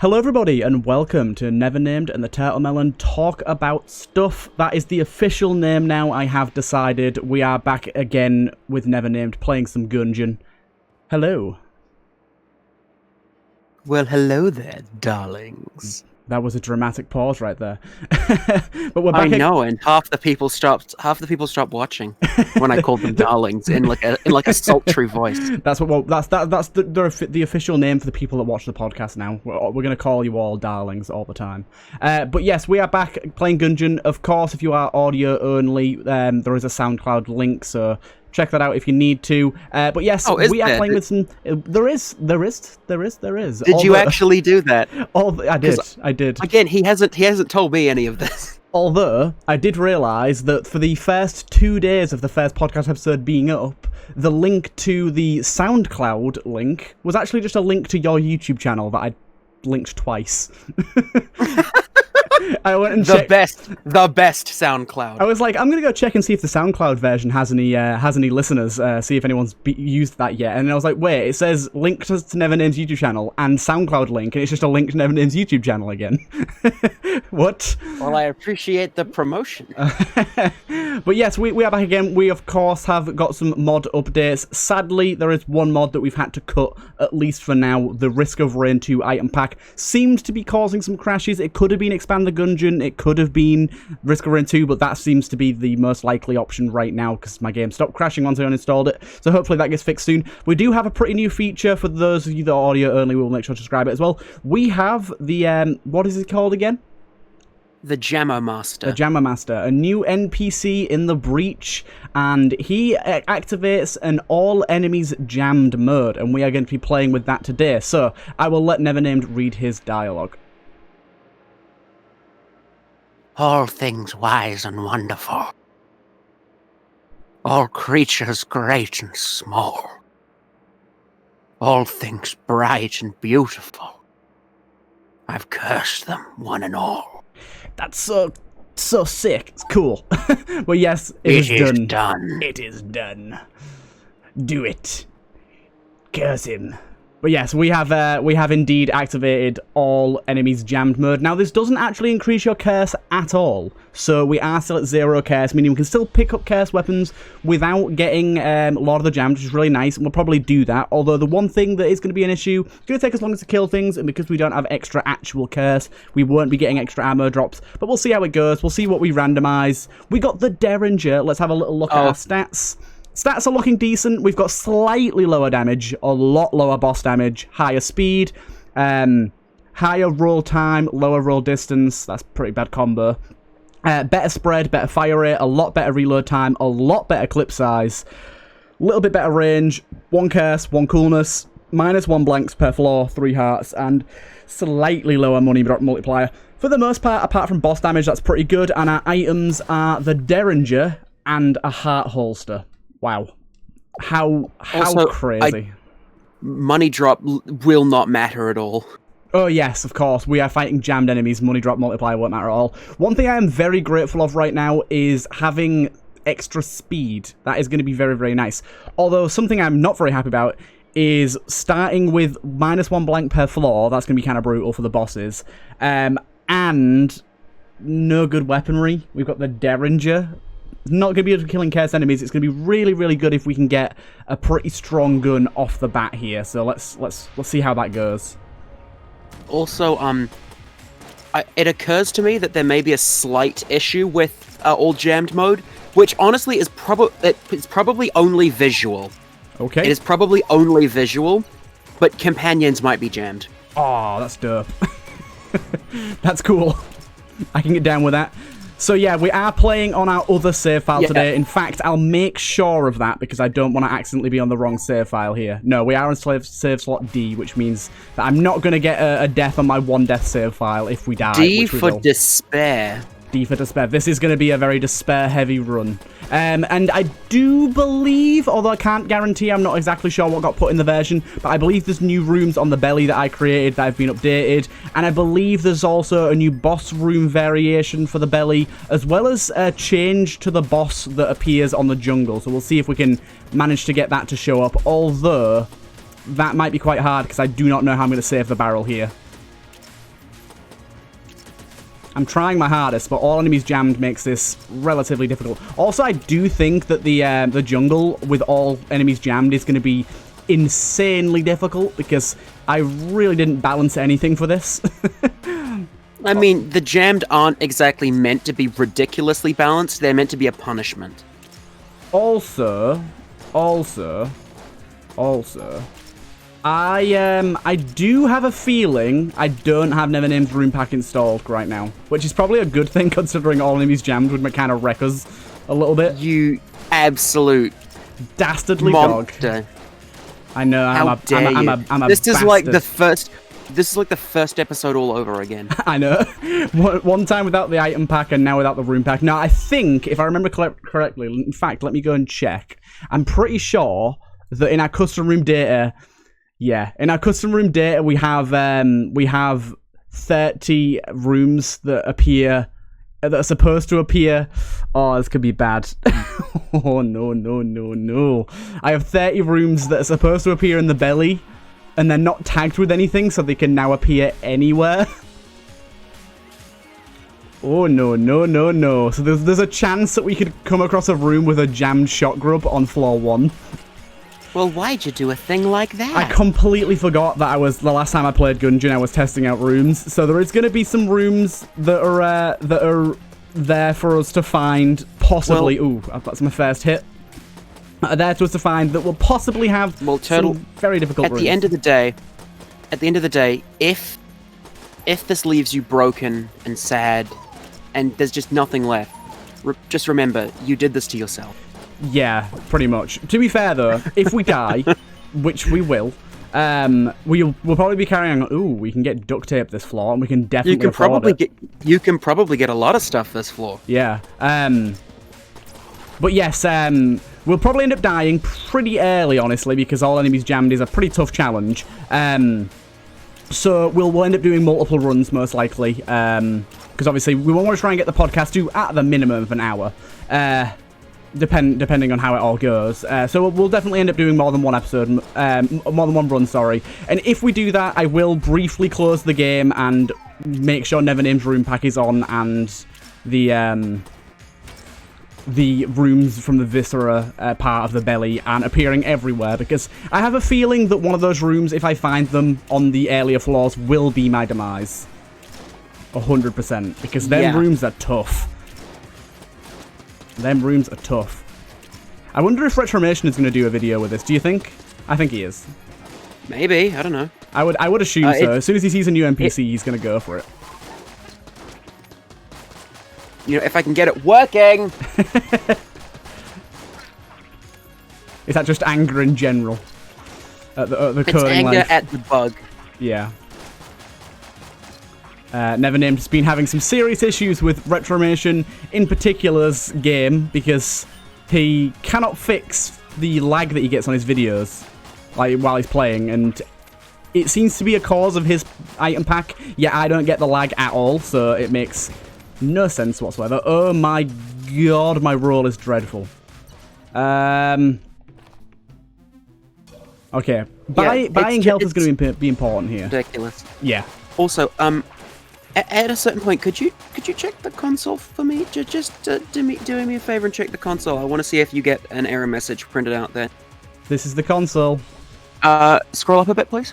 Hello everybody and welcome to Nevernamed and TheTurtleMelon Talk About Stuff. That is the official name now, I have decided. We are back again with Nevernamed playing some Gungeon. Hello. Well, hello there, darlings. That was a dramatic pause right there. But we're back. I know, and half the people stopped watching when I called them darlings in like a sultry voice. That's the official name for the people that watch the podcast now. We're going to call you all darlings all the time. But yes, we are back playing Gungeon. Of course, if you are audio only, there is a SoundCloud link, so check that out if you need to. But yes, we are playing with some. There is. Did you actually do that? I did. Again, he hasn't told me any of this. Although I did realise that for the first 2 days of the first podcast episode being up, the link to the SoundCloud link was actually just a link to your YouTube channel that I linked twice. I went and checked. The best SoundCloud. I was like, I'm gonna go check and see if the SoundCloud version has any listeners. See if anyone's used that yet. And I was like, wait, it says link to Nevernamed's YouTube channel and SoundCloud link, and it's just a link to Nevernamed's YouTube channel again. What? Well, I appreciate the promotion. But yes, we are back again. We of course have got some mod updates. Sadly, there is one mod that we've had to cut, at least for now. The Risk of Rain 2 item pack seems to be causing some crashes. It could have been Expand the Gungeon, it could have been Risk of Rain 2, but that seems to be the most likely option right now because my game stopped crashing once I uninstalled it, so hopefully that gets fixed soon. We do have a pretty new feature for those of you that are audio only. We'll make sure to subscribe it as well. We have the, what is it called again? The Jammer Master. The Jammer Master, a new NPC in the Breach, and he activates an all enemies jammed mode, and we are going to be playing with that today. So I will let Nevernamed read his dialogue. All things wise and wonderful. All creatures great and small. All things bright and beautiful. I've cursed them, one and all. That's so sick. It's cool. Well, yes, it is done. It is done. Do it. Curse him. But yes, we have indeed activated all enemies jammed mode. Now, this doesn't actually increase your curse at all. So we are still at 0 curse, meaning we can still pick up curse weapons without getting Lord of the Jammed, which is really nice, and we'll probably do that. Although the one thing that is going to be an issue, it's going to take us longer to kill things, and because we don't have extra actual curse, we won't be getting extra ammo drops. But we'll see how it goes. We'll see what we randomize. We got the Derringer. Let's have a little look at our stats. Stats are looking decent. We've got slightly lower damage, a lot lower boss damage, higher speed, higher roll time, lower roll distance. That's a pretty bad combo. Better spread, better fire rate, a lot better reload time, a lot better clip size, a little bit better range, 1 curse, 1 coolness, -1 blanks per floor, 3 hearts, and slightly lower money multiplier. For the most part, apart from boss damage, that's pretty good, and our items are the Derringer and a heart holster. Wow. How also, crazy. Money drop will not matter at all. Oh yes, of course. We are fighting jammed enemies. Money drop multiplier won't matter at all. One thing I am very grateful of right now is having extra speed. That is going to be very, very nice. Although something I'm not very happy about is starting with -1 blank per floor. That's going to be kind of brutal for the bosses. And no good weaponry. We've got the Derringer. Not going to be able to killing curse enemies. It's going to be really, really good if we can get a pretty strong gun off the bat here. So let's see how that goes. Also, it occurs to me that there may be a slight issue with all jammed mode, which honestly is probably only visual. Okay. It is probably only visual, but companions might be jammed. Oh, that's dope. That's cool. I can get down with that. So yeah, we are playing on our other save file today. In fact, I'll make sure of that because I don't want to accidentally be on the wrong save file here. No, we are on save slot D, which means that I'm not going to get a death on my 1 death save file if we die. D for despair. D for despair. This is going to be a very despair-heavy run. And I do believe, although I can't guarantee, I'm not exactly sure what got put in the version, but I believe there's new rooms on the belly that I created that have been updated, and I believe there's also a new boss room variation for the belly, as well as a change to the boss that appears on the jungle. So we'll see if we can manage to get that to show up, although that might be quite hard because I do not know how I'm going to save the barrel here. I'm trying my hardest, but all enemies jammed makes this relatively difficult. Also, I do think that the jungle with all enemies jammed is going to be insanely difficult because I really didn't balance anything for this. I mean, the jammed aren't exactly meant to be ridiculously balanced. They're meant to be a punishment. Also, I do have a feeling I don't have Nevername's room pack installed right now, which is probably a good thing considering all enemies jammed would kind of wreck us a little bit. You absolute dastardly monster. dog. I know. I'm a This is bastard. like the first. This is like the first episode all over again. I know. One time without the item pack and now without the room pack. Now, I think, if I remember correctly, in fact, let me go and check. I'm pretty sure that in our custom room data, in our custom room data, we have 30 rooms that appear, that are supposed to appear. Oh, this could be bad. Oh, no. I have 30 rooms that are supposed to appear in the belly, and they're not tagged with anything, so they can now appear anywhere. Oh, no. So there's a chance that we could come across a room with a jammed shot grub on floor 1. Well, why'd you do a thing like that? I completely forgot that the last time I played Gungeon, I was testing out rooms. So there is going to be some rooms that are there for us to find, possibly. Well, ooh, that's my first hit. There to us to find that will possibly have Turtle, some very difficult rooms. At the end of the day, if this leaves you broken and sad, and there's just nothing left, just remember, you did this to yourself. Yeah, pretty much. To be fair, though, if we die, which we will, we'll probably be carrying on. Ooh, we can get duct tape this floor, and we can definitely You can probably get a lot of stuff this floor. Yeah. But yes, we'll probably end up dying pretty early, honestly, because all enemies jammed is a pretty tough challenge. So we'll end up doing multiple runs, most likely, because obviously we want to try and get the podcast to at the minimum of an hour, depending on how it all goes. So we'll definitely end up doing more than one episode, more than one run, sorry. And if we do that, I will briefly close the game and make sure Nevername's room pack is on and the rooms from the viscera part of the belly aren't appearing everywhere, because I have a feeling that one of those rooms, if I find them on the earlier floors, will be my demise. 100%, because them rooms are tough. Them rooms are tough. I wonder if Retromation is going to do a video with this. Do you think? I think he is. Maybe. I don't know. I would assume so. As soon as he sees a new NPC, he's going to go for it. You know, if I can get it working. Is that just anger in general? At the it's anger at the bug. Yeah. Nevernamed's been having some serious issues with Retromation, in particular's game, because he cannot fix the lag that he gets on his videos, like while he's playing, and it seems to be a cause of his item pack. Yeah, I don't get the lag at all, so it makes no sense whatsoever. Oh my god, my roll is dreadful. Okay, buying health is going to be important here. Ridiculous. Yeah. Also, at a certain point, could you check the console for me? Just do me a favor and check the console. I want to see if you get an error message printed out there. This is the console. Scroll up a bit, please.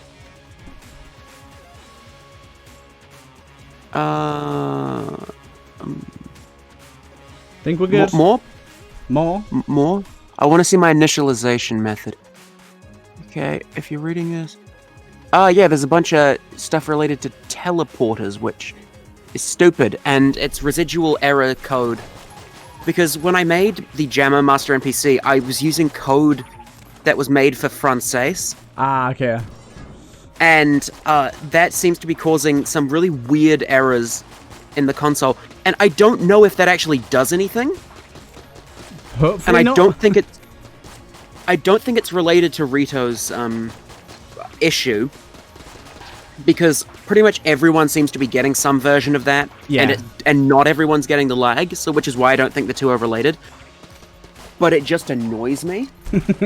Think we're good? More? More? I want to see my initialization method. Okay, if you're reading this... yeah, there's a bunch of stuff related to teleporters, which is stupid, and it's residual error code. Because when I made the Jammer Master NPC, I was using code that was made for Francaise. Ah, okay. And that seems to be causing some really weird errors in the console. And I don't know if that actually does anything. Hopefully and not. I don't think it's related to Rito's issue, because pretty much everyone seems to be getting some version of that, and not everyone's getting the lag, so which is why I don't think the two are related. But it just annoys me.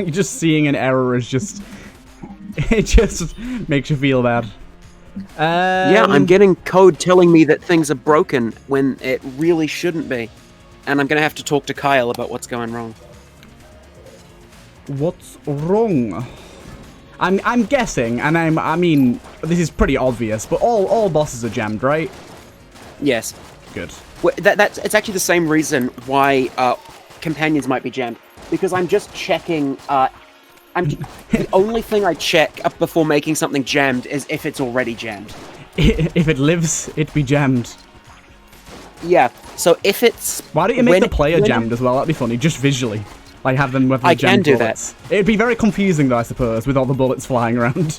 Just seeing an error is just... It just makes you feel bad. Yeah, I'm getting code telling me that things are broken when it really shouldn't be. And I'm going to have to talk to Kyle about what's going wrong. What's wrong? I'm guessing, and I mean, this is pretty obvious, but all bosses are jammed, right? Yes. Good. Well, it's actually the same reason why companions might be jammed. Because I'm just checking... the only thing I check up before making something jammed is if it's already jammed. If it lives, it be jammed. Yeah, so if it's... Why don't you make the player jammed as well? That'd be funny, just visually. Like, have them with the jammed bullets. That. It'd be very confusing, though, I suppose, with all the bullets flying around.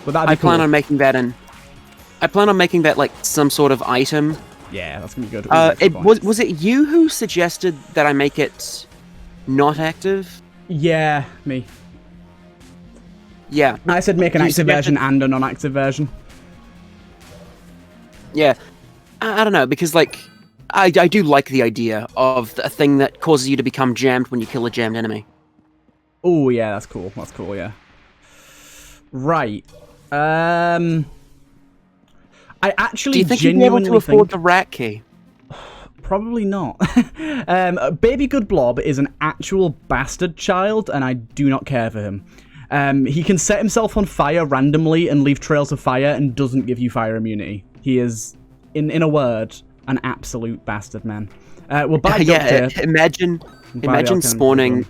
But that'd be cool. I plan on making that, like, some sort of item. Yeah, that's gonna be good. Was it you who suggested that I make it not active? Yeah, me. Yeah. I said make an active version and a non-active version. Yeah. I don't know, because, like, I do like the idea of a thing that causes you to become jammed when you kill a jammed enemy. Oh, yeah, that's cool. That's cool, yeah. Right. I actually do you think you'd be able to afford the rat key? Probably not. Baby Good Blob is an actual bastard child, and I do not care for him. He can set himself on fire randomly and leave trails of fire and doesn't give you fire immunity. He is, in a word, an absolute bastard, man. Well, buy yeah, imagine spawning,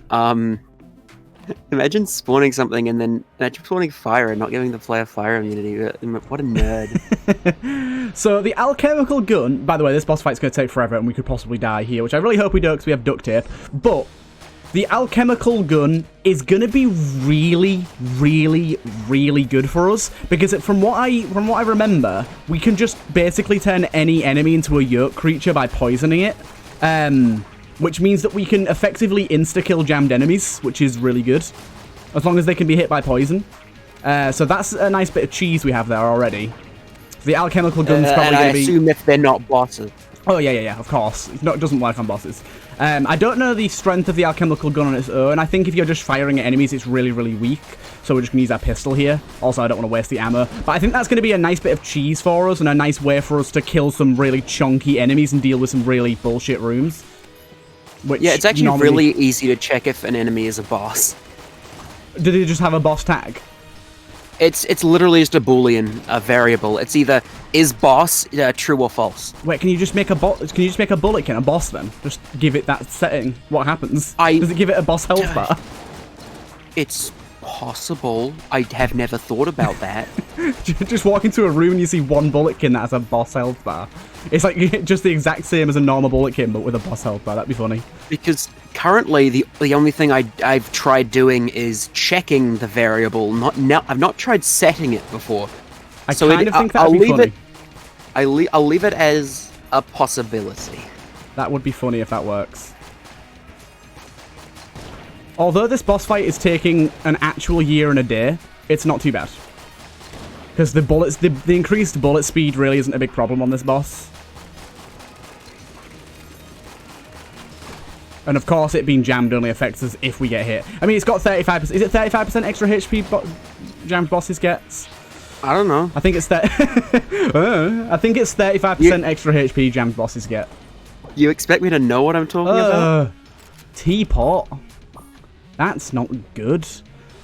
imagine spawning something and then imagine spawning fire and not giving the player fire immunity. What a nerd. So the alchemical gun, by the way, this boss fight's going to take forever and we could possibly die here, which I really hope we don't because we have duct tape, but the alchemical gun is going to be really, really, really good for us because from what I remember, we can just basically turn any enemy into a yolk creature by poisoning it, which means that we can effectively insta-kill jammed enemies, which is really good, as long as they can be hit by poison. So that's a nice bit of cheese we have there already. The alchemical gun's probably going to be... I assume if they're not bosses. Oh, yeah, of course. It doesn't work on bosses. I don't know the strength of the alchemical gun on its own. I think if you're just firing at enemies, it's really, really weak. So we're just going to use our pistol here. Also, I don't want to waste the ammo. But I think that's going to be a nice bit of cheese for us and a nice way for us to kill some really chunky enemies and deal with some really bullshit rooms. Yeah, it's actually really easy to check if an enemy is a boss. Did it just have a boss tag? It's literally just a boolean, a variable. It's either is boss true or false. Wait, can you just make a bulletkin a boss then? Just give it that setting. What happens? Does it give it a boss health bar? It's possible. I have never thought about that. Just walk into a room and you see one bulletkin that has a boss health bar. It's like just the exact same as a normal bulletkin, but with a boss health bar. That'd be funny. Because currently, the only thing I've tried doing is checking the variable. I've not tried setting it before. I kind of think that'd be funny. I'll leave it as a possibility. That would be funny if that works. Although this boss fight is taking an actual year and a day, it's not too bad. Because the increased bullet speed really isn't a big problem on this boss. And of course, it being jammed only affects us if we get hit. I mean, it's got 35%. Is it 35% extra HP jammed bosses gets? I don't know. I think it's that. I think it's 35% extra HP jammed bosses get. You expect me to know what I'm talking about? Teapot. That's not good.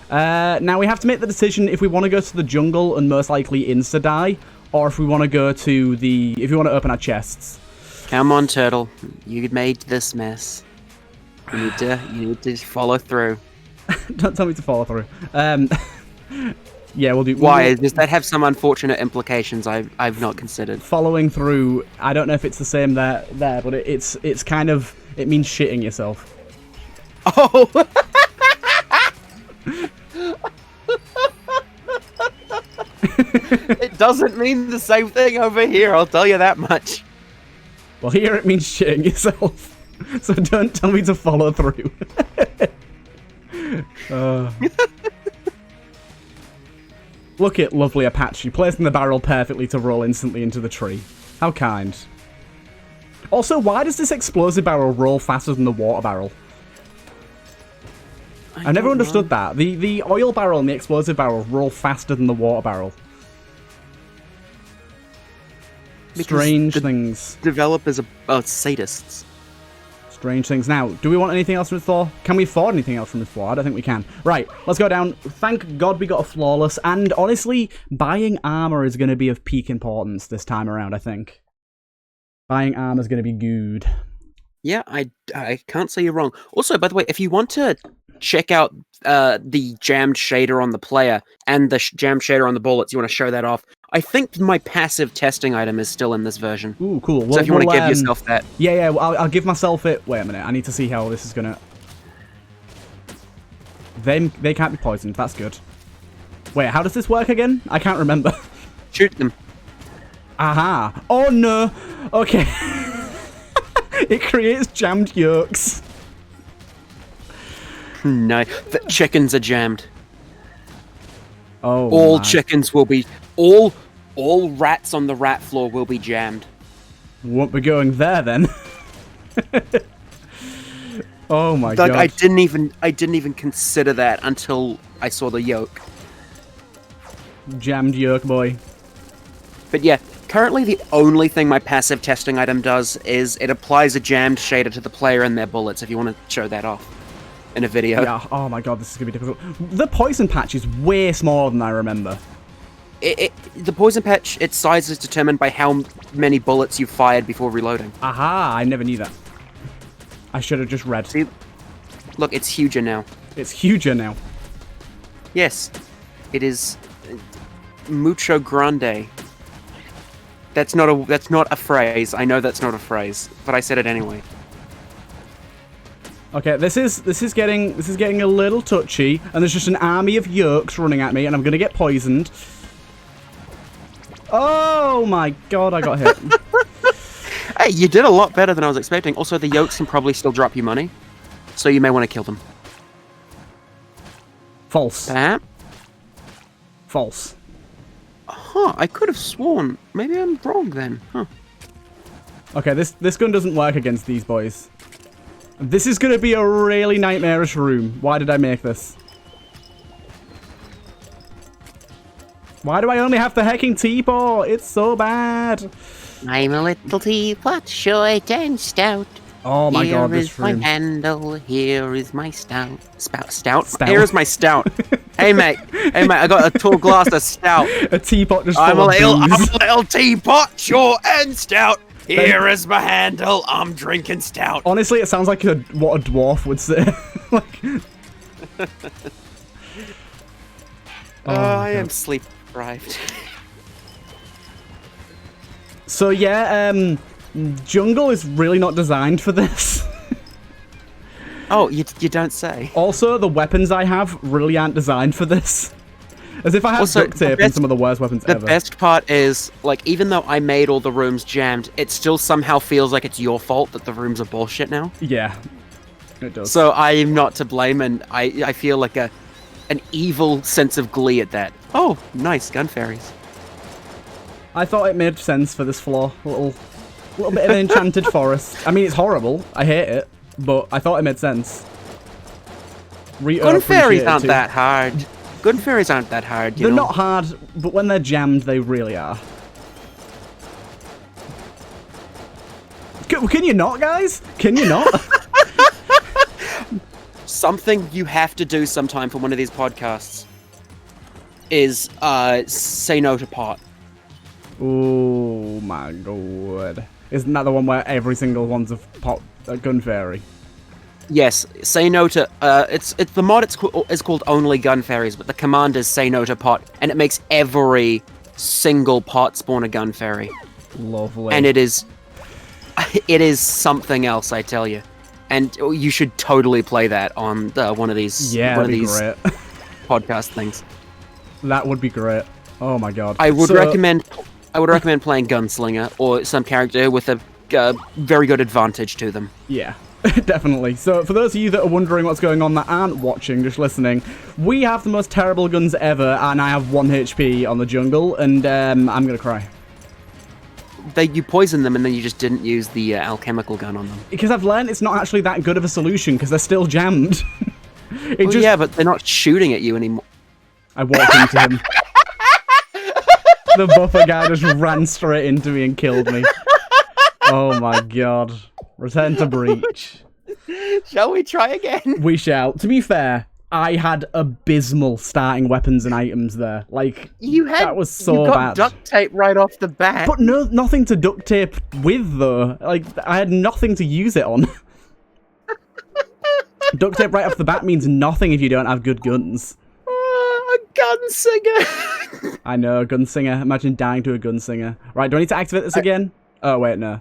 Now we have to make the decision if we want to go to the jungle and most likely insta-die, or if we want to go to if we want to open our chests. Come on, Turtle. You made this mess. You need to follow through. Don't tell me to follow through. Yeah, we'll do. Why? Does that have some unfortunate implications I've not considered? Following through. I don't know if it's the same there, but it's kind of, it means shitting yourself. Oh. It doesn't mean the same thing over here, I'll tell you that much. Well, here it means shitting yourself. So don't tell me to follow through. Look at lovely Apache, placing the barrel perfectly to roll instantly into the tree. How kind. Also, why does this explosive barrel roll faster than the water barrel? I never understood that. The oil barrel and the explosive barrel roll faster than the water barrel. Strange things. Developers are sadists. Strange things. Now, do we want anything else from this floor? Can we afford anything else from this floor? I don't think we can. Right, let's go down. Thank God we got a flawless. And honestly, buying armor is going to be of peak importance this time around, I think. Buying armor is going to be good. Yeah, I can't say you're wrong. Also, by the way, if you want to check out the jammed shader on the player and the jammed shader on the bullets, you want to show that off, I think my passive testing item is still in this version. Ooh, cool. Well, so if you want to give yourself that. Yeah, I'll give myself it. Wait a minute, I need to see how this is going to... They can't be poisoned, that's good. Wait, how does this work again? I can't remember. Shoot them. Aha. Oh, no. Okay. It creates jammed yolks. No, the chickens are jammed. Oh, all chickens will be... All rats on the rat floor will be jammed. Won't be going there, then. Oh, my God. I didn't even consider that until I saw the yolk. Jammed yolk, boy. But yeah, currently the only thing my passive testing item does is it applies a jammed shader to the player and their bullets, if you want to show that off in a video. Yeah, oh my God, this is going to be difficult. The poison patch is way smaller than I remember. The poison patch, its size is determined by how many bullets you fired before reloading. Aha, I never knew that. I should have just read. See, look, it's huger now. It's huger now. Yes, it is mucho grande. That's not a phrase. I know that's not a phrase, but I said it anyway. Okay, this is getting a little touchy, and there's just an army of yolks running at me, and I'm gonna get poisoned. Oh my God, I got hit. Hey, you did a lot better than I was expecting. Also, the yolks can probably still drop you money, so you may want to kill them. False. Perhaps? False. Huh, I could have sworn. Maybe I'm wrong then. Huh. Okay, this gun doesn't work against these boys. This is gonna be a really nightmarish room. Why did I make this? Why do I only have the hecking teapot? It's so bad. I'm a little teapot, short and stout. Oh my God, this room. Here is my handle, here is my stout. Stout? Here's my stout. Hey mate, I got a tall glass of stout. A teapot just I'm full a of little teapot, short and stout. Here is my handle, I'm drinking stout. Honestly, it sounds like what a dwarf would say. Like... I am sleep deprived. So yeah, jungle is really not designed for this. Oh, you don't say. Also, the weapons I have really aren't designed for this. As if I had duct tape and some of the worst weapons ever. The best part is, like, even though I made all the rooms jammed, it still somehow feels like it's your fault that the rooms are bullshit now. Yeah, it does. So I am not to blame, and I feel like an evil sense of glee at that. Oh, nice, gun fairies. I thought it made sense for this floor. A little bit of an enchanted forest. I mean, it's horrible. I hate it. But I thought it made sense. Gun fairies aren't that hard. Gun fairies aren't that hard, They're not hard, but when they're jammed, they really are. Can you not, guys? Can you not? Something you have to do sometime for one of these podcasts is say no to pot. Oh my God. Isn't that the one where every single one's a gun fairy? Yes, say no to, it's the mod is called Only Gun Fairies, but the command is say no to pot, and it makes every single pot spawn a gun fairy. Lovely. And it is something else, I tell you. And you should totally play that on one of these great. podcast things. That would be great. Oh my God. I would recommend playing Gunslinger or some character with a very good advantage to them. Yeah. Definitely. So, for those of you that are wondering what's going on that aren't watching, just listening, we have the most terrible guns ever, and I have 1 HP on the jungle, and I'm gonna cry. You poisoned them, and then you just didn't use the alchemical gun on them. Because I've learned it's not actually that good of a solution, because they're still jammed. Yeah, but they're not shooting at you anymore. I walked into him. The buffer guy just ran straight into me and killed me. Oh my god. Return to breach. Shall we try again? We shall. To be fair, I had abysmal starting weapons and items there. Like, that was so you got bad. Duct tape right off the bat. But nothing to duct tape with, though. Like, I had nothing to use it on. Duct tape right off the bat means nothing if you don't have good guns. A gunslinger. I know, a gunslinger. Imagine dying to a gunslinger. Right, do I need to activate this again? Oh, wait, no.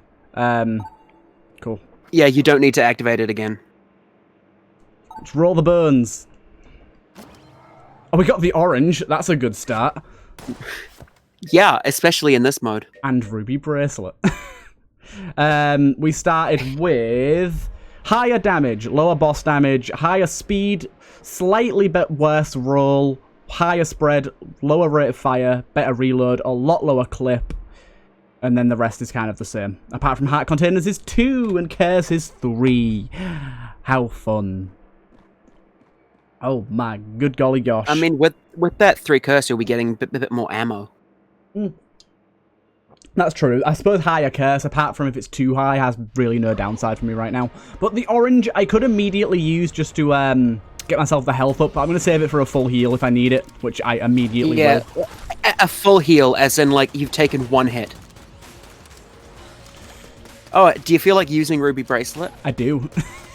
Cool. Yeah, you don't need to activate it again. Let's roll the bones. Oh, we got the orange. That's a good start. Yeah, especially in this mode. And ruby bracelet. We started with higher damage, lower boss damage, higher speed, slightly bit worse roll, higher spread, lower rate of fire, better reload, a lot lower clip, and then the rest is kind of the same. Apart from heart containers is 2 and curse is 3. How fun. Oh my good golly gosh. I mean, with that 3 curse, you'll be getting a bit more ammo. That's true. I suppose higher curse, apart from if it's too high, has really no downside for me right now. But the orange, I could immediately use just to get myself the health up. But I'm going to save it for a full heal if I need it, which I immediately will. A full heal, as in, like, you've taken 1 hit. Oh, do you feel like using Ruby Bracelet? I do.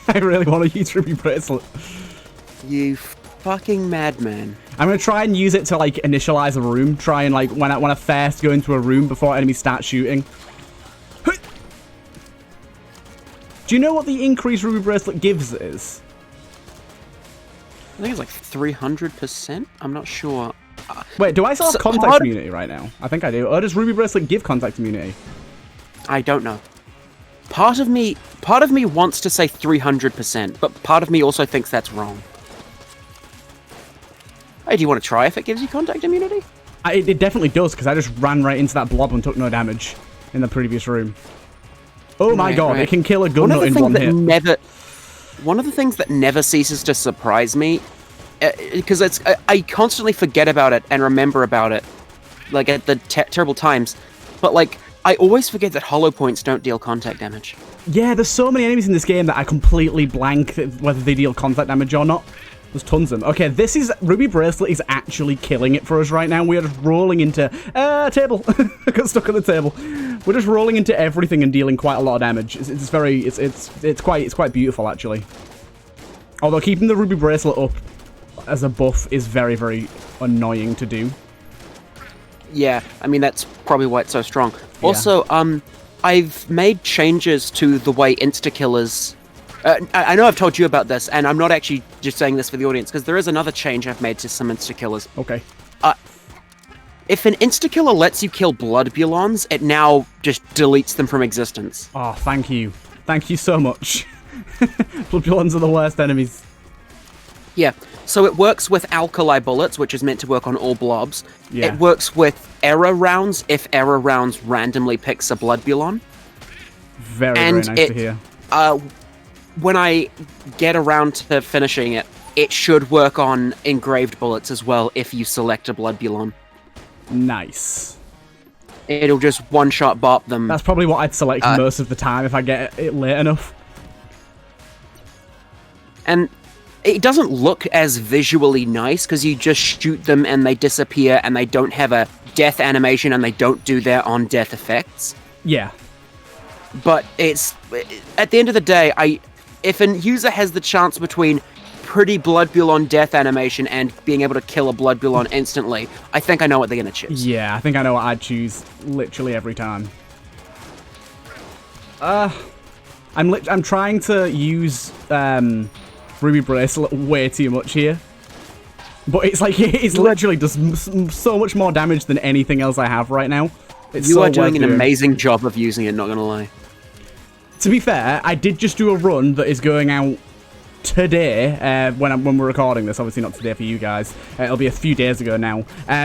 I really want to use Ruby Bracelet. You fucking madman. I'm going to try and use it to, like, initialize a room. Try and, like, when I first go into a room before enemies start shooting. Do you know what the increased Ruby Bracelet gives is? I think it's like 300%? I'm not sure. Wait, do I still have contact immunity right now? I think I do. Or does Ruby Bracelet give contact immunity? I don't know. Part of me wants to say 300%, but part of me also thinks that's wrong. Hey, do you want to try if it gives you contact immunity? It definitely does, because I just ran right into that blob and took no damage in the previous room. Oh my god, it can kill a gun nut in 1 hit. One of the things that never ceases to surprise me, because I constantly forget about it and remember about it, like at the terrible times, but like, I always forget that hollow points don't deal contact damage. Yeah, there's so many enemies in this game that I completely blank whether they deal contact damage or not. There's tons of them. Okay, Ruby Bracelet is actually killing it for us right now. We are just rolling into... table. I got stuck on the table. We're just rolling into everything and dealing quite a lot of damage. It's quite beautiful, actually. Although keeping the Ruby Bracelet up as a buff is very, very annoying to do. Yeah, I mean, that's probably why it's so strong. Yeah. Also, I've made changes to the way insta-killers... I know I've told you about this, and I'm not actually just saying this for the audience, because there is another change I've made to some insta-killers. Okay. If an insta-killer lets you kill blood-bulons, it now just deletes them from existence. Oh, thank you. Thank you so much. Blood-bulons are the worst enemies. Yeah, so it works with alkali bullets, which is meant to work on all blobs. Yeah. It works with error rounds, if error rounds randomly picks a blood-bulon. Very nice to hear. When I get around to finishing it, it should work on engraved bullets as well if you select a blood-bulon. Nice. It'll just one-shot bop them. That's probably what I'd select most of the time if I get it late enough. And it doesn't look as visually nice because you just shoot them and they disappear and they don't have a death animation and they don't do their on-death effects. Yeah. But it's... At the end of the day, if a user has the chance between pretty blood-bulon death animation and being able to kill a blood-bulon instantly, I think I know what they're going to choose. Yeah, I think I know what I'd choose literally every time. I'm trying to use Ruby Bracelet way too much here. But it's like, it's literally does so much more damage than anything else I have right now. You are doing an amazing job of using it, not going to lie. To be fair, I did just do a run that is going out today, when we're recording this, obviously not today for you guys, it'll be a few days ago now,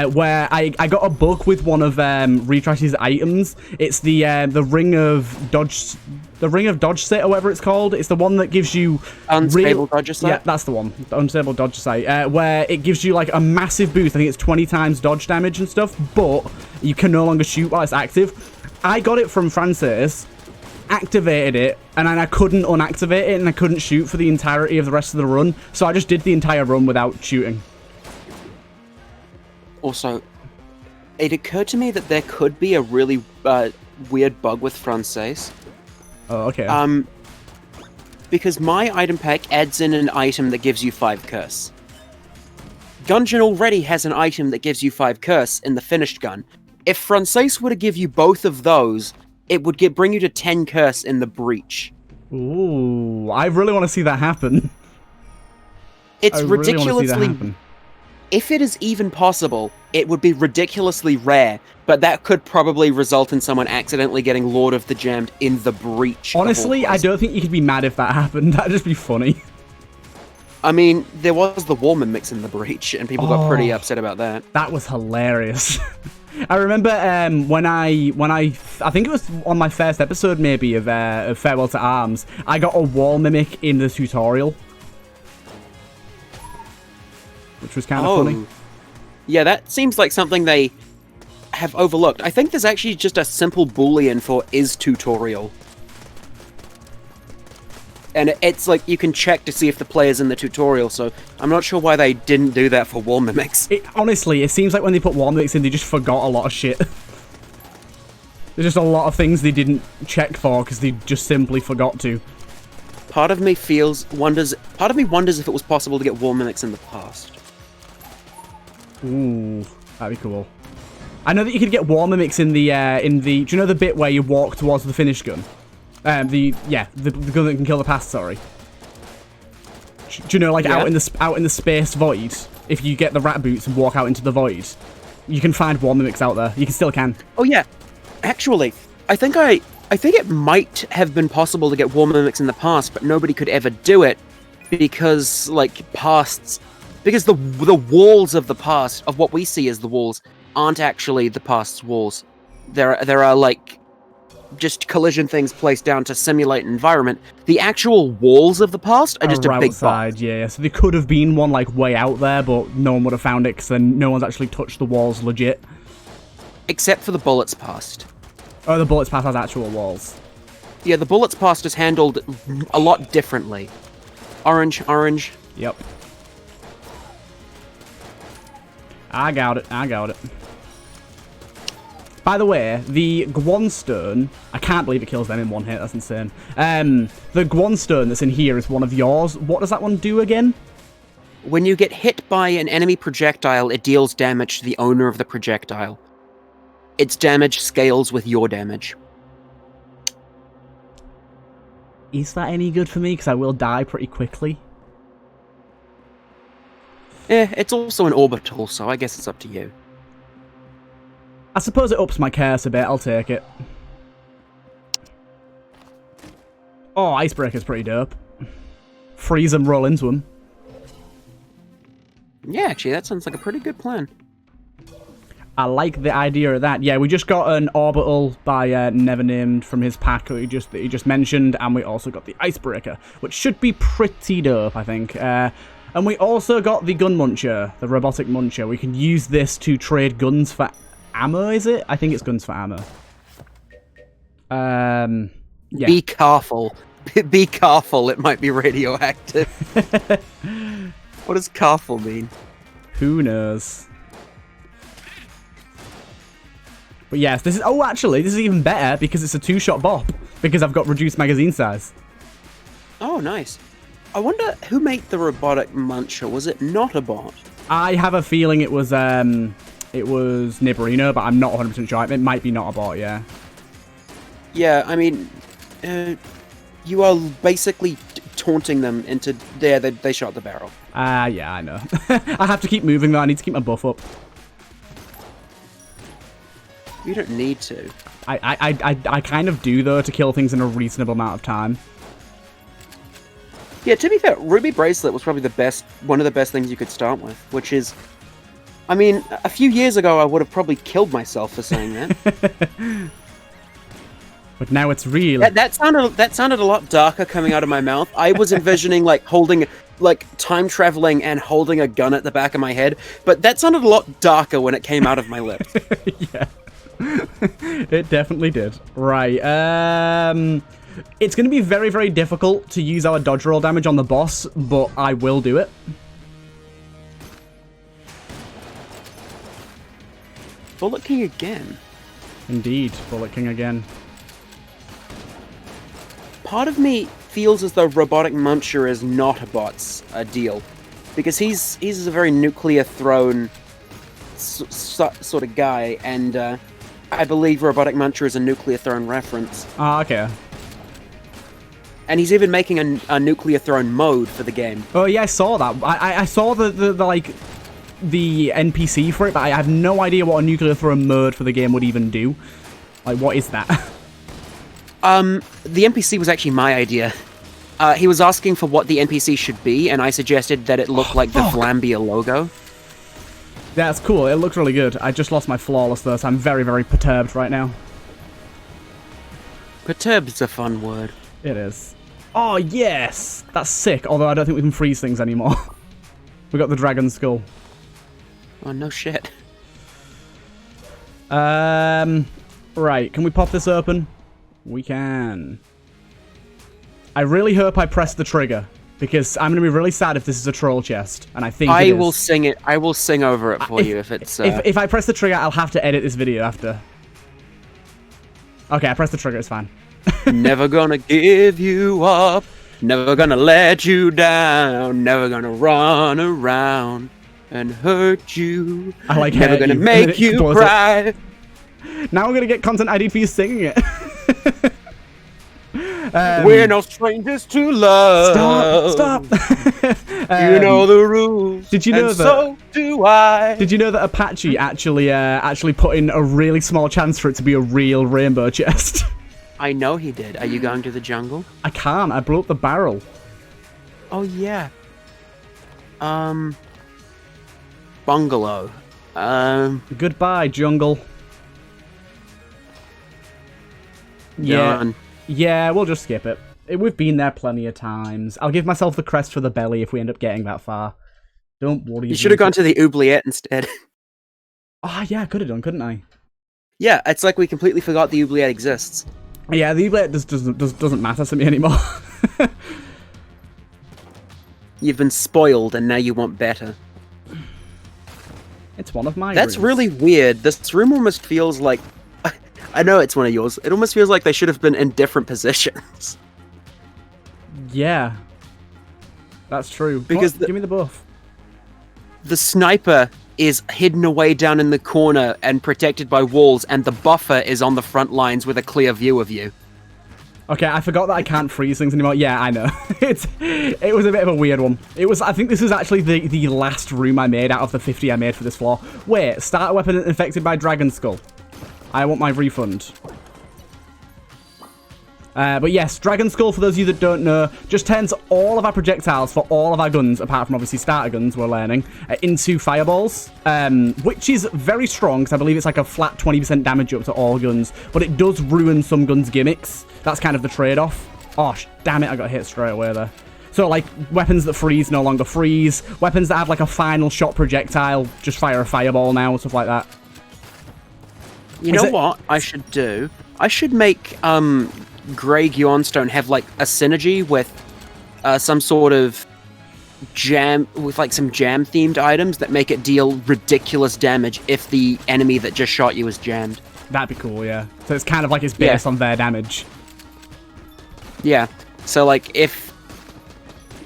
where I got a bug with one of Retrash's items. It's the Ring of Dodge The Ring of Dodge Sight, or whatever it's called. It's the one that gives you... Unstable Dodger Sight? Yeah, that's the one. The Unstable Dodge Sight. Where it gives you, like, a massive boost. I think it's 20 times dodge damage and stuff, but you can no longer shoot while it's active. I got it from Francis, activated it, and then I couldn't unactivate it, and I couldn't shoot for the entirety of the rest of the run, so I just did the entire run without shooting. Also, it occurred to me that there could be a really weird bug with Francis. Oh, okay. Because my item pack adds in an item that gives you 5 curse. Gungeon already has an item that gives you 5 curse in the finished gun. If Francis were to give you both of those, it would bring you to 10 curse in the breach. Ooh, I really want to see that happen. It's I really ridiculously... want to see that happen. If it is even possible, it would be ridiculously rare, but that could probably result in someone accidentally getting Lord of the Jammed in the breach. Honestly, I don't think you could be mad if that happened. That'd just be funny. I mean, there was the War Mimics in the breach, and people got pretty upset about that. That was hilarious. I remember when I think it was on my first episode maybe of Farewell to Arms, I got a wall mimic in the tutorial. Which was kind of funny. Yeah, that seems like something they have overlooked. I think there's actually just a simple boolean for is tutorial. And it's like you can check to see if the player's in the tutorial, so I'm not sure why they didn't do that for wall mimics. Honestly, it seems like when they put wall mimics in, they just forgot a lot of shit. There's just a lot of things they didn't check for because they just simply forgot to. Part of me wonders if it was possible to get wall mimics in the past. Ooh, that'd be cool. I know that you could get wall mimics in the do you know the bit where you walk towards the finished gun? The gun that can kill the past, sorry. Do you know, like, out in the space void, if you get the rat boots and walk out into the void, you can find wall mimics out there. You still can. Oh yeah. Actually, I think it might have been possible to get wall mimics in the past, but nobody could ever do it because because the walls of the past, of what we see as the walls, aren't actually the past's walls. There are like just collision things placed down to simulate an environment. The actual walls of the past are just a big box. Yeah. So there could have been one like way out there, but no one would have found it because then no one's actually touched the walls legit. Except for the bullets past. Oh, the bullets past has actual walls. Yeah, the bullets past is handled a lot differently. Orange. Yep. I got it. By the way, the Gungeon, I can't believe it kills them in one hit, that's insane. The Gungeon that's in here is one of yours. What does that one do again? When you get hit by an enemy projectile, it deals damage to the owner of the projectile. Its damage scales with your damage. Is that any good for me? Because I will die pretty quickly. It's also an orbital, so I guess it's up to you. I suppose it ups my curse a bit, I'll take it. Oh, Icebreaker's pretty dope. Freeze them, roll into them. Yeah, actually, that sounds like a pretty good plan. I like the idea of that. Yeah, we just got an orbital by Nevernamed from his pack that he just mentioned, and we also got the Icebreaker, which should be pretty dope, I think. And we also got the Gun Muncher, the Robotic Muncher. We can use this to trade guns for ammo, is it? I think it's guns for ammo. Yeah. Be careful. Be careful, it might be radioactive. What does careful mean? Who knows? But yes, this is... Oh, actually, this is even better because it's a two-shot bop. Because I've got reduced magazine size. Oh, nice. I wonder who made the robotic muncher. Was it not a bot? I have a feeling it was Nibberino, but I'm not 100% sure. It might be not a bot, yeah. Yeah, I mean, you are basically taunting them into... There, they shot the barrel. Yeah, I know. I have to keep moving, though. I need to keep my buff up. You don't need to. I kind of do, though, to kill things in a reasonable amount of time. Yeah, to be fair, Ruby Bracelet was probably one of the best things you could start with, which is... I mean, a few years ago, I would have probably killed myself for saying that. but now it's real. That sounded a lot darker coming out of my mouth. I was envisioning like holding, like time traveling and holding a gun at the back of my head, but that sounded a lot darker when it came out of my lips. Yeah, it definitely did. Right. It's going to be very, very difficult to use our dodge roll damage on the boss, but I will do it. Bullet King again. Indeed, Bullet King again. Part of me feels as though Robotic Muncher is not a bot's deal, because he's a very nuclear thrown sort of guy, and I believe Robotic Muncher is a nuclear thrown reference. Ah, okay. And he's even making a nuclear thrown mode for the game. Oh yeah, I saw that. I saw the NPC for it, but I have no idea what a nuclear thrown mode for the game would even do. Like, what is that? The NPC was actually my idea. He was asking for what the NPC should be, and I suggested that it looked like the Vlambia logo. Yeah, it's cool. It looks really good. I just lost my flawless though, so I'm very, very perturbed right now. Perturbed's a fun word. It is. Oh, yes! That's sick, although I don't think we can freeze things anymore. We got the dragon skull. Oh, no shit. Right, can we pop this open? We can. I really hope I press the trigger, because I'm going to be really sad if this is a troll chest, and I think it is. I will sing it. I will sing over it for you if it's... If I press the trigger, I'll have to edit this video after. Okay, I pressed the trigger, it's fine. Never gonna give you up, never gonna let you down, never gonna run around and hurt you. I like never gonna make you cry. Now we're gonna get content ID for you singing it. We're no strangers to love. Stop! You know the rules. Did you know and that? So do I. Did you know that Apache actually put in a really small chance for it to be a real rainbow chest? I know he did. Are you going to the jungle? I can't. I blew up the barrel. Oh yeah. Bungalow. Goodbye, jungle. Done. Yeah, we'll just skip it. We've been there plenty of times. I'll give myself the crest for the belly if we end up getting that far. Don't worry. You should have gone to the oubliette instead. Oh, yeah, I could have done, couldn't I? Yeah, it's like we completely forgot the oubliette exists. Yeah, the oubliette doesn't matter to me anymore. You've been spoiled, and now you want better. It's one of my That's rooms. really weird. This room almost feels like... I know it's one of yours. It almost feels like they should have been in different positions. Yeah. That's true. Because give me the buff. The sniper is hidden away down in the corner and protected by walls, and the buffer is on the front lines with a clear view of you. Okay, I forgot that I can't freeze things anymore. Yeah, I know. It was a bit of a weird one. I think this was actually the last room I made out of the 50 I made for this floor. Wait, starter weapon infected by dragon skull. I want my refund. But yes, Dragon Skull, for those of you that don't know, just turns all of our projectiles for all of our guns, apart from obviously starter guns we're learning, into fireballs, which is very strong, because I believe it's like a flat 20% damage up to all guns, but it does ruin some guns' gimmicks. That's kind of the trade-off. Oh, damn it, I got hit straight away there. So, like, weapons that freeze no longer freeze, weapons that have, like, a final shot projectile just fire a fireball now, stuff like that. You know what I should do? I should make, Grey Gionstone have like a synergy with some sort of jam, with like some jam themed items that make it deal ridiculous damage if the enemy that just shot you is jammed. That'd be cool, yeah. So it's kind of like it's based on their damage. Yeah. So like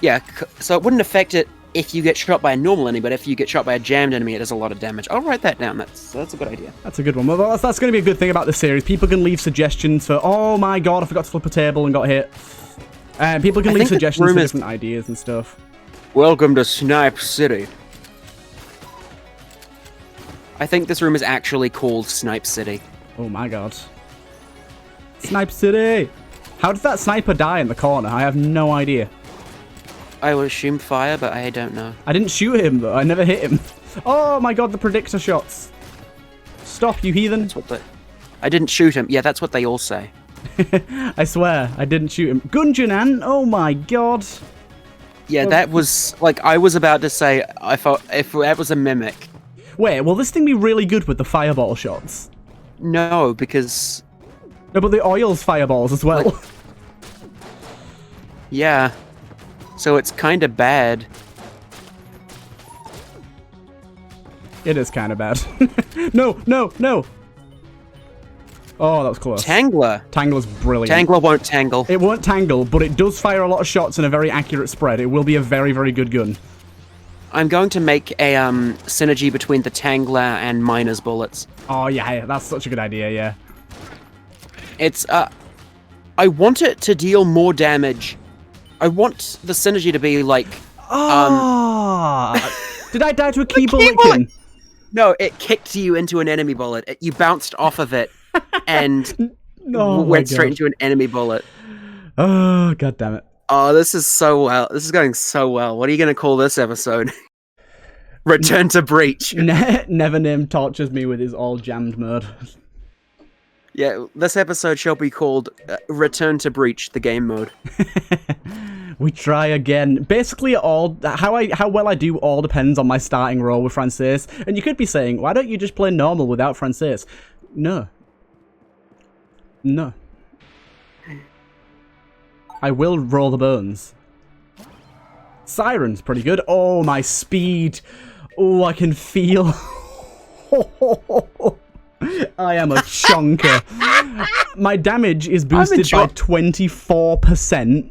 so it wouldn't affect it if you get shot by a normal enemy, but if you get shot by a jammed enemy, it does a lot of damage. I'll write that down. That's a good idea. That's a good one. Well, that's going to be a good thing about this series. People can leave suggestions for, oh my god, I forgot to flip a table and got hit. People can leave suggestions for different ideas and stuff. Welcome to Snipe City. I think this room is actually called Snipe City. Oh my god. Snipe City! How did that sniper die in the corner? I have no idea. I would assume fire, but I don't know. I didn't shoot him, though. I never hit him. Oh my god, the predictor shots. Stop, you heathen. That's what I didn't shoot him. Yeah, that's what they all say. I swear, I didn't shoot him. Gungeon, oh my god. Yeah, that was, like, I was about to say, I thought, if that was a mimic. Wait, will this thing be really good with the fireball shots? No, because... No, but the oil's fireballs as well. Like, yeah. So it's kind of bad. It is kind of bad. No, no, no! Oh, that was close. Tangler. Tangler's brilliant. Tangler won't tangle. It won't tangle, but it does fire a lot of shots in a very accurate spread. It will be a very, very good gun. I'm going to make a synergy between the Tangler and Miner's bullets. Oh, yeah, that's such a good idea, yeah. It's, I want it to deal more damage. I want the synergy to be like, Did I die to a key bullet? No, it kicked you into an enemy bullet. You bounced off of it and went straight into an enemy bullet. Oh, god damn it. Oh, this is so well. This is going so well. What are you going to call this episode? Return to Breach. Nevernamed tortures me with his all jammed mode. Yeah, this episode shall be called Return to Breach, the game mode. We try again. Basically, how well I do all depends on my starting role with Francis. And you could be saying, why don't you just play normal without Francis? No. No. I will roll the bones. Siren's pretty good. Oh, my speed. Oh, I can feel... I am a chonker. My damage is boosted by 24%.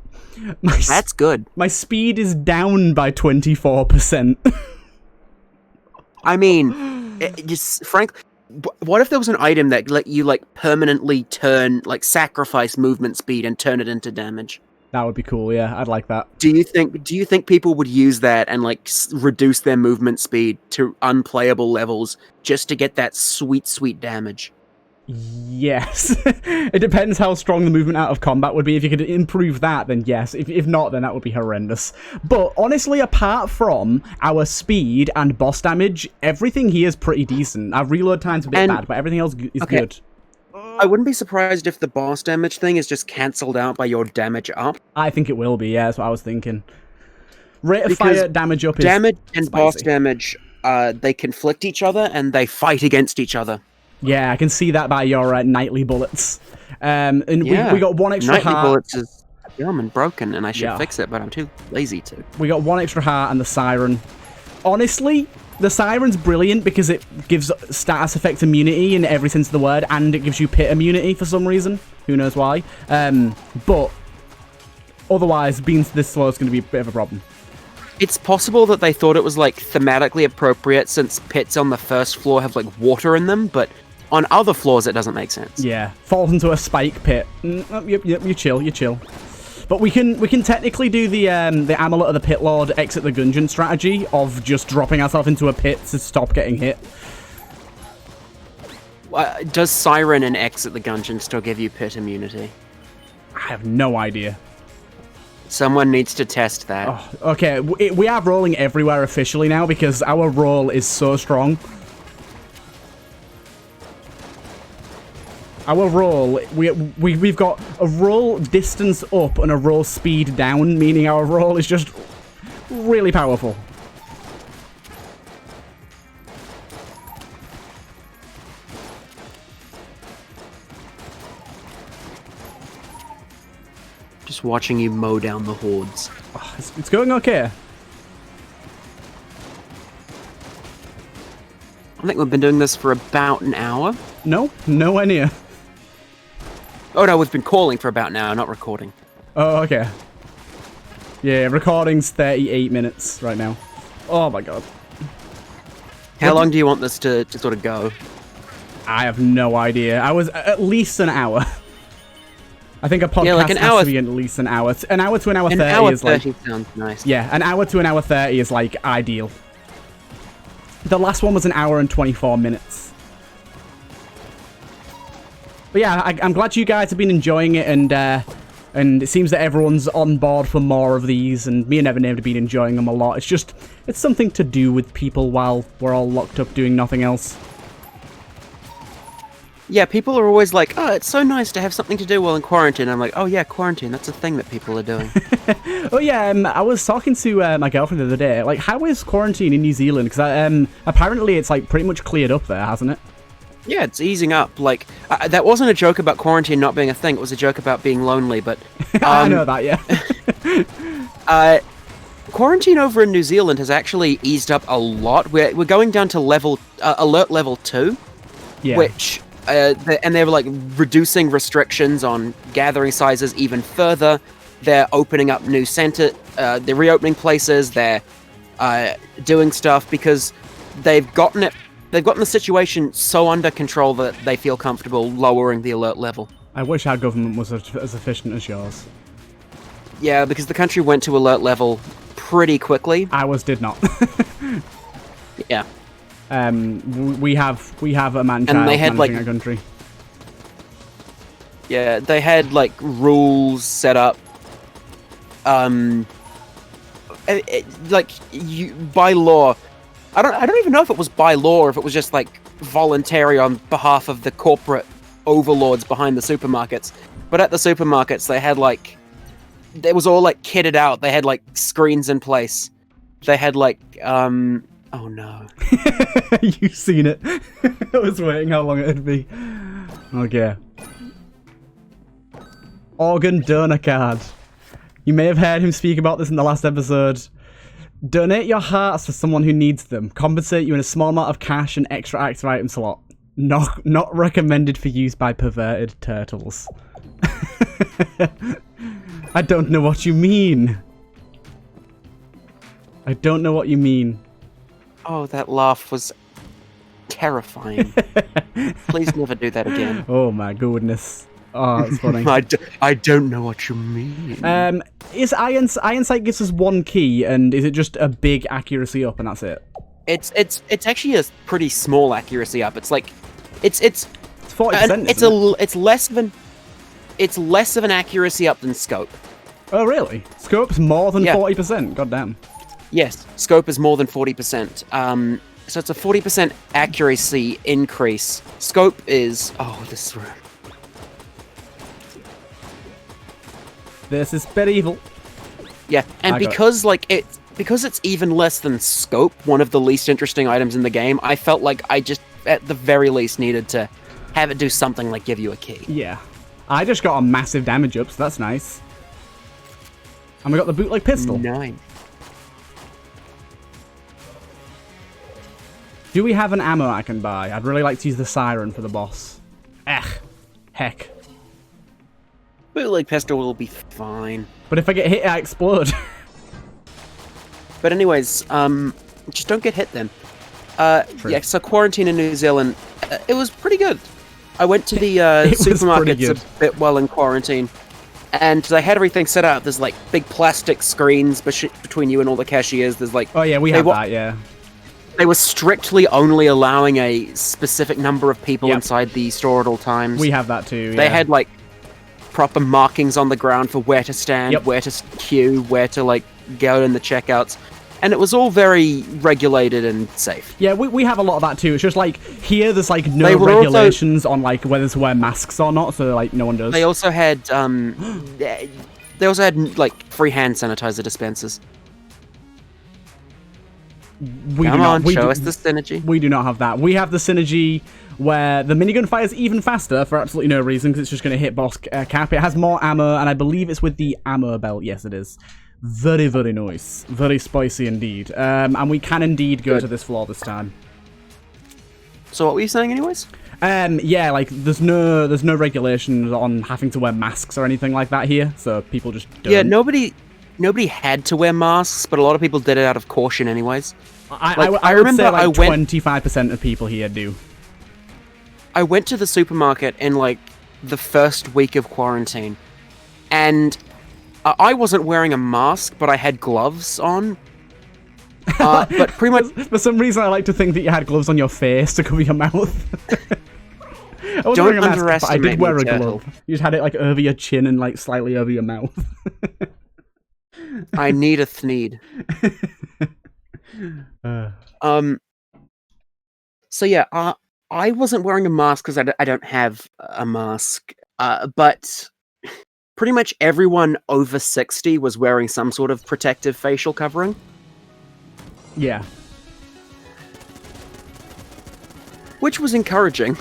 That's good. My speed is down by 24%. I mean, just frankly, what if there was an item that let you like permanently turn, like sacrifice movement speed and turn it into damage? That would be cool. Yeah, I'd like that. Do you think people would use that and like reduce their movement speed to unplayable levels just to get that sweet, sweet damage? Yes. It depends how strong the movement out of combat would be. If you could improve that, then yes. If not, then that would be horrendous. But honestly, apart from our speed and boss damage, everything here is pretty decent. Our reload time's a bit bad, but everything else is good. I wouldn't be surprised if the boss damage thing is just cancelled out by your damage up. I think it will be, yeah, that's what I was thinking. Rate of fire damage up is damage and spicy. Boss damage, they conflict each other and they fight against each other. Yeah, I can see that by your nightly bullets. And yeah. we got one extra nightly heart. Bullets is dumb and broken, and I should fix it, but I'm too lazy to. We got one extra heart and the siren. Honestly, the siren's brilliant because it gives status effect immunity in every sense of the word, and it gives you pit immunity for some reason. Who knows why? But otherwise, being this slow is going to be a bit of a problem. It's possible that they thought it was like thematically appropriate since pits on the first floor have like water in them, but on other floors it doesn't make sense. Yeah, falls into a spike pit. Yep, you chill. But we can technically do the Amulet of the Pit Lord Exit the Gungeon strategy of just dropping ourselves into a pit to stop getting hit. Does Siren and Exit the Gungeon still give you pit immunity? I have no idea. Someone needs to test that. Oh, okay, we are rolling everywhere officially now because our roll is so strong. Our roll, we've got a roll distance up and a roll speed down, meaning our roll is just really powerful. Just watching you mow down the hordes. Oh, it's going okay. I think we've been doing this for about an hour. No, nowhere near. Oh no, we've been calling for about an hour, not recording. Oh, okay. Yeah, recording's 38 minutes right now. Oh my god. How long do you want this to sort of go? I have no idea. I was at least an hour. I think a podcast like an has hour to be at least an hour. An hour to an hour 30 is 30 like... sounds nice. Yeah, an hour to an hour 30 is like ideal. The last one was an hour and 24 minutes. But yeah, I'm glad you guys have been enjoying it, and it seems that everyone's on board for more of these, and me and Nevernamed have been enjoying them a lot. It's something to do with people while we're all locked up doing nothing else. Yeah, people are always like, oh, it's so nice to have something to do while in quarantine. I'm like, oh yeah, quarantine, that's a thing that people are doing. Oh yeah, I was talking to my girlfriend the other day. Like, how is quarantine in New Zealand? Because apparently it's like pretty much cleared up there, hasn't it? Yeah, it's easing up. Like, that wasn't a joke about quarantine not being a thing. It was a joke about being lonely, but... I know that, yeah. Quarantine over in New Zealand has actually eased up a lot. We're going down to alert level 2, Yeah. which... and they were like reducing restrictions on gathering sizes even further. They're opening up new they're reopening places. They're doing stuff because they've gotten the situation so under control that they feel comfortable lowering the alert level. I wish our government was as efficient as yours. Yeah, because the country went to alert level pretty quickly. Ours did not. Yeah. We have a man-child managing our country. Yeah, they had like rules set up. By law. I don't even know if it was by law or if it was just like voluntary on behalf of the corporate overlords behind the supermarkets. But at the supermarkets, they had like, it was all like kitted out. They had like screens in place. They had like, oh no. You've seen it. I was waiting how long it'd be. Okay. Organ donor card. You may have heard him speak about this in the last episode. Donate your hearts to someone who needs them. Compensate you in a small amount of cash and extra active item slot. Not recommended for use by perverted turtles. I don't know what you mean. I don't know what you mean. Oh, that laugh was terrifying. Please never do that again. Oh my goodness. Oh, that's funny. I don't know what you mean. Is Iron Sight gives us one key, and is it just a big accuracy up, and that's it? It's actually a pretty small accuracy up. It's like it's 40%. It's less of an accuracy up than scope. Oh really? Scope's more than 40%. Goddamn. Yes, scope is more than 40%. So it's a 40% accuracy increase. Scope is this room. This is bit evil. Yeah, and because it's even less than scope, one of the least interesting items in the game, I felt like I just at the very least needed to have it do something like give you a key. Yeah. I just got a massive damage up, so that's nice. And we got the bootleg pistol. Nice. Do we have an ammo I can buy? I'd really like to use the siren for the boss. Heck. Bootleg pistol will be fine. But if I get hit, I explode. But anyways, just don't get hit then. Yeah, so quarantine in New Zealand, it was pretty good. I went to the supermarkets a bit while in quarantine, and they had everything set up. There's like big plastic screens between you and all the cashiers. There's like... Oh yeah, we have that, yeah. They were strictly only allowing a specific number of people inside the store at all times. We have that too, yeah. They had like proper markings on the ground for where to stand, where to queue, where to like go in the checkouts. And it was all very regulated and safe. Yeah, we have a lot of that too. It's just like, here there's like no regulations on like whether to wear masks or not, so like no one does. They also had, like free hand sanitizer dispensers. Come on, show us the synergy. We do not have that. We have the synergy where the minigun fires even faster for absolutely no reason, because it's just going to hit boss cap. It has more ammo, and I believe it's with the ammo belt. Yes, it is. Very, very nice. Very spicy indeed. And we can indeed go to this floor this time. So what were you saying anyways? Yeah, like there's no regulations on having to wear masks or anything like that here, so people just don't. Yeah, nobody had to wear masks, but a lot of people did it out of caution anyways. I remember say like 25% of people here do. I went to the supermarket in like the first week of quarantine, and I wasn't wearing a mask, but I had gloves on. But pretty much... For some reason, I like to think that you had gloves on your face to cover your mouth. I wasn't wearing a mask, but I did wear a glove. You just had it like over your chin and like slightly over your mouth. I need a thneed. So yeah, I wasn't wearing a mask because I don't have a mask, but pretty much everyone over 60 was wearing some sort of protective facial covering. Yeah. Which was encouraging.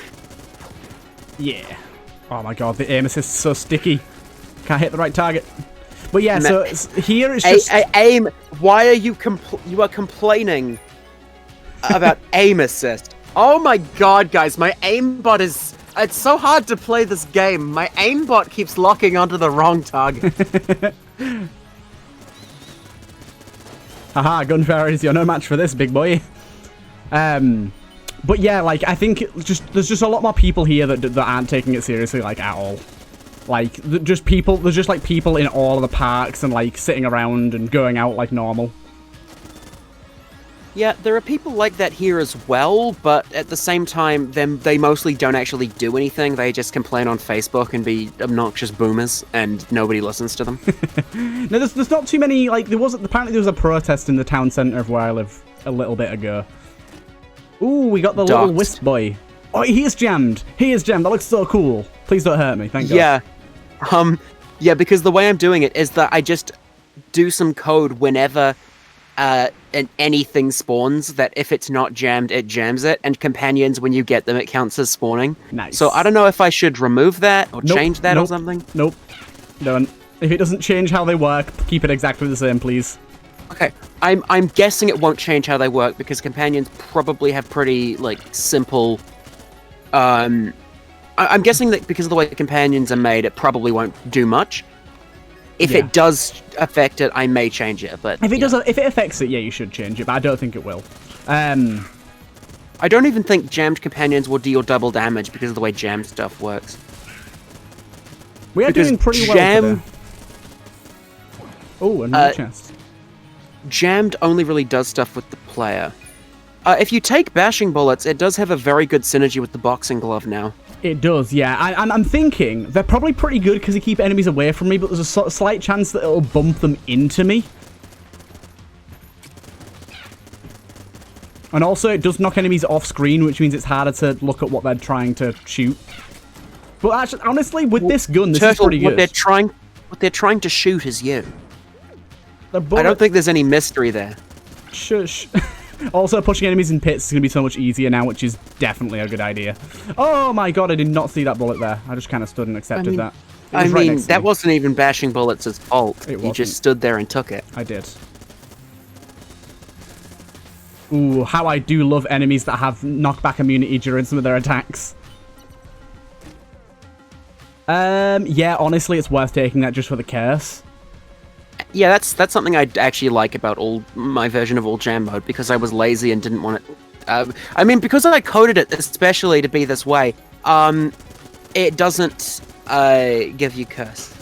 Yeah. Oh my god, the aim assist is so sticky. Can't hit the right target. But yeah, so here it's just... Aim... Why are you you are complaining about aim assist? Oh my god, guys, my aimbot is... It's so hard to play this game. My aimbot keeps locking onto the wrong target. Haha, Gunfairies, you're no match for this, big boy. But yeah, like, I think there's just a lot more people here that aren't taking it seriously, like, at all. Like, there's just, like, people in all of the parks and, like, sitting around and going out like normal. Yeah, there are people like that here as well, but at the same time, they mostly don't actually do anything. They just complain on Facebook and be obnoxious boomers, and nobody listens to them. No, there's not too many, like, apparently there was a protest in the town centre of where I live a little bit ago. Ooh, we got the little wisp boy. Oh, he is jammed. He is jammed. That looks so cool. Please don't hurt me, thank God. Yeah. Yeah, because the way I'm doing it is that I just do some code whenever anything spawns, that if it's not jammed, it jams it, and companions, when you get them, it counts as spawning. Nice. So I don't know if I should remove that or change that or something. Nope. Don't. If it doesn't change how they work, keep it exactly the same, please. Okay, I'm guessing it won't change how they work because companions probably have pretty, like, simple... I'm guessing that because of the way the companions are made, it probably won't do much. If it does affect it, I may change it, but... If it affects it, yeah, you should change it, but I don't think it will. I don't even think jammed companions will deal double damage because of the way jammed stuff works. We are doing pretty well today. Oh, another chest. Jammed only really does stuff with the player. If you take bashing bullets, it does have a very good synergy with the boxing glove now. It does, yeah. I'm thinking they're probably pretty good because they keep enemies away from me, but there's a slight chance that it'll bump them into me. And also, it does knock enemies off screen, which means it's harder to look at what they're trying to shoot. But actually, honestly, with this gun, this is pretty good. What they're trying to shoot is you. I don't think there's any mystery there. Shush. Also, pushing enemies in pits is going to be so much easier now, which is definitely a good idea. Oh my god, I did not see that bullet there. I just kind of stood and accepted that. I mean, that wasn't even bashing bullets' fault. He just stood there and took it. I did. Ooh, how I do love enemies that have knockback immunity during some of their attacks. Yeah, honestly, it's worth taking that just for the curse. Yeah, that's something I actually like about my version of all jam mode, because I was lazy and didn't want it. I mean, because I coded it especially to be this way, it doesn't give you curse.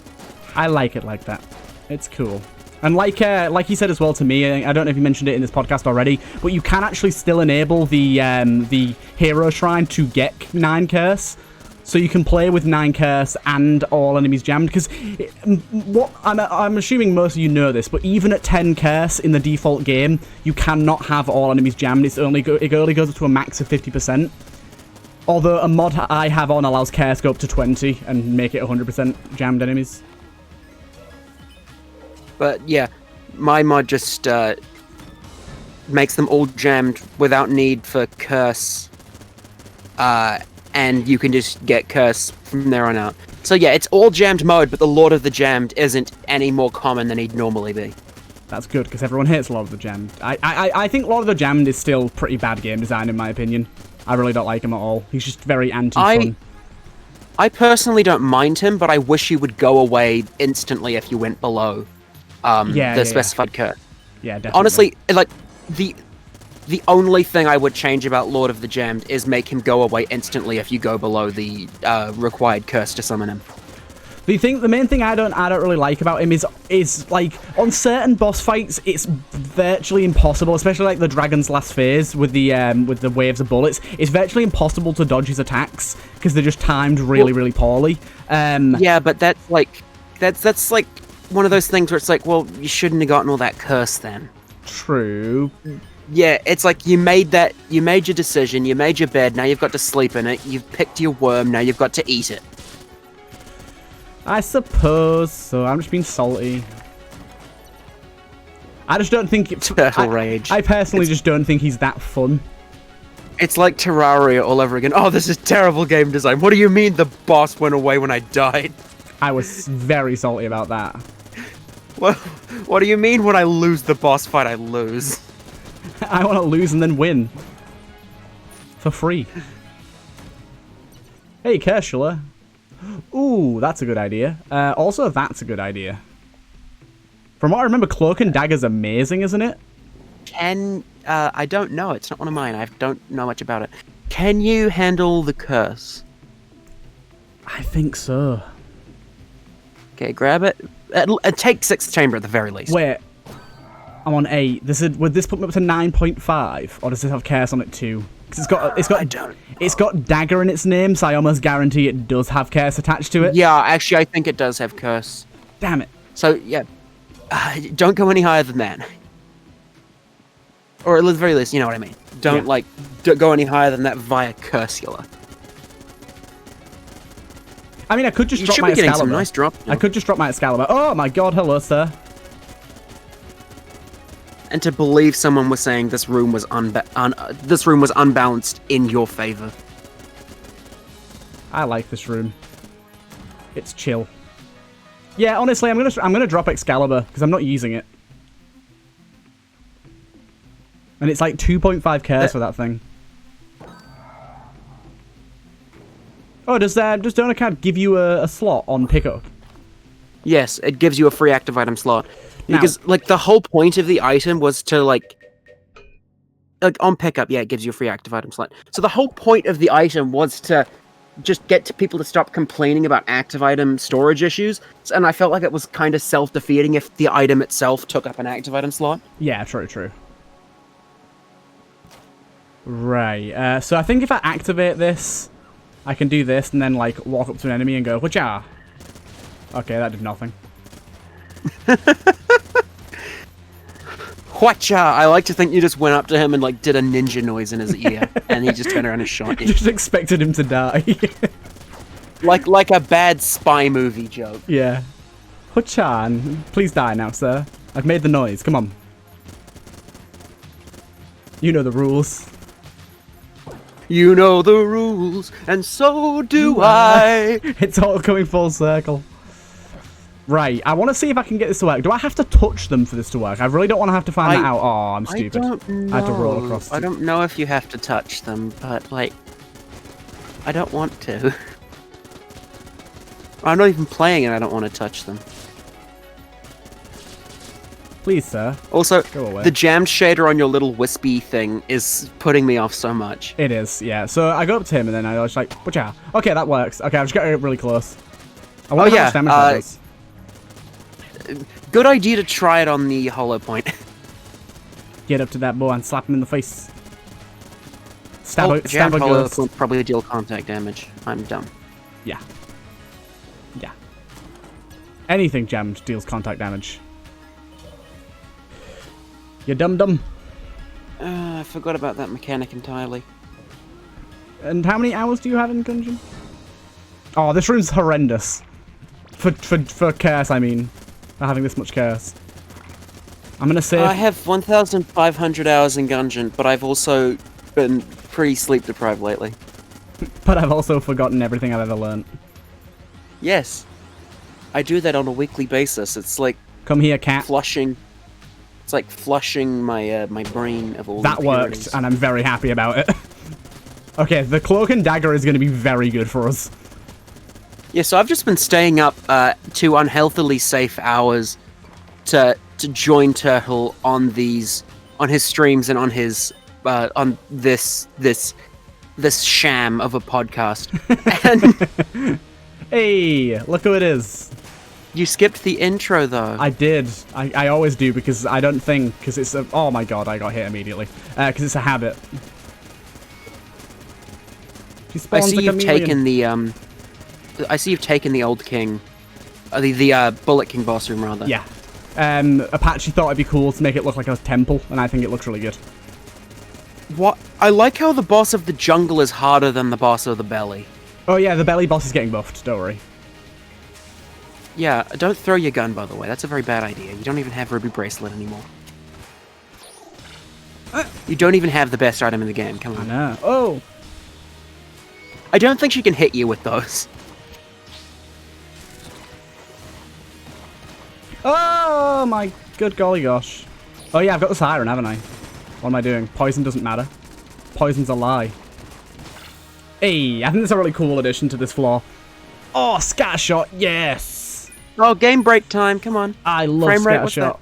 I like it like that. It's cool. And like he said as well to me, I don't know if you mentioned it in this podcast already, but you can actually still enable the hero shrine to get 9 curse. So you can play with 9 curse and all enemies jammed, because I'm assuming most of you know this, but even at 10 curse in the default game, you cannot have all enemies jammed. It only goes up to a max of 50%. Although a mod I have on allows curse go up to 20 and make it 100% jammed enemies. But yeah, my mod just makes them all jammed without need for curse. And you can just get curse from there on out. So yeah, it's all jammed mode, but the Lord of the Jammed isn't any more common than he'd normally be. That's good, because everyone hates Lord of the Jammed. I think Lord of the Jammed is still pretty bad game design, in my opinion. I really don't like him at all. He's just very anti-fun. I personally don't mind him, but I wish he would go away instantly if you went below the specified curse. Yeah, definitely. Honestly, like, the only thing I would change about Lord of the Jammed is make him go away instantly if you go below the required curse to summon him. The main thing I don't really like about him is like, on certain boss fights, it's virtually impossible, especially like the Dragon's Last Phase with the waves of bullets. It's virtually impossible to dodge his attacks because they're just timed really poorly. Yeah, but that's like one of those things where it's like, well, you shouldn't have gotten all that curse then. True. Yeah, it's like you made your decision, you made your bed, now you've got to sleep in it, you've picked your worm, now you've got to eat it. I suppose so. I'm just being salty. I just don't think... Turtle rage. I personally just don't think he's that fun. It's like Terraria all over again. Oh, this is terrible game design. What do you mean the boss went away when I died? I was very salty about that. What do you mean when I lose the boss fight, I lose? I want to lose and then win. For free. Hey, Kershula. Ooh, that's a good idea. Also, that's a good idea. From what I remember, Cloak and Dagger's amazing, isn't it? I don't know. It's not one of mine. I don't know much about it. Can you handle the curse? I think so. Okay, grab it. Take 6th chamber at the very least. Wait. I'm on 8. Would this put me up to 9.5? Or does this have curse on it too? Because it's got Dagger in its name, so I almost guarantee it does have curse attached to it. Yeah, actually, I think it does have curse. Damn it. So, yeah. Don't go any higher than that. Or at the very least, you know what I mean. Don't go any higher than that via Cursula. I mean, I could just you drop should my be getting Excalibur. Some nice drop. I could just drop my Excalibur. Oh my god, hello, sir. And to believe someone was saying this room was unbalanced in your favor. I like this room. It's chill. Yeah, honestly, I'm gonna drop Excalibur because I'm not using it. And it's like 2.5 curse for that thing. Oh, does Donor Card give you a slot on pickup? Yes, it gives you a free active item slot. Because, the whole point of the item was to, on pickup, yeah, it gives you a free active item slot. So the whole point of the item was to just get people to stop complaining about active item storage issues. And I felt like it was kind of self-defeating if the item itself took up an active item slot. Yeah, true. Right, so I think if I activate this, I can do this and then, walk up to an enemy and go, whatcha? Okay, that did nothing. Whatcha? I like to think you just went up to him and, did a ninja noise in his ear, and he just turned around and shot you. Just expected him to die. like a bad spy movie joke. Yeah. Huchan, please die now, sir. I've made the noise, come on. You know the rules. You know the rules, and so do I. It's all coming full circle. Right, I want to see if I can get this to work. Do I have to touch them for this to work? I really don't want to have to find that out. Oh, I'm stupid. I don't know. I have to roll across. I don't know if you have to touch them, but, I don't want to. I'm not even playing and I don't want to touch them. Please, sir. Also, go away. The jammed shader on your little wispy thing is putting me off so much. It is, yeah. So I go up to him and then I was like, whatcha? Okay, that works. Okay, I've just got to get really close. I wonder how much damage that does. Good idea to try it on the hollow point. Get up to that boy and slap him in the face. Stab a hollow ghost. point probably deal contact damage. I'm dumb. Yeah. Yeah. Anything jammed deals contact damage. You dum-dum. I forgot about that mechanic entirely. And how many hours do you have in Gungeon? Oh, this room's horrendous. For curse, I mean. For having this much curse. I'm gonna save... I have 1,500 hours in Gungeon, but I've also been pretty sleep deprived lately. But I've also forgotten everything I've ever learned. Yes. I do that on a weekly basis. It's like... Come here, cat. Flushing... It's like flushing my my brain of all that worked, and I'm very happy about it. Okay, the Cloak and Dagger is going to be very good for us. Yeah, so I've just been staying up to unhealthily safe hours to join Turtle on his streams and on his on this sham of a podcast. And hey, look who it is. You skipped the intro, though. I did. I always do, because I don't think... Because it's a... Oh, my God, I got hit immediately. Because it's a habit. I see you've taken the... I see you've taken the old king. The Bullet King boss room, rather. Yeah. Apache thought it'd be cool to make it look like a temple, and I think it looks really good. What? I like how the boss of the jungle is harder than the boss of the belly. Oh yeah, the belly boss is getting buffed, don't worry. Yeah, don't throw your gun, by the way. That's a very bad idea. You don't even have Ruby Bracelet anymore. You don't even have the best item in the game. Come on. I know. Oh! I don't think she can hit you with those. Oh my good golly gosh. Oh yeah, I've got the siren, haven't I? What am I doing? Poison doesn't matter. Poison's a lie. Hey, I think that's a really cool addition to this floor. Oh, scatter shot, yes! Oh, game break time, come on. I love Frame rate, scatter what's shot.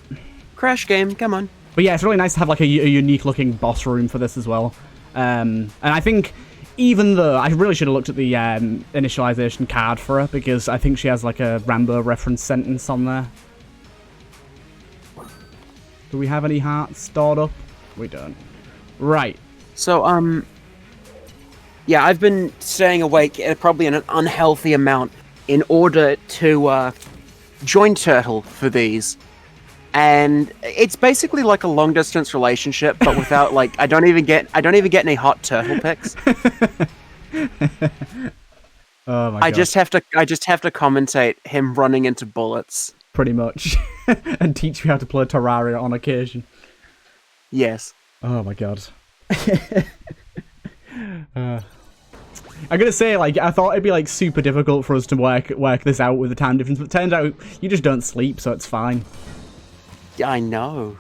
that? Crash game, come on. But yeah, it's really nice to have like a unique looking boss room for this as well. And I think even though I really should have looked at the initialization card for her, because I think she has like a Rambo reference sentence on there. Do we have any hearts stored up? We don't. Right. So, yeah, I've been staying awake at probably an unhealthy amount in order to join Turtle for these. And it's basically like a long distance relationship, but without like I don't even get any hot turtle pics. Oh my god. I just have to commentate him running into bullets. Pretty much. And teach you how to play Terraria on occasion. Yes. Oh my god. I'm gonna say, like, I thought it'd be like super difficult for us to work this out with the time difference, but it turns out you just don't sleep, so it's fine. I know.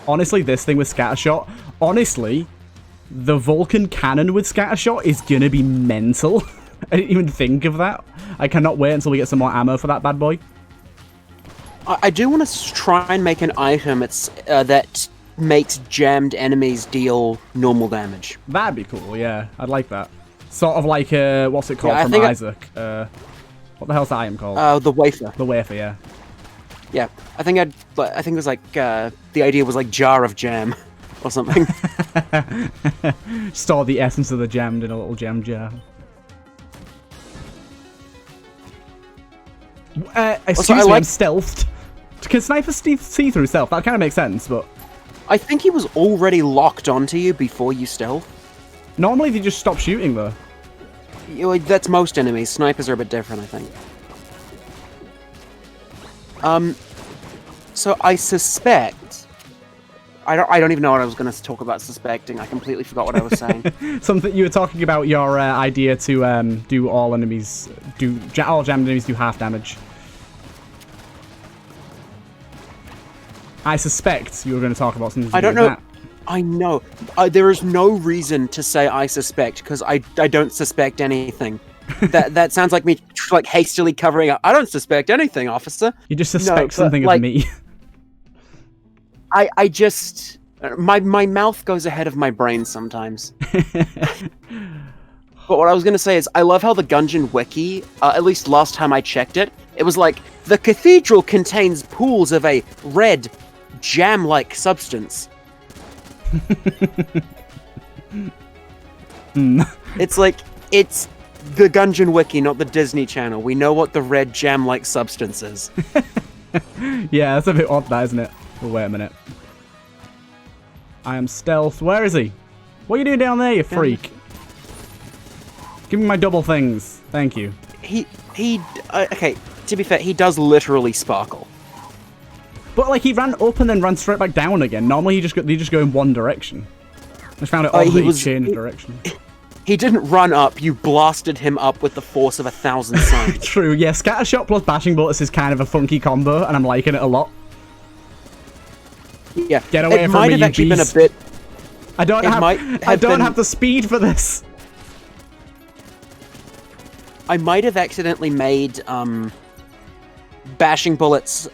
Honestly, this thing with Scattershot, honestly, the Vulcan cannon with Scattershot is gonna be mental. I didn't even think of that. I cannot wait until we get some more ammo for that bad boy. I do want to try and make an item that makes jammed enemies deal normal damage. That'd be cool, yeah. I'd like that. Sort of like, what's it called from Isaac? What the hell's that item called? The wafer. The wafer, yeah. Yeah, I think it was like, the idea was like jar of jam or something. Store the essence of the jammed in a little jam jar. Excuse me, I'm stealthed. Can snipers see through stealth? That kind of makes sense, but... I think he was already locked onto you before you stealth. Normally they just stop shooting, though. That's most enemies. Snipers are a bit different, I think. So I suspect... I don't even know what I was going to talk about suspecting. I completely forgot what I was saying. Something you were talking about your idea to do all enemies... all jammed enemies do half damage. I suspect you were going to talk about something to do with that. I know. There is no reason to say I suspect, because I don't suspect anything. That sounds like me like hastily covering up. I don't suspect anything, officer. You just suspect something of me. I just... My mouth goes ahead of my brain sometimes. But what I was going to say is, I love how the Gungeon wiki, at least last time I checked it, it was like, the cathedral contains pools of a red, jam-like substance. It's like, it's the Gungeon wiki, not the Disney Channel. We know what the red jam-like substance is. Yeah, that's a bit odd, that, isn't it? Oh, wait a minute. I am stealth. Where is he? What are you doing down there, you freak? Give me my double things. Thank you. Okay, to be fair, he does literally sparkle. But, like, he ran up and then ran straight back down again. Normally, they just go in one direction. I just found it odd that he changed direction. He didn't run up, you blasted him up with the force of 1,000 suns. True, yeah, Scattershot plus Bashing Bullets is kind of a funky combo, and I'm liking it a lot. Yeah, get away from me, might have actually been a bit... I don't have the speed for this. I might have accidentally made Bashing Bullets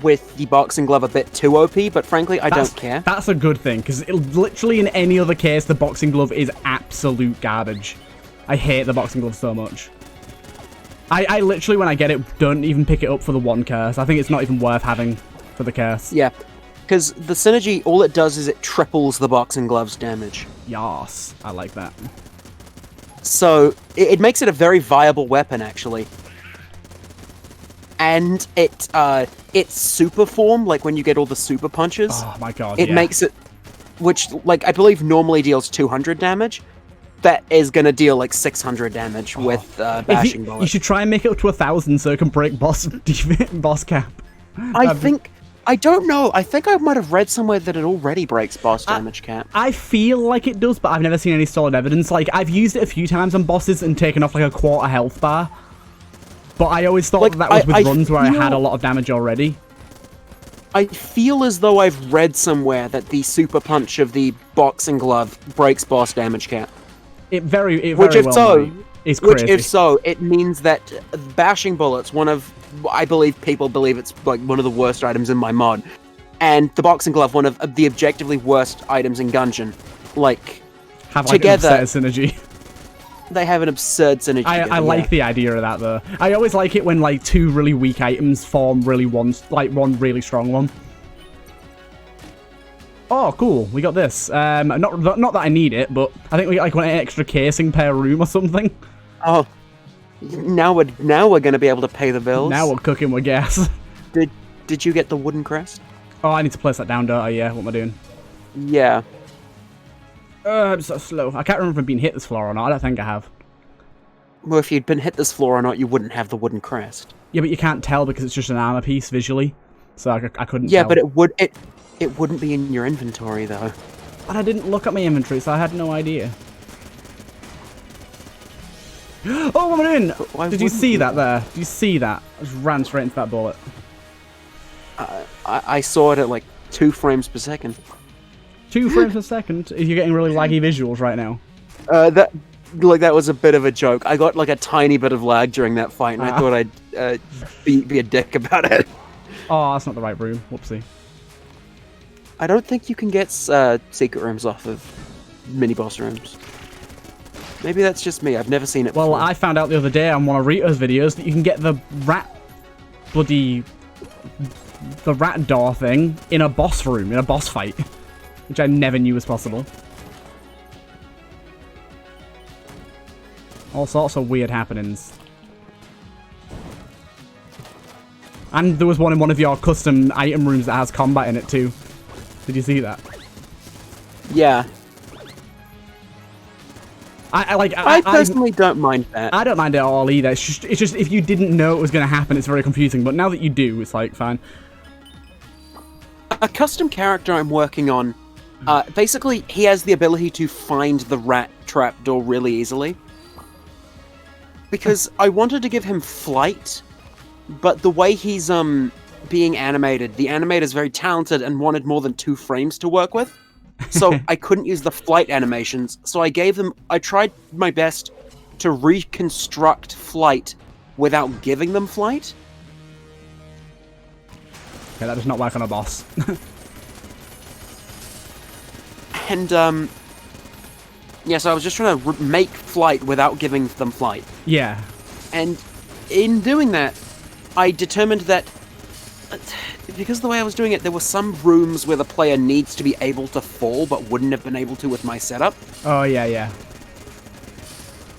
with the boxing glove a bit too OP, but frankly, I don't care. That's a good thing, because literally in any other case, the boxing glove is absolute garbage. I hate the boxing glove so much. I literally, when I get it, don't even pick it up for the one curse. I think it's not even worth having for the curse. Yeah, because the synergy, all it does is it triples the boxing glove's damage. Yas, I like that. So, it makes it a very viable weapon, actually. and its super form, like when you get all the super punches, Oh my god, it makes it, which like I believe normally deals 200 damage. That is gonna deal like 600 damage with bashing bullets. You should try and make it up to 1,000 so it can break boss cap. I don't know. I think I might have read somewhere that it already breaks boss damage cap. I feel like it does, but I've never seen any solid evidence. Like, I've used it a few times on bosses and taken off like a quarter health bar. But I always thought that was with runs where I had a lot of damage already. I feel as though I've read somewhere that the super punch of the boxing glove breaks boss damage cap. It very well is crazy. Which, if so, it means that bashing bullets, I believe people believe it's like one of the worst items in my mod, and the boxing glove, one of the objectively worst items in Gungeon. Like, have together, an absurd synergy. They have an absurd synergy. I like the idea of that though. I always like it when like two really weak items form one really strong one. Oh, cool. We got this. Not that I need it, but I think we got like an extra casing per room or something. Oh, now we're gonna be able to pay the bills. Now we're cooking with gas. Did you get the wooden crest? Oh, I need to place that down, don't I? Yeah. What am I doing? Yeah. I'm so slow. I can't remember if I've been hit this floor or not. I don't think I have. Well, if you'd been hit this floor or not, you wouldn't have the wooden crest. Yeah, but you can't tell because it's just an armor piece visually, so I couldn't. Yeah, tell. but it wouldn't be in your inventory though. And I didn't look at my inventory, so I had no idea. Oh, what am I doing? Did you see that there? Did you see that? I just ran straight into that bullet. I saw it at like 2 frames per second. 2 frames per second? You're getting really laggy visuals right now. That was a bit of a joke. I got like a tiny bit of lag during that fight, and I thought I'd be a dick about it. Oh, that's not the right room. Whoopsie. I don't think you can get secret rooms off of mini-boss rooms. Maybe that's just me. I've never seen it before. Well, I found out the other day on one of Rito's videos that you can get the rat door thing in a boss room, in a boss fight. Which I never knew was possible. All sorts of weird happenings. And there was one in one of your custom item rooms that has combat in it too. Did you see that? Yeah. I personally don't mind that. I don't mind it at all either. It's just if you didn't know it was going to happen, it's very confusing. But now that you do, it's like fine. A custom character I'm working on, basically he has the ability to find the rat trapdoor really easily. Because I wanted to give him flight, but the way he's being animated, the animator's very talented and wanted more than 2 frames to work with. So I couldn't use the flight animations, so I tried my best to reconstruct flight without giving them flight. Okay, that does not work on a boss. And, yeah, so I was just trying to make flight without giving them flight. Yeah. And in doing that, I determined that because of the way I was doing it, there were some rooms where the player needs to be able to fall but wouldn't have been able to with my setup. Oh, yeah.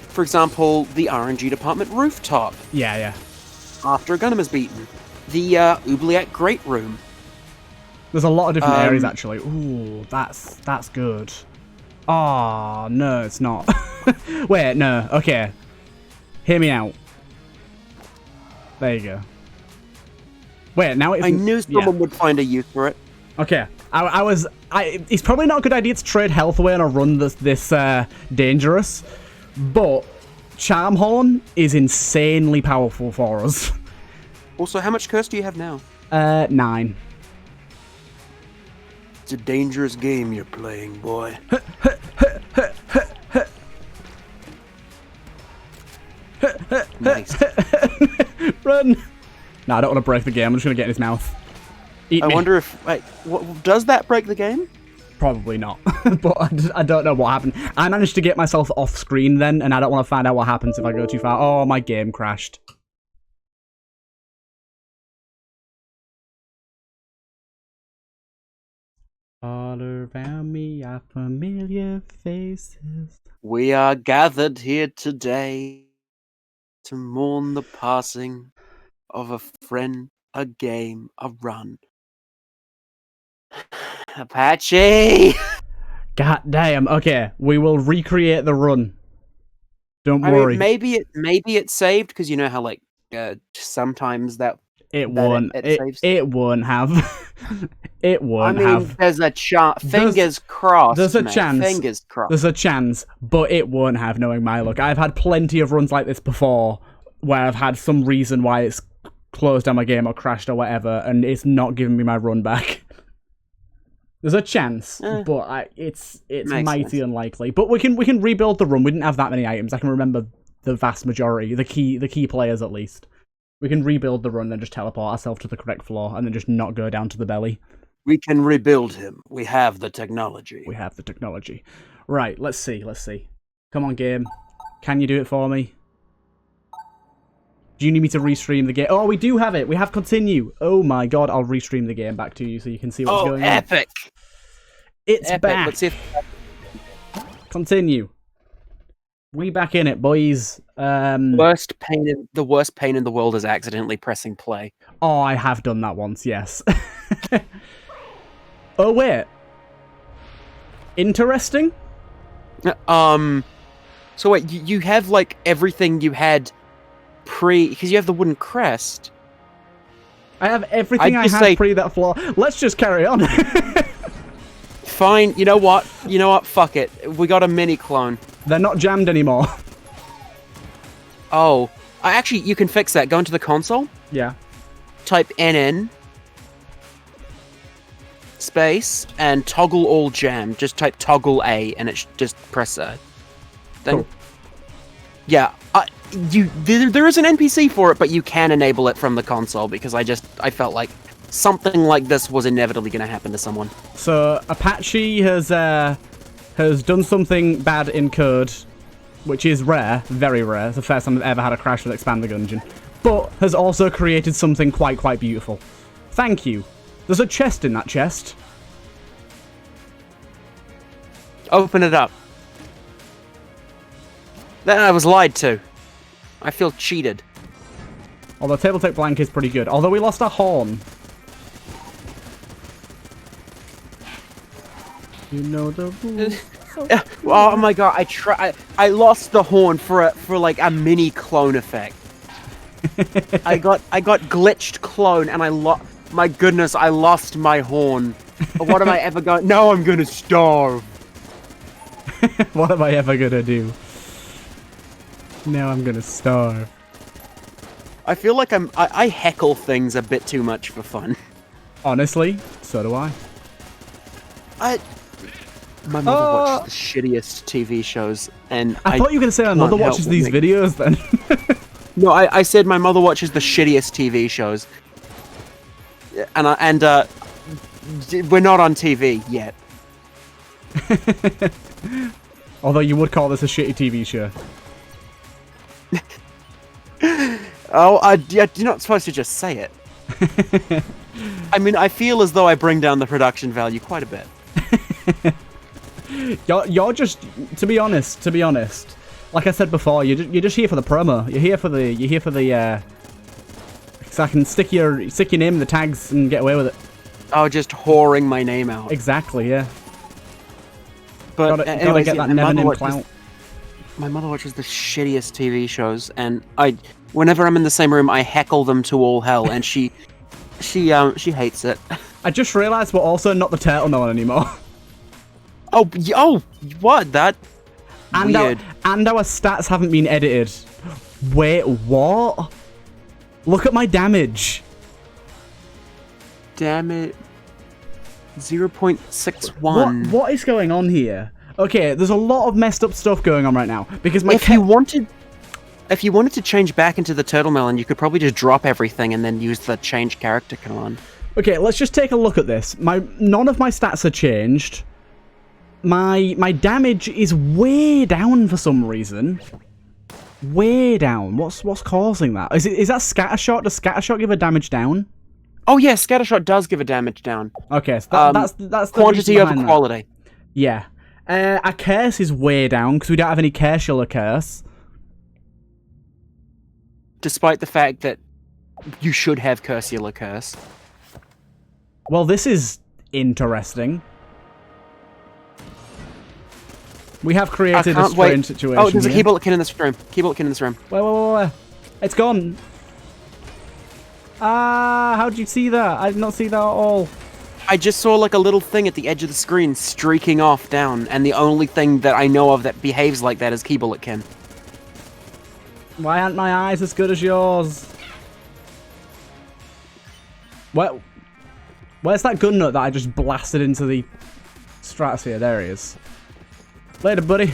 For example, the RNG department rooftop. Yeah. After a gunner is beaten. The oubliette grate room. There's a lot of different areas, actually. Ooh, that's good. Oh, no, it's not. Wait, no. Okay. Hear me out. There you go. Wait, now it's... I knew someone would find a use for it. Okay. It's probably not a good idea to trade health away on a run this dangerous, but Charm Horn is insanely powerful for us. Also, how much curse do you have now? 9. It's a dangerous game you're playing, boy. Nice. Run! No, I don't want to break the game. I'm just going to get in his mouth. Eat me. I wonder if... Wait, does that break the game? Probably not. But I don't know what happened. I managed to get myself off screen then, and I don't want to find out what happens if I go too far. Oh, my game crashed. All around me are familiar faces. We are gathered here today to mourn the passing of a friend, a game, a run. Apache! God damn. Okay, we will recreate the run. Don't worry. Maybe it saved because you know how like sometimes it won't. It won't have. It won't have. There's a chance. Fingers crossed. There's a mate. chance. Fingers crossed. There's a chance, but it won't have. Knowing my luck, I've had plenty of runs like this before, where I've had some reason why it's closed down my game or crashed or whatever, and it's not giving me my run back. There's a chance, but it's mighty unlikely. But we can rebuild the run. We didn't have that many items. I can remember the vast majority, the key players at least. We can rebuild the run and just teleport ourselves to the correct floor and then just not go down to the belly. We can rebuild him. We have the technology. Right, let's see. Come on, game. Can you do it for me? Do you need me to restream the game? Oh, we do have it. We have continue. Oh my god, I'll restream the game back to you so you can see what's going on. Epic! It's epic. back. Let's see if... Continue. We back in it, boys. The worst pain in the world is accidentally pressing play. Oh, I have done that once, yes. Oh, wait. Interesting? So wait, you have like everything you had because you have the wooden crest. I have everything I had pre that floor. Let's just carry on. Fine, you know what? Fuck it. We got a mini clone. They're not jammed anymore. Oh. Actually, you can fix that. Go into the console. Yeah. Type NN space and toggle all jam. Just type toggle A and it just press A. Then, cool. Yeah. There is an NPC for it, but you can enable it from the console because I felt like something like this was inevitably going to happen to someone. So Apache has done something bad in code, which is rare, very rare. It's the first time I've ever had a crash with Expand the Gungeon, but has also created something quite beautiful. Thank you. There's a chest in that chest. Open it up. Then I was lied to. I feel cheated. Although Tabletop Blank is pretty good. Although we lost our horn. You know the rules. Oh my god! I lost the horn for like a mini clone effect. I got glitched clone and I lost. My goodness! I lost my horn. What am I ever going? Now I'm gonna starve. What am I ever gonna do? Now I'm gonna starve. I feel like I heckle things a bit too much for fun. Honestly, so do I. My mother watches the shittiest TV shows, and I thought you were gonna say my mother watches these videos. Then no, I said my mother watches the shittiest TV shows, and we're not on TV yet. Although you would call this a shitty TV show. Oh, you're not supposed to just say it. I mean, I feel as though I bring down the production value quite a bit. You're just, to be honest, like I said before, you're just here for the promo. You're here for the so I can stick your name in the tags and get away with it. Oh, just whoring my name out. Exactly, yeah. But gotta get that Nevernamed clout. My mother watches the shittiest TV shows, and whenever I'm in the same room, I heckle them to all hell, and she hates it. I just realised we're also not the TurtleMelon anymore. Oh, what? That weird. And our stats haven't been edited. Wait, what? Look at my damage. Damn it. 0.61. What is going on here? Okay, there's a lot of messed up stuff going on right now because if you wanted to change back into the TurtleMelon, you could probably just drop everything and then use the change character command. Okay, let's just take a look at this. None of my stats are changed. My damage is way down for some reason. Way down. What's causing that? Is that Scattershot? Does Scattershot give a damage down? Oh yeah, Scattershot does give a damage down. Okay, so that's the quantity over quality. Yeah. Our curse is way down because we don't have any curse. Despite the fact that you should have Cursular Curse. Well, this is interesting. We have created a strange situation. Oh, there's a here. Keyboardkin in this room. Keyboardkin in this room. Wait. It's gone. Ah, how did you see that? I did not see that at all. I just saw like a little thing at the edge of the screen streaking off down, and the only thing that I know of that behaves like that is Keyboardkin. Why aren't my eyes as good as yours? Where's that gun nut that I just blasted into the stratosphere? There he is. Later, buddy.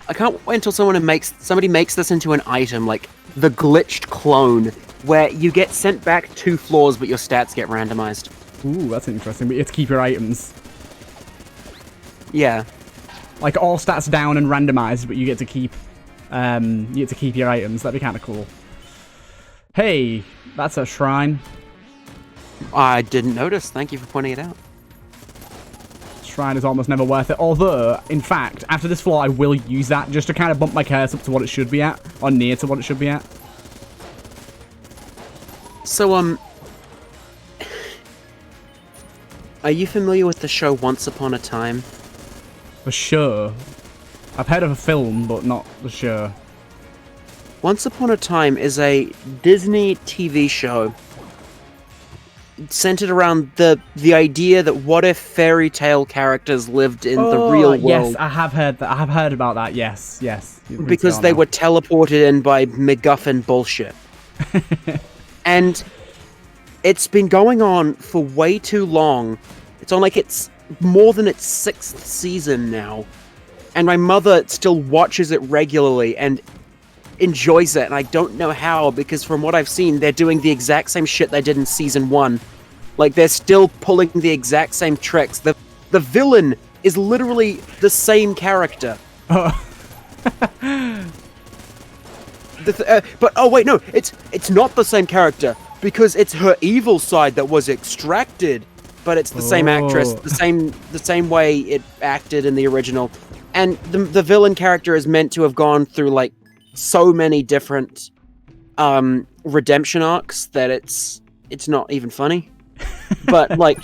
I can't wait until somebody makes this into an item, like the glitched clone, where you get sent back 2 floors, but your stats get randomized. Ooh, that's interesting. But you have to keep your items. Yeah. Like all stats down and randomized, but you get to keep your items. That'd be kind of cool. Hey, that's a shrine. I didn't notice. Thank you for pointing it out. Shrine is almost never worth it. Although, in fact, after this floor, I will use that just to kind of bump my curse up to what it should be at, or near to what it should be at. So, are you familiar with the show Once Upon a Time? The show? I've heard of a film, but not the show. Once Upon a Time is a Disney TV show centered around the idea that what if fairy tale characters lived in the real world? Yes, I have heard that. I have heard about that. Yes. Because they were teleported in by MacGuffin bullshit. And it's been going on for way too long. It's on like it's more than its 6th season now. And my mother still watches it regularly and enjoys it, and I don't know how, because from what I've seen, they're doing the exact same shit they did in season 1. Like, they're still pulling the exact same tricks. The villain is literally the same character. Oh. But oh wait, no, it's not the same character, because it's her evil side that was extracted, but it's the same actress, the same way it acted in the original. And the villain character is meant to have gone through like so many different redemption arcs that it's not even funny. But like,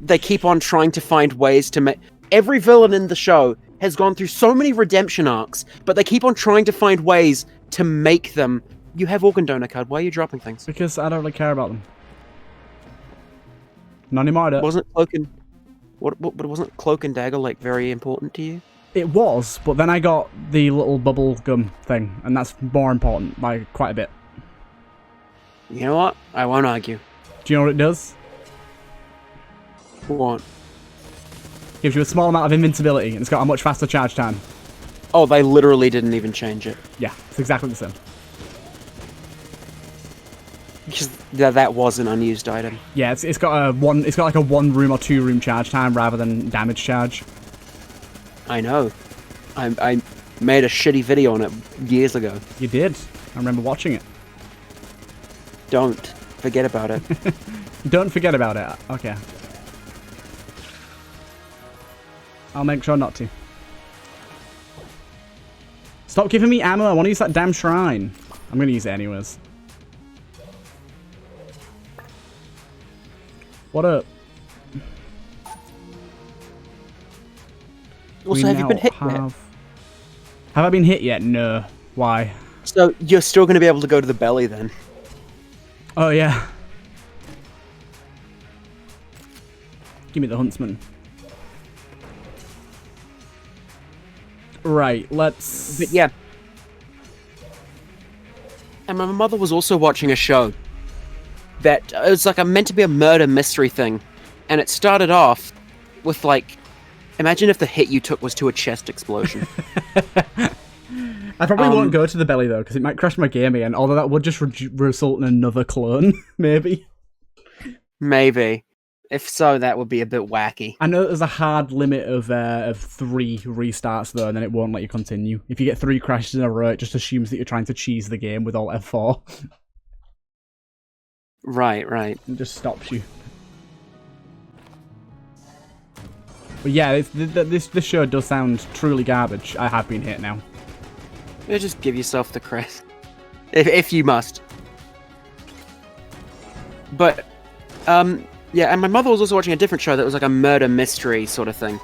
they keep on trying to find ways to make every villain in the show has gone through so many redemption arcs, but they keep on trying to find ways to make them. You have organ donor card. Why are you dropping things? Because I don't really care about them. Not anymore. Wasn't Cloak and Dagger like very important to you? It was, but then I got the little bubble gum thing, and that's more important by quite a bit. You know what? I won't argue. Do you know what it does? What? Gives you a small amount of invincibility, and it's got a much faster charge time. Oh, they literally didn't even change it. Yeah, it's exactly the same. Because that was an unused item. Yeah, it's got like a 1 room or 2 room charge time rather than damage charge. I know. I made a shitty video on it years ago. You did. I remember watching it. Don't forget about it. Don't forget about it. Okay. I'll make sure not to. Stop giving me ammo. I want to use that damn shrine. I'm going to use it anyways. What up? Also, have you been hit yet? Have I been hit yet? No. Why? So, you're still going to be able to go to the belly then? Oh, yeah. Give me the huntsman. Right, let's... But yeah. And my mother was also watching a show that it was like meant to be a murder mystery thing. And it started off with like, imagine if the hit you took was to a chest explosion. I probably won't go to the belly though, because it might crash my game again, although that would just result in another clone, maybe. Maybe. If so, that would be a bit wacky. I know there's a hard limit of 3 restarts though, and then it won't let you continue. If you get 3 crashes in a row, it just assumes that you're trying to cheese the game with Alt F4. Right. It just stops you. But yeah, this show does sound truly garbage. I have been hit now. Just give yourself the credit. If you must. But, yeah, and my mother was also watching a different show that was like a murder mystery sort of thing.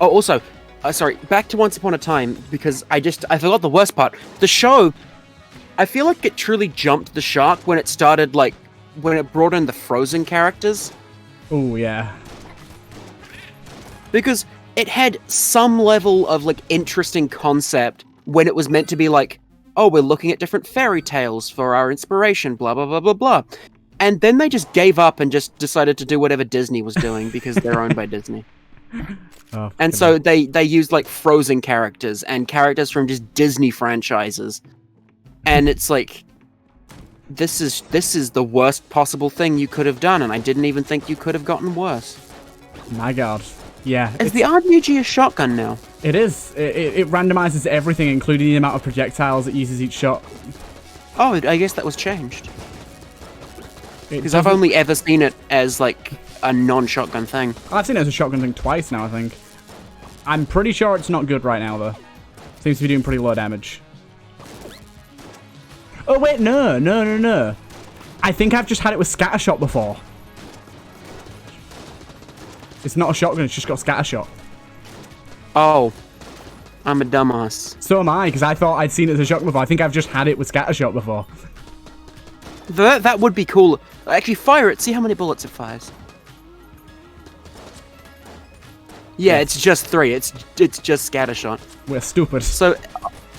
Oh, also, sorry, back to Once Upon a Time, because I forgot the worst part. The show, I feel like it truly jumped the shark when it started, like, when it brought in the Frozen characters. Oh, yeah. Because it had some level of, like, interesting concept when it was meant to be like, oh, we're looking at different fairy tales for our inspiration, blah, blah, blah, blah, blah. And then they just gave up and just decided to do whatever Disney was doing because they're owned by Disney. Oh, and so they used, like, Frozen characters and characters from just Disney franchises. And it's like, this is the worst possible thing you could have done, and I didn't even think you could have gotten worse. My God. Yeah. Is the RPG a shotgun now? It is. It randomizes everything, including the amount of projectiles it uses each shot. Oh, I guess that was changed. Because I've I've only ever seen it as, like, a non-shotgun thing. I've seen it as a shotgun thing twice now, I think. I'm pretty sure it's not good right now, though. Seems to be doing pretty low damage. Oh, wait, no. I think I've just had it with Scattershot before. It's not a shotgun, it's just got Scattershot. Oh. I'm a dumbass. So am I, because I thought I'd seen it as a shotgun before. I think I've just had it with Scattershot before. That would be cool. Actually, fire it. See how many bullets it fires. Yeah, it's just 3. It's just Scattershot. We're stupid. So,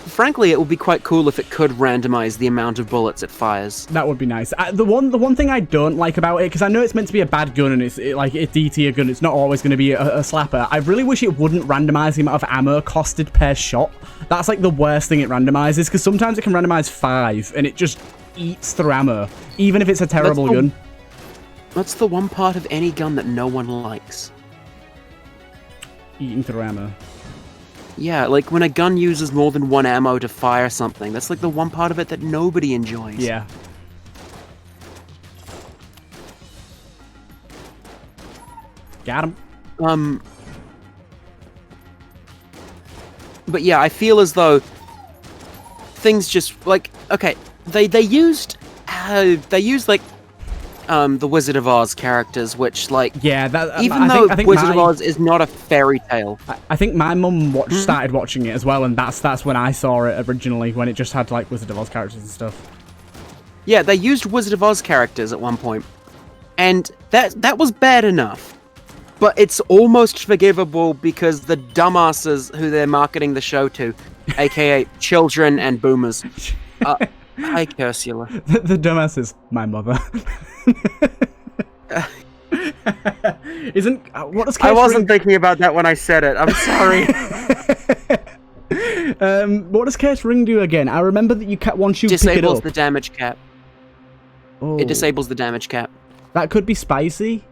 frankly, it would be quite cool if it could randomize the amount of bullets it fires. That would be nice. The one thing I don't like about it, because I know it's meant to be a bad gun and it's D-tier gun, it's not always going to be a slapper. I really wish it wouldn't randomize the amount of ammo costed per shot. That's like the worst thing it randomizes, because sometimes it can randomize 5 and it just eats through ammo, even if it's a terrible gun. That's the one part of any gun that no one likes. Eating through ammo. Yeah, like when a gun uses more than 1 ammo to fire something, that's like the one part of it that nobody enjoys. Yeah. Got him. But yeah, I feel as though things just like, okay, they used like the Wizard of Oz characters, which, like, yeah, that even though Wizard of Oz is not a fairy tale. I think my mum started watching it as well, and that's when I saw it originally, when it just had like Wizard of Oz characters and stuff. Yeah, they used Wizard of Oz characters at one point, and that was bad enough. But it's almost forgivable because the dumbasses who they're marketing the show to, aka children and boomers. Hi, Ursula. The dumbasses, my mother. What does I wasn't thinking about that when I said it. I'm sorry. What does Curse Ring do again? I remember that you once you pick it up. Disables the damage cap. Oh. It disables the damage cap. That could be spicy.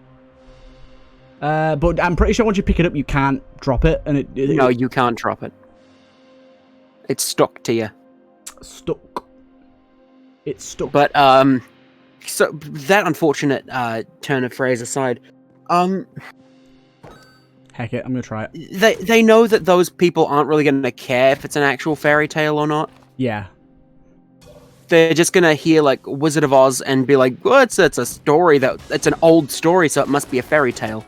But I'm pretty sure once you pick it up, you can't drop it, and No, you can't drop it. It's stuck to you. Stuck. It's stuck. But so that unfortunate turn of phrase aside, heck it, I'm gonna try it. They know that those people aren't really gonna care if it's an actual fairy tale or not. Yeah. They're just gonna hear like Wizard of Oz and be like, well, it's a story it's an old story, so it must be a fairy tale.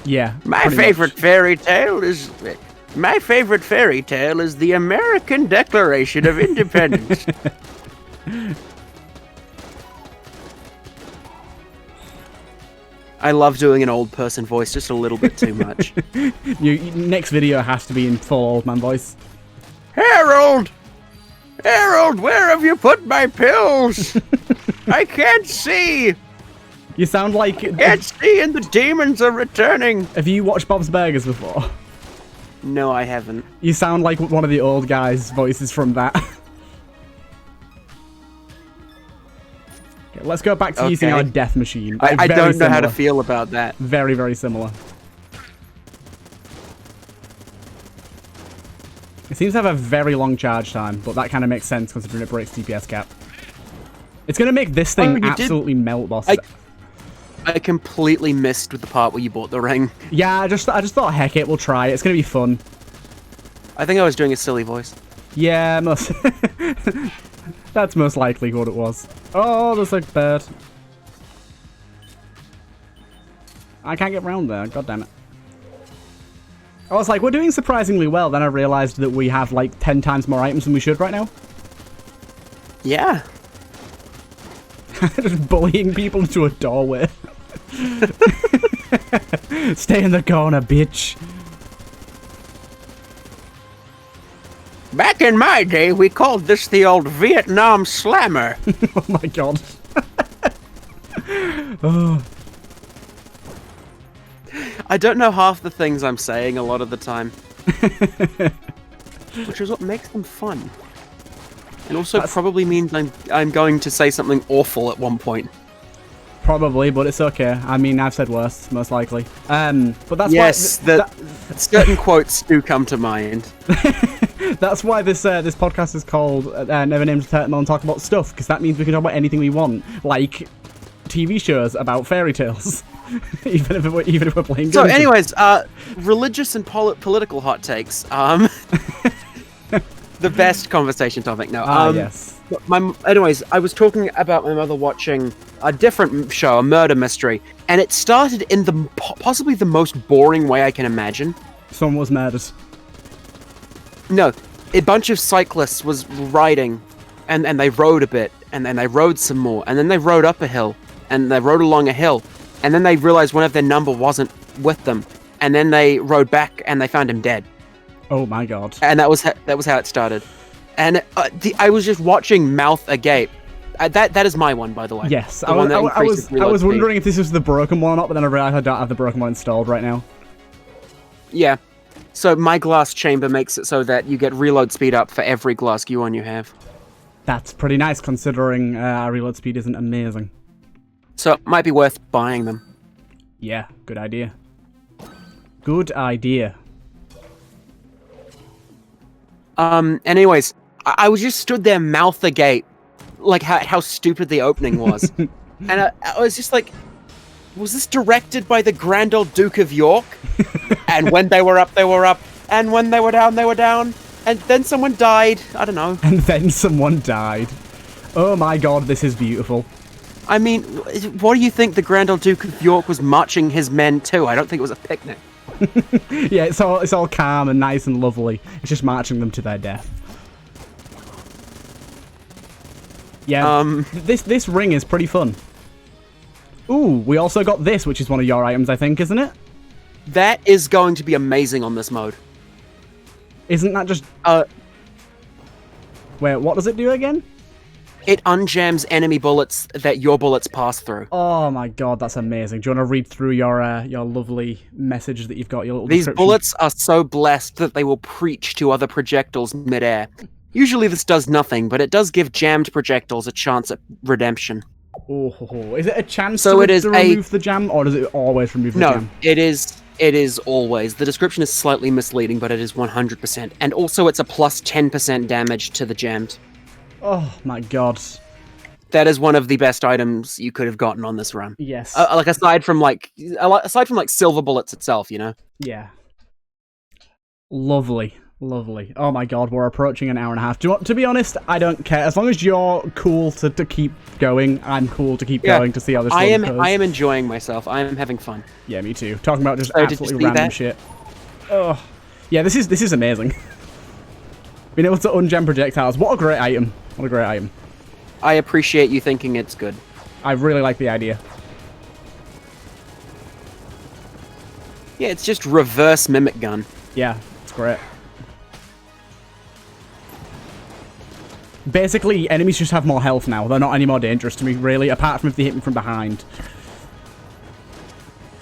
Yeah. My favorite fairy tale is the American Declaration of Independence. I love doing an old person voice just a little bit too much. Next video has to be in full old man voice. Harold! Harold, where have you put my pills? I can't see! You sound like... I can't see and the demons are returning! Have you watched Bob's Burgers before? No, I haven't. You sound like one of the old guys' voices from that. Okay, let's go back to using our death machine. I don't know how to feel about that. Very, very similar. It seems to have a very long charge time, but that kind of makes sense considering it breaks DPS cap. It's going to make this thing absolutely melt bosses. I completely missed with the part where you bought the ring. Yeah, I just thought, heck it, we'll try it. It's going to be fun. I think I was doing a silly voice. Yeah, must. That's most likely what it was. Oh, there's a bird. I can't get round there. God damn it. I was like, we're doing surprisingly well. Then I realized that we have like 10 times more items than we should right now. Yeah. Just bullying people into a doorway. Stay in the corner, bitch. Back in my day, we called this the old Vietnam Slammer. Oh my god. Oh. I don't know half the things I'm saying a lot of the time. Which is what makes them fun. And also probably means I'm going to say something awful at one point. Probably, but it's okay. I mean, I've said worse, most likely. But that's yes, why... certain quotes do come to mind. That's why this podcast is called Nevernamed, TheTurtleMelon Talk About Stuff, because that means we can talk about anything we want, like TV shows about fairy tales, even if we're playing. So, anyways, religious and political hot takes. The best conversation topic. No. Yes. Anyways, I was talking about my mother watching a different show, a murder mystery, and it started in the possibly the most boring way I can imagine. Someone was murdered. No, a bunch of cyclists was riding, and they rode a bit, and then they rode some more, and then they rode up a hill, and they rode along a hill, and then they realized one of their number wasn't with them, and then they rode back, and they found him dead. Oh my god. And that was how it started. And I was just watching mouth agape. That is my one, by the way. Yes, I was wondering if this was the broken one or not, but then I realized I don't have the broken one installed right now. Yeah. So my glass chamber makes it so that you get reload speed up for every glass Gungeon you have. That's pretty nice, considering our reload speed isn't amazing. So it might be worth buying them. Yeah, good idea. Good idea. Anyways, I was just stood there mouth agape, like how stupid the opening was. And I was just like, was this directed by the Grand Old Duke of York? And when they were up, they were up. And when they were down, they were down. And then someone died. I don't know. And then someone died. Oh my god, this is beautiful. I mean, what do you think the Grand Old Duke of York was marching his men to? I don't think it was a picnic. Yeah, it's all calm and nice and lovely. It's just marching them to their death. Yeah, this ring is pretty fun. Ooh, we also got this, which is one of your items, I think, isn't it? That is going to be amazing on this mode. Isn't that just... Wait, what does it do again? It unjams enemy bullets that your bullets pass through. Oh my god, that's amazing. Do you want to read through your lovely message that you've got, your little These description? bullets are so blessed that they will preach to other projectiles midair. Usually this does nothing, but it does give jammed projectiles a chance at redemption. Oh, is it a chance to remove the jam, or does it always remove the jam? No, it is always. The description is slightly misleading, but it is 100%. And also it's a plus 10% damage to the jammed. Oh my god. That is one of the best items you could have gotten on this run. Yes. Like aside from silver bullets itself, you know? Yeah. Lovely. Lovely. Oh my god, we're approaching an hour and a half. To be honest, I don't care. As long as you're cool to keep going, I'm cool to keep going to see how this goes. I am enjoying myself. I am having fun. Yeah, me too. Talking about just absolutely random shit. Oh. Yeah, this is amazing. Being able to ungem projectiles. What a great item. What a great item. I appreciate you thinking it's good. I really like the idea. Yeah, it's just reverse mimic gun. Yeah, it's great. Basically, enemies just have more health now. They're not any more dangerous to me, really, apart from if they hit me from behind.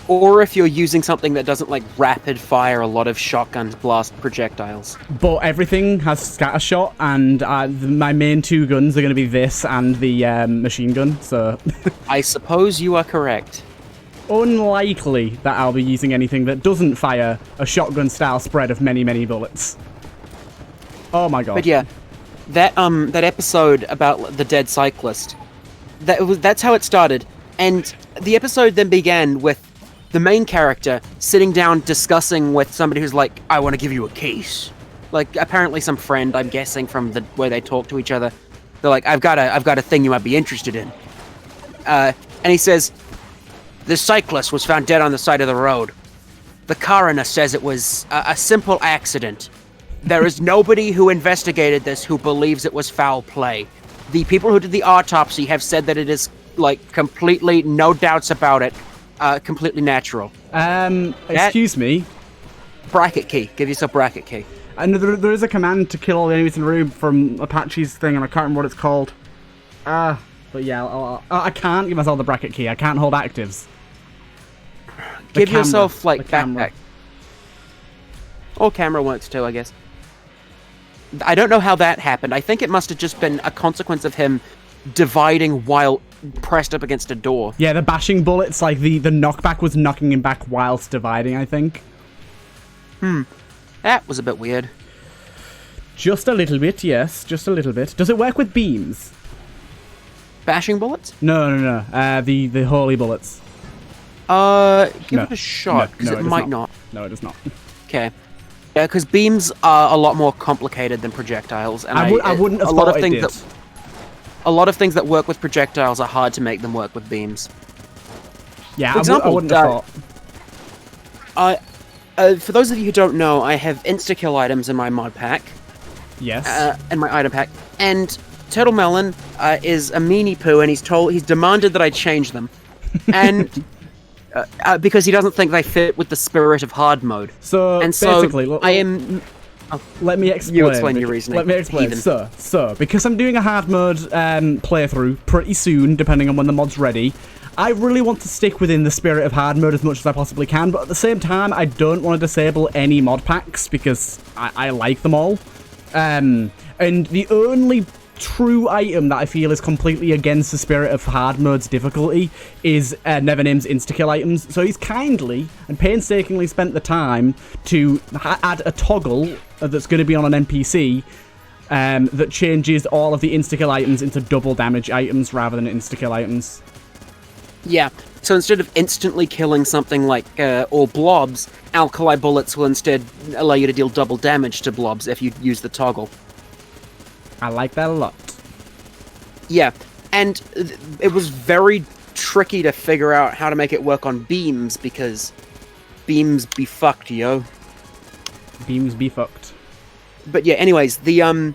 Or if you're using something that doesn't, like, rapid fire a lot of shotguns blast projectiles. But everything has scatter shot, and my main two guns are going to be this and the machine gun, so... I suppose you are correct. Unlikely that I'll be using anything that doesn't fire a shotgun-style spread of many, many bullets. Oh my god. But yeah, that episode about the dead cyclist, that's how it started. And the episode then began with the main character sitting down discussing with somebody who's like, I want to give you a case. Like, apparently some friend, I'm guessing, from the way they talk to each other. They're like, I've got a thing you might be interested in. And he says, this cyclist was found dead on the side of the road. The coroner says it was a simple accident. There is nobody who investigated this who believes it was foul play. The people who did the autopsy have said that it is, like, completely, no doubts about it, completely natural. Excuse me? Bracket key. Give yourself bracket key. And there is a command to kill all the enemies in the room from Apache's thing, and I can't remember what it's called. But yeah, I can't give myself the bracket key. I can't hold actives. Give yourself, like, backpack. Or camera works too, I guess. I don't know how that happened. I think it must have just been a consequence of him dividing while pressed up against a door. Yeah, the bashing bullets, like, the knockback was knocking him back whilst dividing, I think. That was a bit weird. Just a little bit, yes. Just a little bit. Does it work with beams? Bashing bullets? No. The holy bullets. Give it a shot, because it might not. No, it does not. Okay. Yeah, because beams are a lot more complicated than projectiles, and I wouldn't have thought it did. A lot of things that work with projectiles are hard to make them work with beams. Yeah, For example, I wouldn't have thought. For those of you who don't know, I have insta-kill items in my mod pack. Yes. In my item pack. And TurtleMelon is a meanie poo, and he's demanded that I change them. And because he doesn't think they fit with the spirit of hard mode. So basically, I am. Let me explain. You explain your reasoning. Let me explain. So because I'm doing a hard mode playthrough pretty soon, depending on when the mod's ready, I really want to stick within the spirit of hard mode as much as I possibly can, but at the same time, I don't want to disable any mod packs because I like them all. And the only true item that I feel is completely against the spirit of hard mode's difficulty is Nevernamed's insta-kill items. So he's kindly and painstakingly spent the time to add a toggle that's going to be on an NPC that changes all of the insta-kill items into double damage items rather than insta-kill items. Yeah, so instead of instantly killing something like all blobs, alkali bullets will instead allow you to deal double damage to blobs if you use the toggle. I like that a lot. Yeah, and it was very tricky to figure out how to make it work on beams, because beams be fucked, yo. Beams be fucked. But yeah, anyways, the in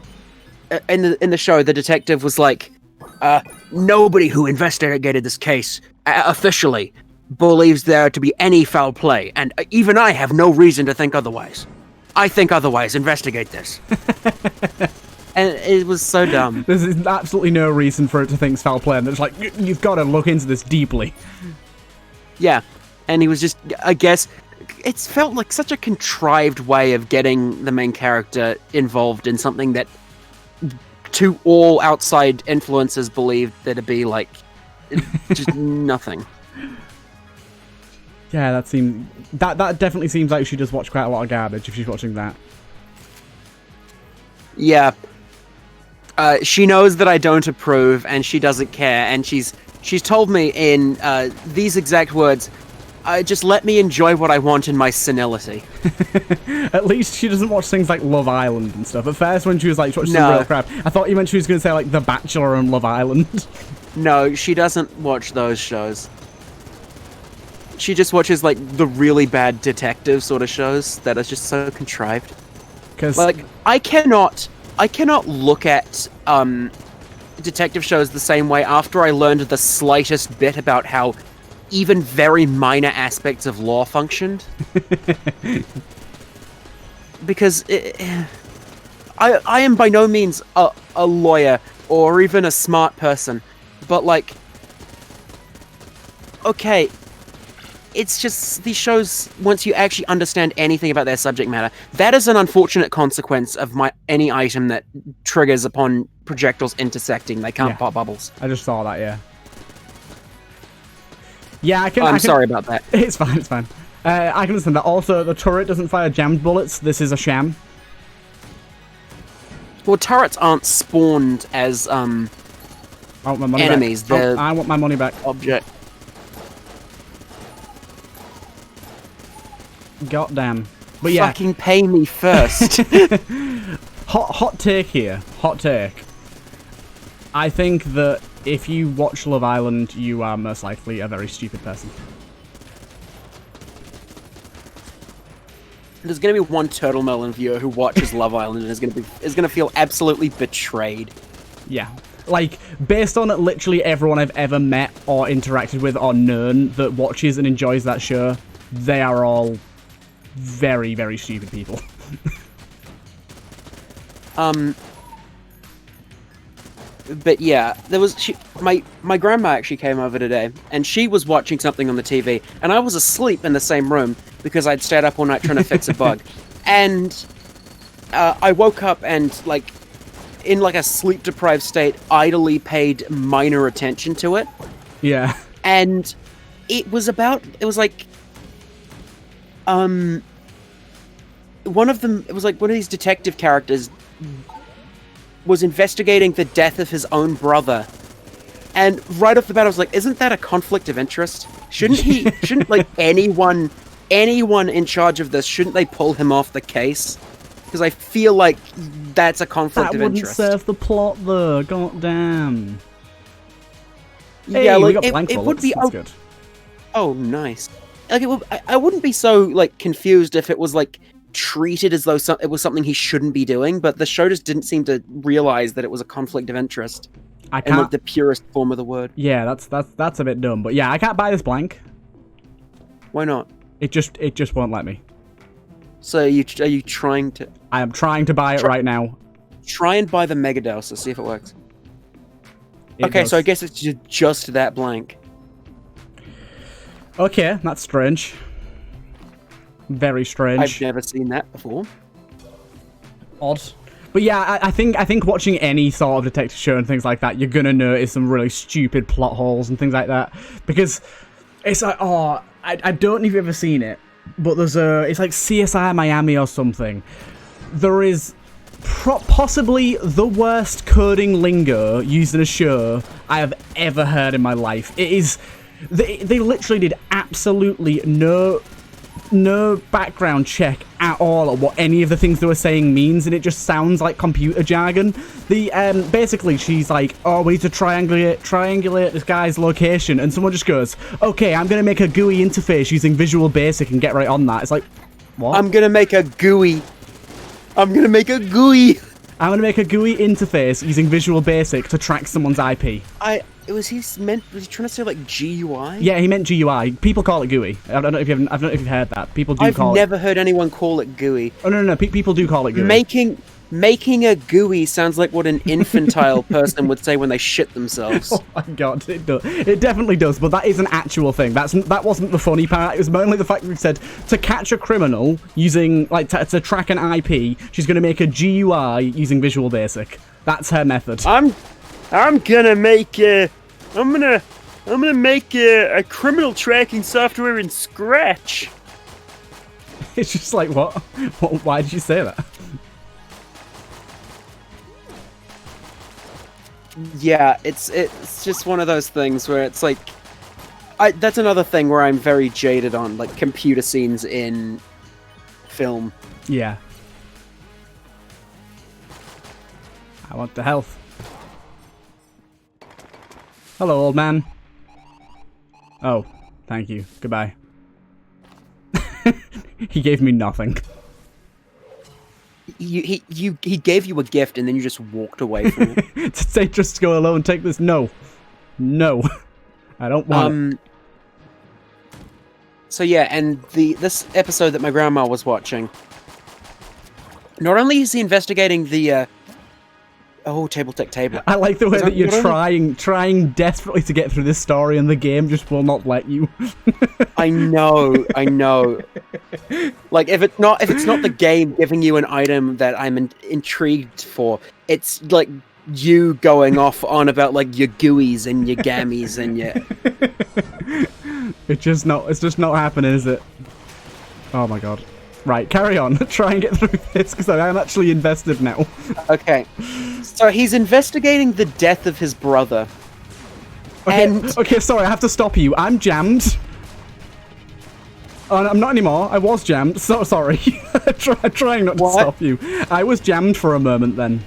the show, the detective was like, nobody who investigated this case officially believes there to be any foul play, and even I have no reason to think otherwise. I think otherwise. Investigate this. And it was so dumb. There's absolutely no reason for it to think it's foul play, and it's like, you've got to look into this deeply. Yeah, and he was just, I guess, it felt like such a contrived way of getting the main character involved in something that to all outside influences believed that it'd be like, just nothing. Yeah, that definitely seems like she does watch quite a lot of garbage if she's watching that. Yeah. She knows that I don't approve, and she doesn't care, and she's told me in these exact words, just let me enjoy what I want in my senility. At least she doesn't watch things like Love Island and stuff. At first, when she was like, watching some real crap, I thought you meant she was going to say like The Bachelor and Love Island. No, she doesn't watch those shows. She just watches like the really bad detective sort of shows that are just so contrived. Because like I cannot look at detective shows the same way after I learned the slightest bit about how even very minor aspects of law functioned. Because I am by no means a lawyer or even a smart person, but like, okay, it's just these shows, once you actually understand anything about their subject matter, that is an unfortunate consequence of any item that triggers upon projectiles intersecting. They can't pop bubbles. I just saw that, yeah. Yeah, I'm sorry about that. It's fine, it's fine. I can understand that. Also, the turret doesn't fire jammed bullets. This is a sham. Well, turrets aren't spawned as I want my money enemies. Back. Oh, I want my money back. Object. Goddamn. But yeah. Fucking pay me first. Hot take here. Hot take. I think that if you watch Love Island, you are most likely a very stupid person. There's going to be one TurtleMelon viewer who watches Love Island and is going to feel absolutely betrayed. Yeah. Like, based on literally everyone I've ever met or interacted with or known that watches and enjoys that show, they are all very, very stupid people. But yeah, there was my grandma actually came over today, and she was watching something on the TV, and I was asleep in the same room because I'd stayed up all night trying to fix a bug, and I woke up and like in like a sleep-deprived state, idly paid minor attention to it. Yeah. And it was like one of them, it was like one of these detective characters was investigating the death of his own brother. And right off the bat I was like, isn't that a conflict of interest? Shouldn't like anyone in charge of this, shouldn't they pull him off the case? Because I feel like that's a conflict of interest. That wouldn't serve the plot though, goddamn. Yeah, hey, like, we got blank it would be that's good. Oh, nice. Like I wouldn't be so like confused if it was like treated as though it was something he shouldn't be doing, but the show just didn't seem to realize that it was a conflict of interest. I can't. In like the purest form of the word. Yeah, that's a bit dumb, but yeah, I can't buy this blank. Why not? It just won't let me. So are you trying to? I am trying to buy it right now. Try and buy the Mega Dowser, see if it works. It does. So I guess it's just that blank. Okay, that's strange. Very strange. I've never seen that before. Odd. But yeah, I think watching any sort of detective show and things like that, you're gonna notice some really stupid plot holes and things like that. Because it's like, I don't know if you've ever seen it, but it's like CSI Miami or something. There is possibly the worst coding lingo used in a show I have ever heard in my life. It is, they literally did absolutely no background check at all at what any of the things they were saying means, and it just sounds like computer jargon. Basically she's like, oh, we need to triangulate this guy's location, and someone just goes, okay, I'm gonna make a GUI interface using Visual Basic and get right on that. It's like, what? I'm gonna make a GUI interface using Visual Basic to track someone's IP. Was he trying to say like GUI? Yeah, he meant GUI. People call it GUI. I don't know if you've heard that. People do call it. I've never heard anyone call it GUI. Oh no, people do call it GUI. Making a GUI sounds like what an infantile person would say when they shit themselves. Oh my god, it does. It definitely does, but that is an actual thing. That wasn't the funny part. It was mainly the fact that we said to catch a criminal using, like, to track an IP, she's going to make a GUI using Visual Basic. That's her method. I'm gonna make a criminal tracking software in Scratch. It's just like, what? Why did you say that? Yeah, it's just one of those things where it's like, that's another thing where I'm very jaded on, like, computer scenes in film. Yeah. I want the health. Hello, old man. Oh, thank you. Goodbye. He gave me nothing. He gave you a gift and then you just walked away from it. To say, just go alone, take this. No. I don't want it. So yeah, and this episode that my grandma was watching, not only is he investigating the table tech table. I like the way that you're trying desperately to get through this story, and the game just will not let you. I know. Like, if it's not the game giving you an item that I'm intrigued for, it's like you going off on about like your GUIs and your gammies and your. It's just not happening, is it? Oh my god. Right, carry on. Try and get through this, because I am actually invested now. Okay. So he's investigating the death of his brother. Okay, sorry, I have to stop you. I'm jammed. I'm not anymore. I was jammed. So sorry. I'm trying not to stop you. I was jammed for a moment then.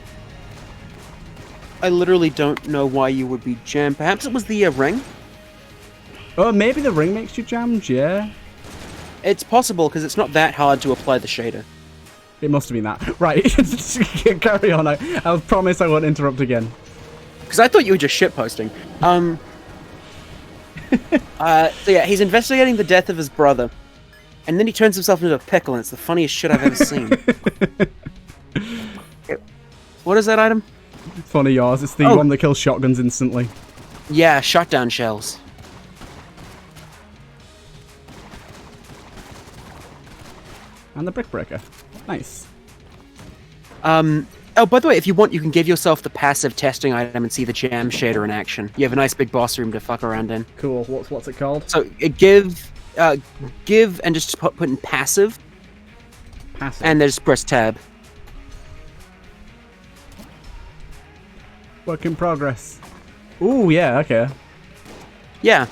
I literally don't know why you would be jammed. Perhaps it was the ring? Oh, maybe the ring makes you jammed, yeah. It's possible, because it's not that hard to apply the shader. It must have been that. Right, carry on. I promise I won't interrupt again. Because I thought you were just shitposting. So yeah, he's investigating the death of his brother. And then he turns himself into a pickle, and it's the funniest shit I've ever seen. What is that item? It's one of yours. It's the one that kills shotguns instantly. Yeah, shotdown shells. And the brick breaker. Nice. Oh, by the way, if you want, you can give yourself the passive testing item and see the jam shader in action. You have a nice big boss room to fuck around in. Cool. What's it called? So give and just put in passive. Passive. And then just press tab. Work in progress. Ooh, yeah, okay. Yeah.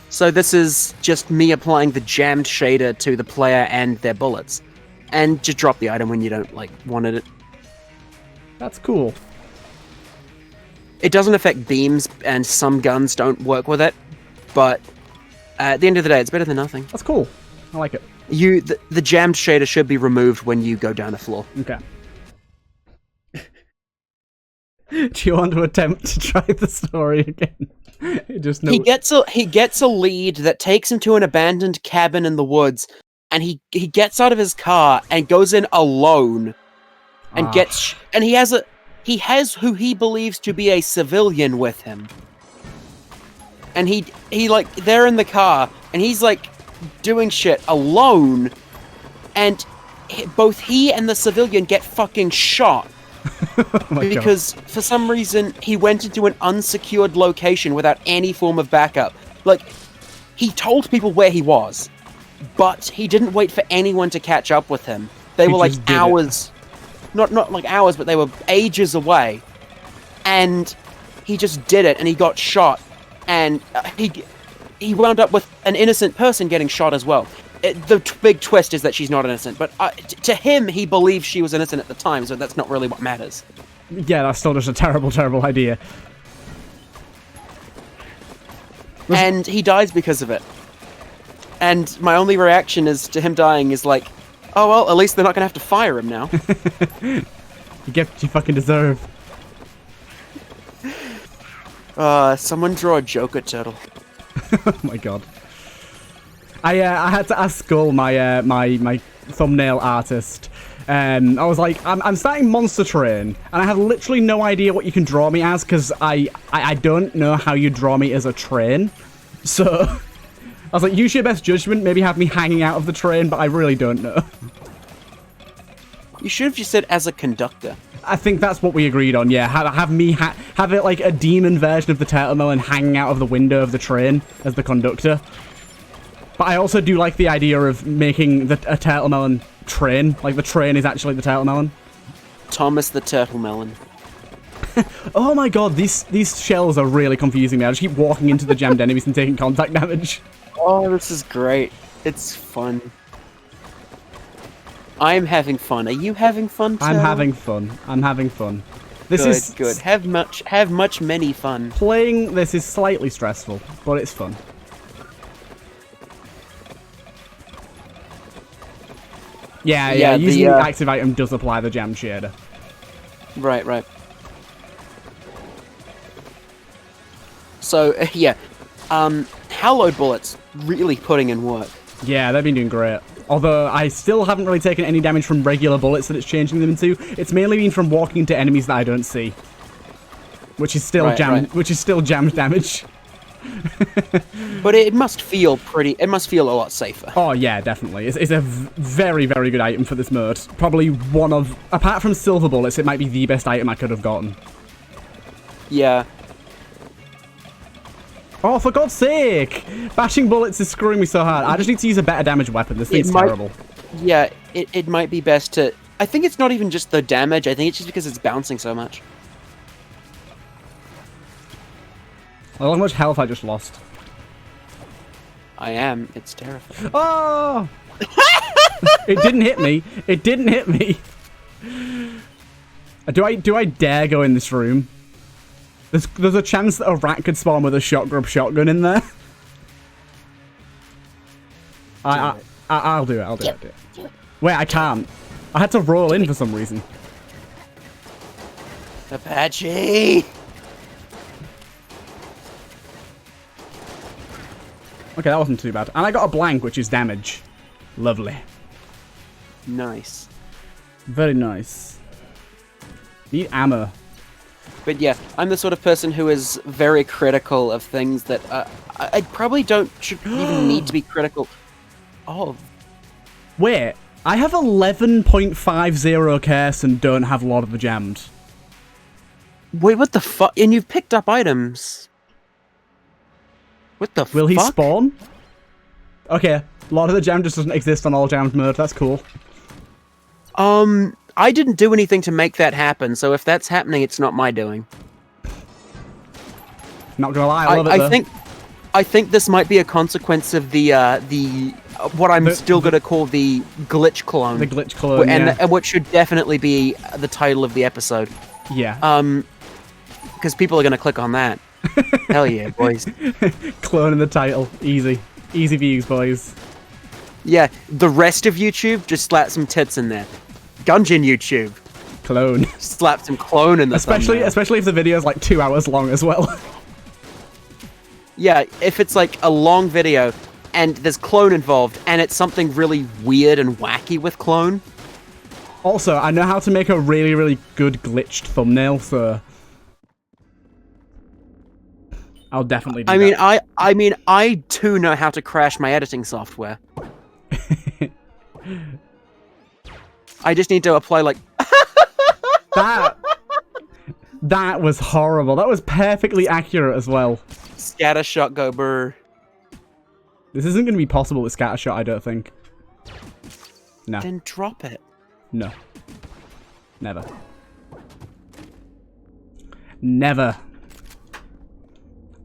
So this is just me applying the jammed shader to the player and their bullets. And just drop the item when you don't, like, wanted it. That's cool. It doesn't affect beams, and some guns don't work with it. But at the end of the day, it's better than nothing. That's cool. I like it. The jammed shader should be removed when you go down the floor. Okay. Do you want to attempt to try the story again? He gets a lead that takes him to an abandoned cabin in the woods, and he gets out of his car and goes in alone, and he has who he believes to be a civilian with him, and he like they're in the car and he's like doing shit alone, and both he and the civilian get fucking shot. Because for some reason he went into an unsecured location without any form of backup. Like, he told people where he was, but he didn't wait for anyone to catch up with him. They were like hours, not like hours, but they were ages away. And he just did it, and he got shot, and he wound up with an innocent person getting shot as well. The big twist is that she's not innocent, but to him, he believes she was innocent at the time, so that's not really what matters. Yeah, that's still just a terrible, terrible idea. And he dies because of it. And my only reaction is to him dying is like, oh well, at least they're not going to have to fire him now. You get what you fucking deserve. Someone draw a Joker turtle. Oh my god. I had to ask Skull, my thumbnail artist. I was like, I'm starting Monster Train, and I have literally no idea what you can draw me as, because I don't know how you draw me as a train. So I was like, use your best judgment, maybe have me hanging out of the train, but I really don't know. You should have just said as a conductor. I think that's what we agreed on, yeah. Have it like a demon version of the TurtleMelon hanging out of the window of the train as the conductor. But I also do like the idea of making a TurtleMelon train. Like, the train is actually the TurtleMelon. Thomas the TurtleMelon. Oh my god, these shells are really confusing me. I just keep walking into the jammed enemies and taking contact damage. Oh, this is great. It's fun. I'm having fun. Are you having fun too? I'm having fun. I'm having fun. This is good. Have many fun. Playing this is slightly stressful, but it's fun. Yeah, using the active item does apply the jam shader. Right. So, yeah. Hallowed bullets really putting in work. Yeah, they've been doing great. Although, I still haven't really taken any damage from regular bullets that it's changing them into. It's mainly been from walking into enemies that I don't see. Which is still jammed damage. But it must feel a lot safer. Oh yeah, definitely. It's a very, very good item for this mode. Probably one of, apart from silver bullets, it might be the best item I could have gotten. Yeah. Oh, for God's sake! Bashing bullets is screwing me so hard. I just need to use a better damage weapon. This thing's terrible. Yeah, it might be best to... I think it's not even just the damage. I think it's just because it's bouncing so much. Well, how much health I just lost. I am. It's terrifying. Oh! It didn't hit me. It didn't hit me. Do I dare go in this room? There's a chance that a rat could spawn with a shotgun in there. I'll do it. I'll do it. Wait, I can't. I had to roll in for some reason. Apache! Okay, that wasn't too bad. And I got a blank, which is damage. Lovely. Nice. Very nice. Need ammo. But yeah, I'm the sort of person who is very critical of things that I probably shouldn't even need to be critical of. Wait, I have 11.50 curse and don't have Lord of the Jammed. Wait, what the fuck? And you've picked up items. What the fuck? Will he spawn? Okay, Lord of the Jammed just doesn't exist on all jammed mode. That's cool. I didn't do anything to make that happen, so if that's happening, it's not my doing. Not gonna lie, I love it though. I think this might be a consequence of the what I'm still gonna call the glitch clone. The glitch clone, and what should definitely be the title of the episode. Yeah. Because people are gonna click on that. Hell yeah, boys. Clone in the title, easy views, boys. Yeah, the rest of YouTube just slap some tits in there. Gungeon YouTube. Clone. Slap some clone in the thumbnail. Especially if the video's like 2 hours long as well. Yeah, if it's like a long video and there's clone involved and it's something really weird and wacky with clone. Also, I know how to make a really, really good glitched thumbnail, so I'll definitely do that. I too know how to crash my editing software. I just need to apply like That was horrible. That was perfectly accurate as well. Scattershot go brr. This isn't going to be possible with Scattershot, I don't think. No. Then drop it. No. Never. Never.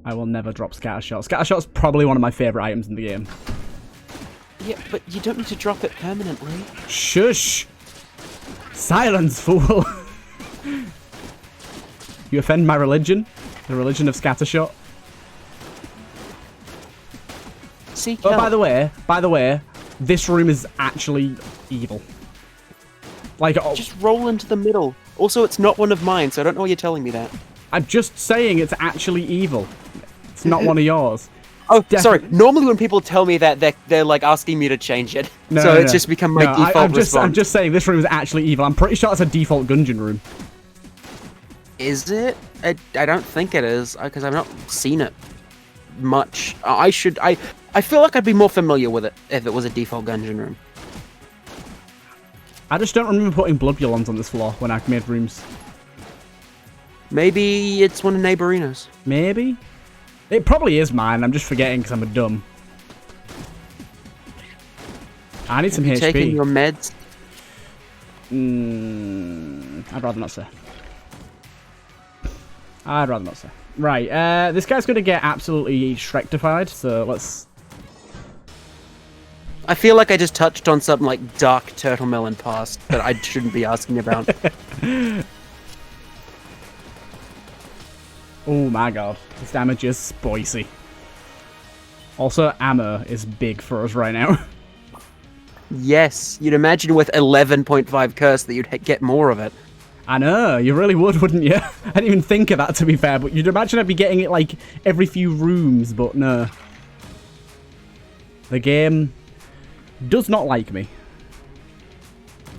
I will never drop Scattershot. Scattershot's probably one of my favourite items in the game. Yeah, but you don't need to drop it permanently. Shush! Silence, fool! You offend my religion? The religion of Scattershot? Seek Oh, help. by the way, this room is actually evil. Like, just roll into the middle. Also, it's not one of mine, so I don't know why you're telling me that. I'm just saying it's actually evil. It's not one of yours. Oh, sorry. Normally when people tell me that, they're like asking me to change it. No, so no, it's just become my default I'm response. just saying this room is actually evil. I'm pretty sure it's a default Gungeon room. Is it? I don't think it is, because I've not seen it much. I feel like I'd be more familiar with it if it was a default Gungeon room. I just don't remember putting Bloodulons on this floor when I made rooms. Maybe it's one of Neighborino's. Maybe? It probably is mine. I'm just forgetting because I'm a dumb. I need some HP. Taking your meds? I'd rather not say. I'd rather not say. Right, this guy's going to get absolutely Shrektified, so let's... I feel like I just touched on something like dark TurtleMelon past that I shouldn't be asking about. Oh my god, this damage is spicy. Also, ammo is big for us right now. Yes, you'd imagine with 11.5 curse that you'd get more of it. I know, you really would, wouldn't you? I didn't even think of that, to be fair, but you'd imagine I'd be getting it, like, every few rooms, but no. The game does not like me.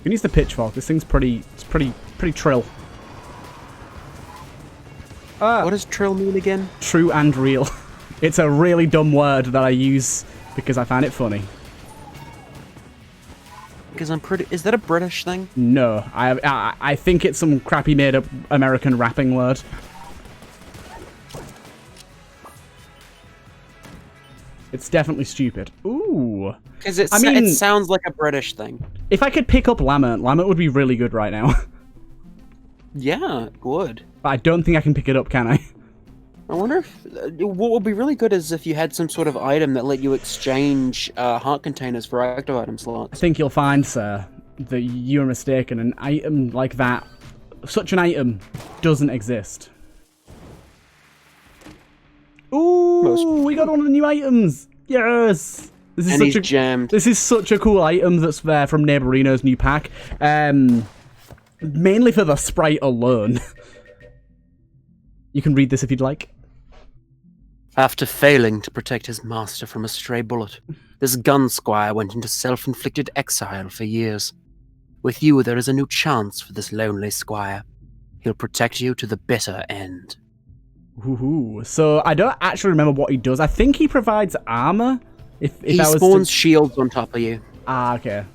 Who needs the pitchfork? This thing's pretty trill. What does trill mean again? True and real. It's a really dumb word that I use because I find it funny. Because I'm pretty... Is that a British thing? No, I think it's some crappy made-up American rapping word. It's definitely stupid. Ooh. Because it sounds like a British thing. If I could pick up Lambert would be really good right now. Yeah, it would. But I don't think I can pick it up, can I? I wonder if... what would be really good is if you had some sort of item that let you exchange heart containers for active item slots. I think you'll find, sir, that you're mistaken. An item like that, such an item, doesn't exist. Ooh, we got all the new items. Yes. And he's jammed. This is such a cool item that's there from Nevername's new pack. Mainly for the sprite alone. You can read this if you'd like. After failing to protect his master from a stray bullet, this gun squire went into self-inflicted exile for years. With you, there is a new chance for this lonely squire. He'll protect you to the bitter end. Ooh, so I don't actually remember what he does. I think he provides armor. If He spawns shields on top of you. Ah, okay.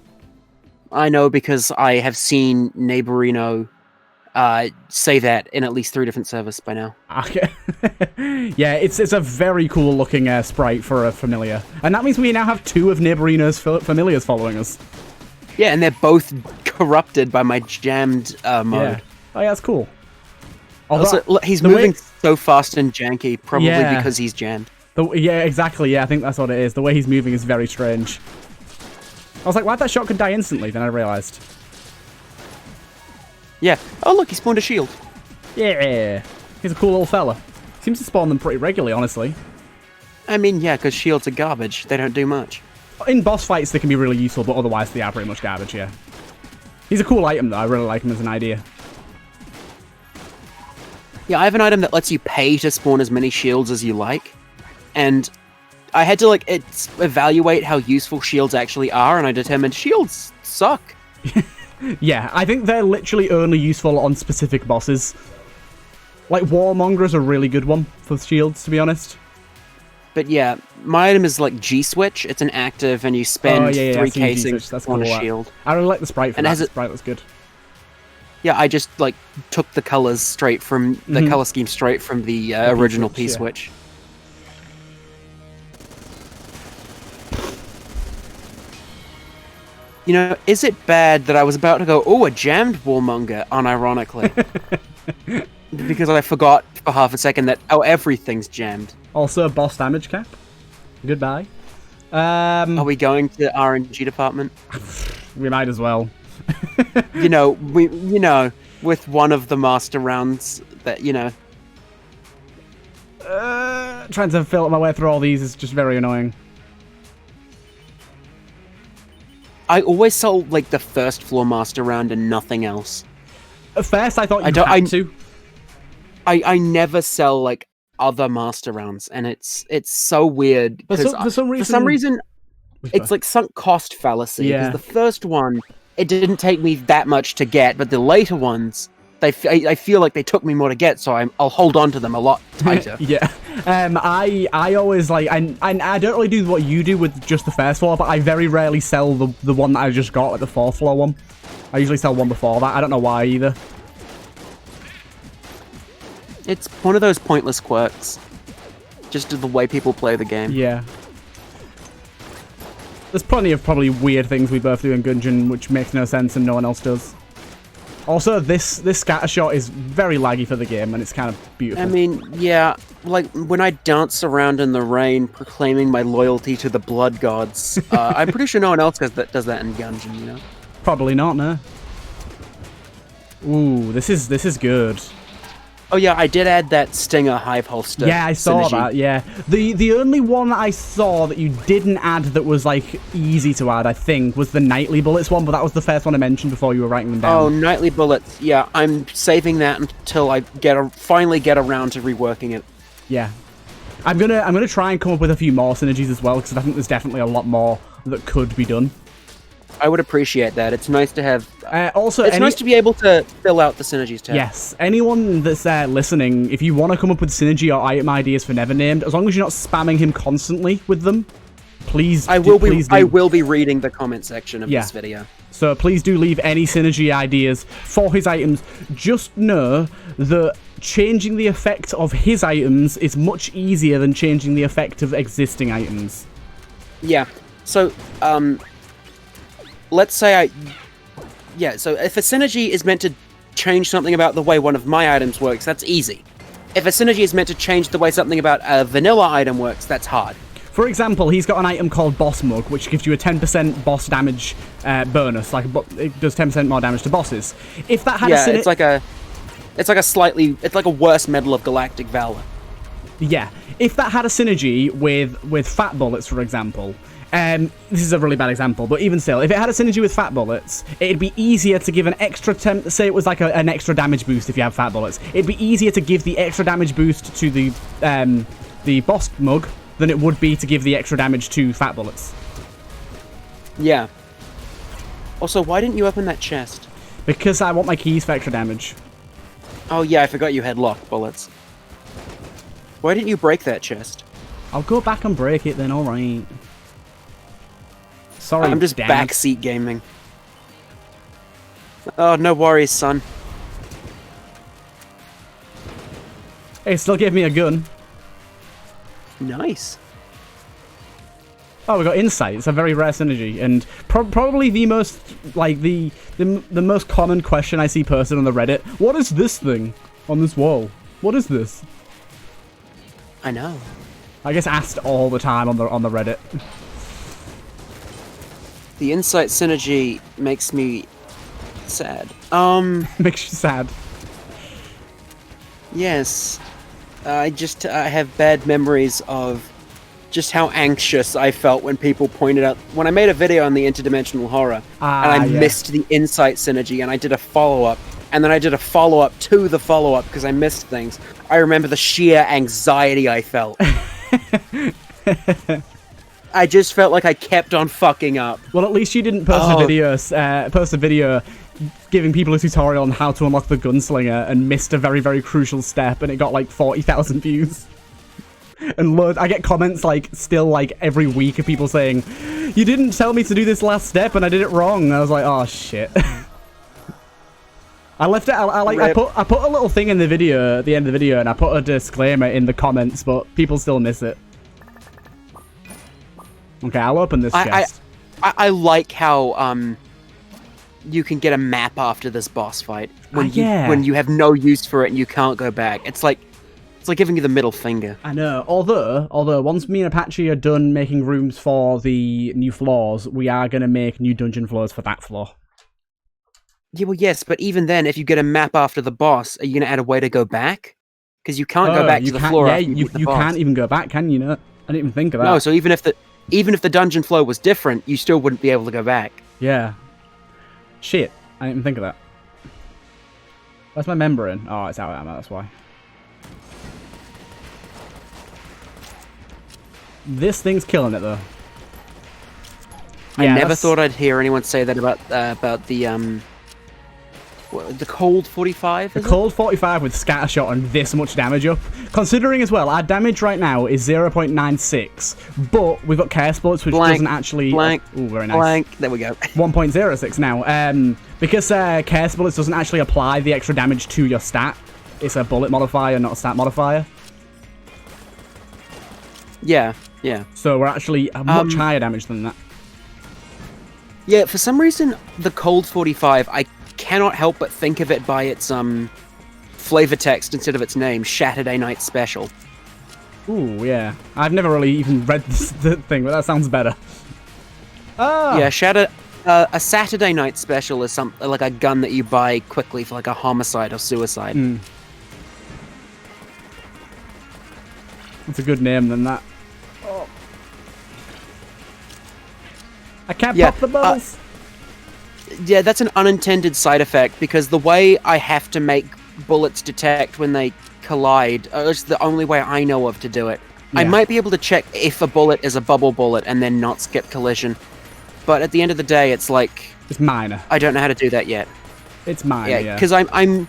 I know because I have seen Neighborino say that in at least 3 different servers by now. Okay. Yeah, it's a very cool looking sprite for a familiar. And that means we now have 2 of Neighborino's familiars following us. Yeah, and they're both corrupted by my jammed mode. Yeah. Oh yeah, that's cool. Also, look, he's moving so fast and janky, probably because he's jammed. Yeah, exactly. Yeah, I think that's what it is. The way he's moving is very strange. I was like, why'd that shotgun die instantly? Then I realised. Yeah. Oh, look, he spawned a shield. Yeah. He's a cool little fella. Seems to spawn them pretty regularly, honestly. I mean, yeah, because shields are garbage. They don't do much. In boss fights, they can be really useful, but otherwise they are pretty much garbage, yeah. He's a cool item, though. I really like him as an idea. Yeah, I have an item that lets you pay to spawn as many shields as you like. And I had to, like, evaluate how useful shields actually are, and I determined shields suck. Yeah, I think they're literally only useful on specific bosses. Like, Warmonger is a really good one for shields, to be honest. But yeah, my item is like G-Switch. It's an active, and you spend 3 casings on a shield. I really like the sprite for that. The sprite looks good. Yeah, I just, like, took the colors straight from... the color scheme straight from the original P-Switch. You know, is it bad that I was about to go, oh, a jammed Warmonger, unironically? Because I forgot for half a second that, oh, everything's jammed. Also, boss damage cap. Goodbye. Are we going to RNG department? We might as well. You know, with one of the master rounds that, you know. Trying to fill my way through all these is just very annoying. I always sold, like, the first floor master round and nothing else. At first, I thought you had to. I never sell, like, other master rounds, and it's so weird. For some reason, it's like sunk cost fallacy. Yeah. Because the first one, it didn't take me that much to get, but the later ones, I feel like they took me more to get, so I'll hold on to them a lot tighter. Yeah. I always like, I don't really do what you do with just the first floor, but I very rarely sell the one that I just got, like the 4th floor one. I usually sell one before that. I don't know why either. It's one of those pointless quirks. Just the way people play the game. Yeah. There's plenty of probably weird things we both do in Gungeon, which makes no sense and no one else does. Also, this scatter shot is very laggy for the game, and it's kind of beautiful. I mean, yeah, like, when I dance around in the rain, proclaiming my loyalty to the blood gods, I'm pretty sure no one else does that in Gungeon, you know? Probably not, no. Ooh, this is good. Oh yeah, I did add that Stinger Hive Holster. Yeah, I saw that, yeah. The only one that I saw that you didn't add that was, like, easy to add, I think, was the Nightly Bullets one, but that was the first one I mentioned before you were writing them down. Oh, Nightly Bullets, yeah, I'm saving that until I finally get around to reworking it. Yeah. I'm gonna try and come up with a few more synergies as well, because I think there's definitely a lot more that could be done. I would appreciate that. It's nice to have... it's nice to be able to fill out the synergies tab. Yes. Anyone that's listening, if you want to come up with synergy or item ideas for Nevernamed, as long as you're not spamming him constantly with them, please I will be reading the comment section of this video. So please do leave any synergy ideas for his items. Just know that changing the effect of his items is much easier than changing the effect of existing items. Yeah. So, let's say so if a synergy is meant to change something about the way one of my items works, that's easy. If a synergy is meant to change the way something about a vanilla item works, that's hard. For example, he's got an item called Boss Mug, which gives you a 10% boss damage bonus. Like, it does 10% more damage to bosses. If that had it's like a worse Medal of Galactic Valor. Yeah, if that had a synergy with fat bullets, for example, this is a really bad example, but even still, if it had a synergy with fat bullets, it'd be easier to give an extra say it was like an extra damage boost if you have fat bullets. It'd be easier to give the extra damage boost to the boss mug than it would be to give the extra damage to fat bullets. Yeah. Also, why didn't you open that chest? Because I want my keys for extra damage. Oh yeah, I forgot you had lock bullets. Why didn't you break that chest? I'll go back and break it then, alright. Sorry, I'm just Dad. backseat gaming. Oh, no worries, son. It still gave me a gun. Nice. Oh, we got insight. It's a very rare synergy, and probably the most like the most common question I see posted on the Reddit. What is this thing on this wall? What is this? I know. I guess asked all the time on the Reddit. The insight synergy makes me sad. Makes you sad. Yes. I have bad memories of just how anxious I felt when people pointed out when I made a video on the interdimensional horror and I missed the insight synergy, and I did a follow-up, and then I did a follow-up to the follow-up because I missed things. I remember the sheer anxiety I felt. I just felt like I kept on fucking up. Well, at least you didn't post a video giving people a tutorial on how to unlock the gunslinger and missed a very, very crucial step, and it got like 40,000 views. And I get comments like still like every week of people saying, "You didn't tell me to do this last step, and I did it wrong." And I was like, "Oh shit." I left it. I put a little thing in the video at the end of the video, and I put a disclaimer in the comments, but people still miss it. Okay, I'll open this chest. I like how you can get a map after this boss fight when you have no use for it and you can't go back. It's like giving you the middle finger. I know. Although once me and Apache are done making rooms for the new floors, we are going to make new dungeon floors for that floor. Yeah, well, yes, but even then, if you get a map after the boss, are you going to add a way to go back? Because you can't go back to the floor after you beat the boss. You can't even go back, can you? No, I didn't even think of that. No, so even if the dungeon flow was different, you still wouldn't be able to go back. Yeah. Shit, I didn't even think of that. Where's my membrane? Oh, it's out of ammo, that's why. This thing's killing it, though. I never thought I'd hear anyone say that about the cold 45. The cold 45 with scatter shot and this much damage up. Considering as well, our damage right now is 0.96, but we've got chaos bullets, which doesn't actually. Blank. Oh, very nice. Blank. There we go. 1.06 now. Because chaos bullets doesn't actually apply the extra damage to your stat. It's a bullet modifier, not a stat modifier. Yeah. Yeah. So we're actually much higher damage than that. Yeah, for some reason, the cold 45, I cannot help but think of it by its flavor text instead of its name, Saturday Night Special. Ooh, yeah. I've never really even read the thing, but that sounds better. Oh. Yeah, a Saturday Night Special is like a gun that you buy quickly for like a homicide or suicide. Mm. That's a good name than that. Oh. I can't pop the bubbles. Yeah, that's an unintended side effect because the way I have to make bullets detect when they collide is the only way I know of to do it. Yeah. I might be able to check if a bullet is a bubble bullet and then not skip collision, but at the end of the day, it's like it's minor. I don't know how to do that yet. It's minor, yeah. Because I'm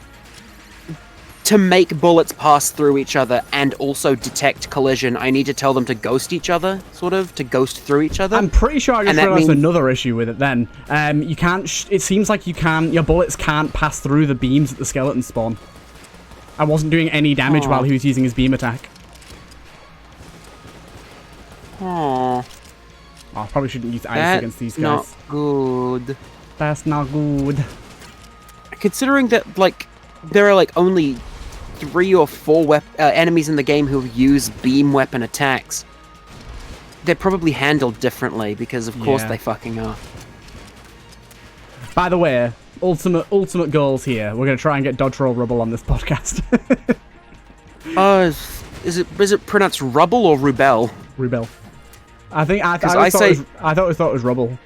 to make bullets pass through each other and also detect collision, I need to tell them to ghost each other, sort of, to ghost through each other. I'm pretty sure I just realized another issue with it then. You can't, it seems like your bullets can't pass through the beams at the skeleton spawn. I wasn't doing any damage while he was using his beam attack. Aww. Oh, I probably shouldn't use ice against these guys. That's not good. That's not good. Considering that, like, there are, like, only 3 or 4 enemies in the game who use beam weapon attacks, they're probably handled differently because, of course, they fucking are. By the way, ultimate goals here. We're going to try and get Dodge Roll Rubble on this podcast. Is it pronounced rubble or rubel? Rubel. I think I I thought it was rubble.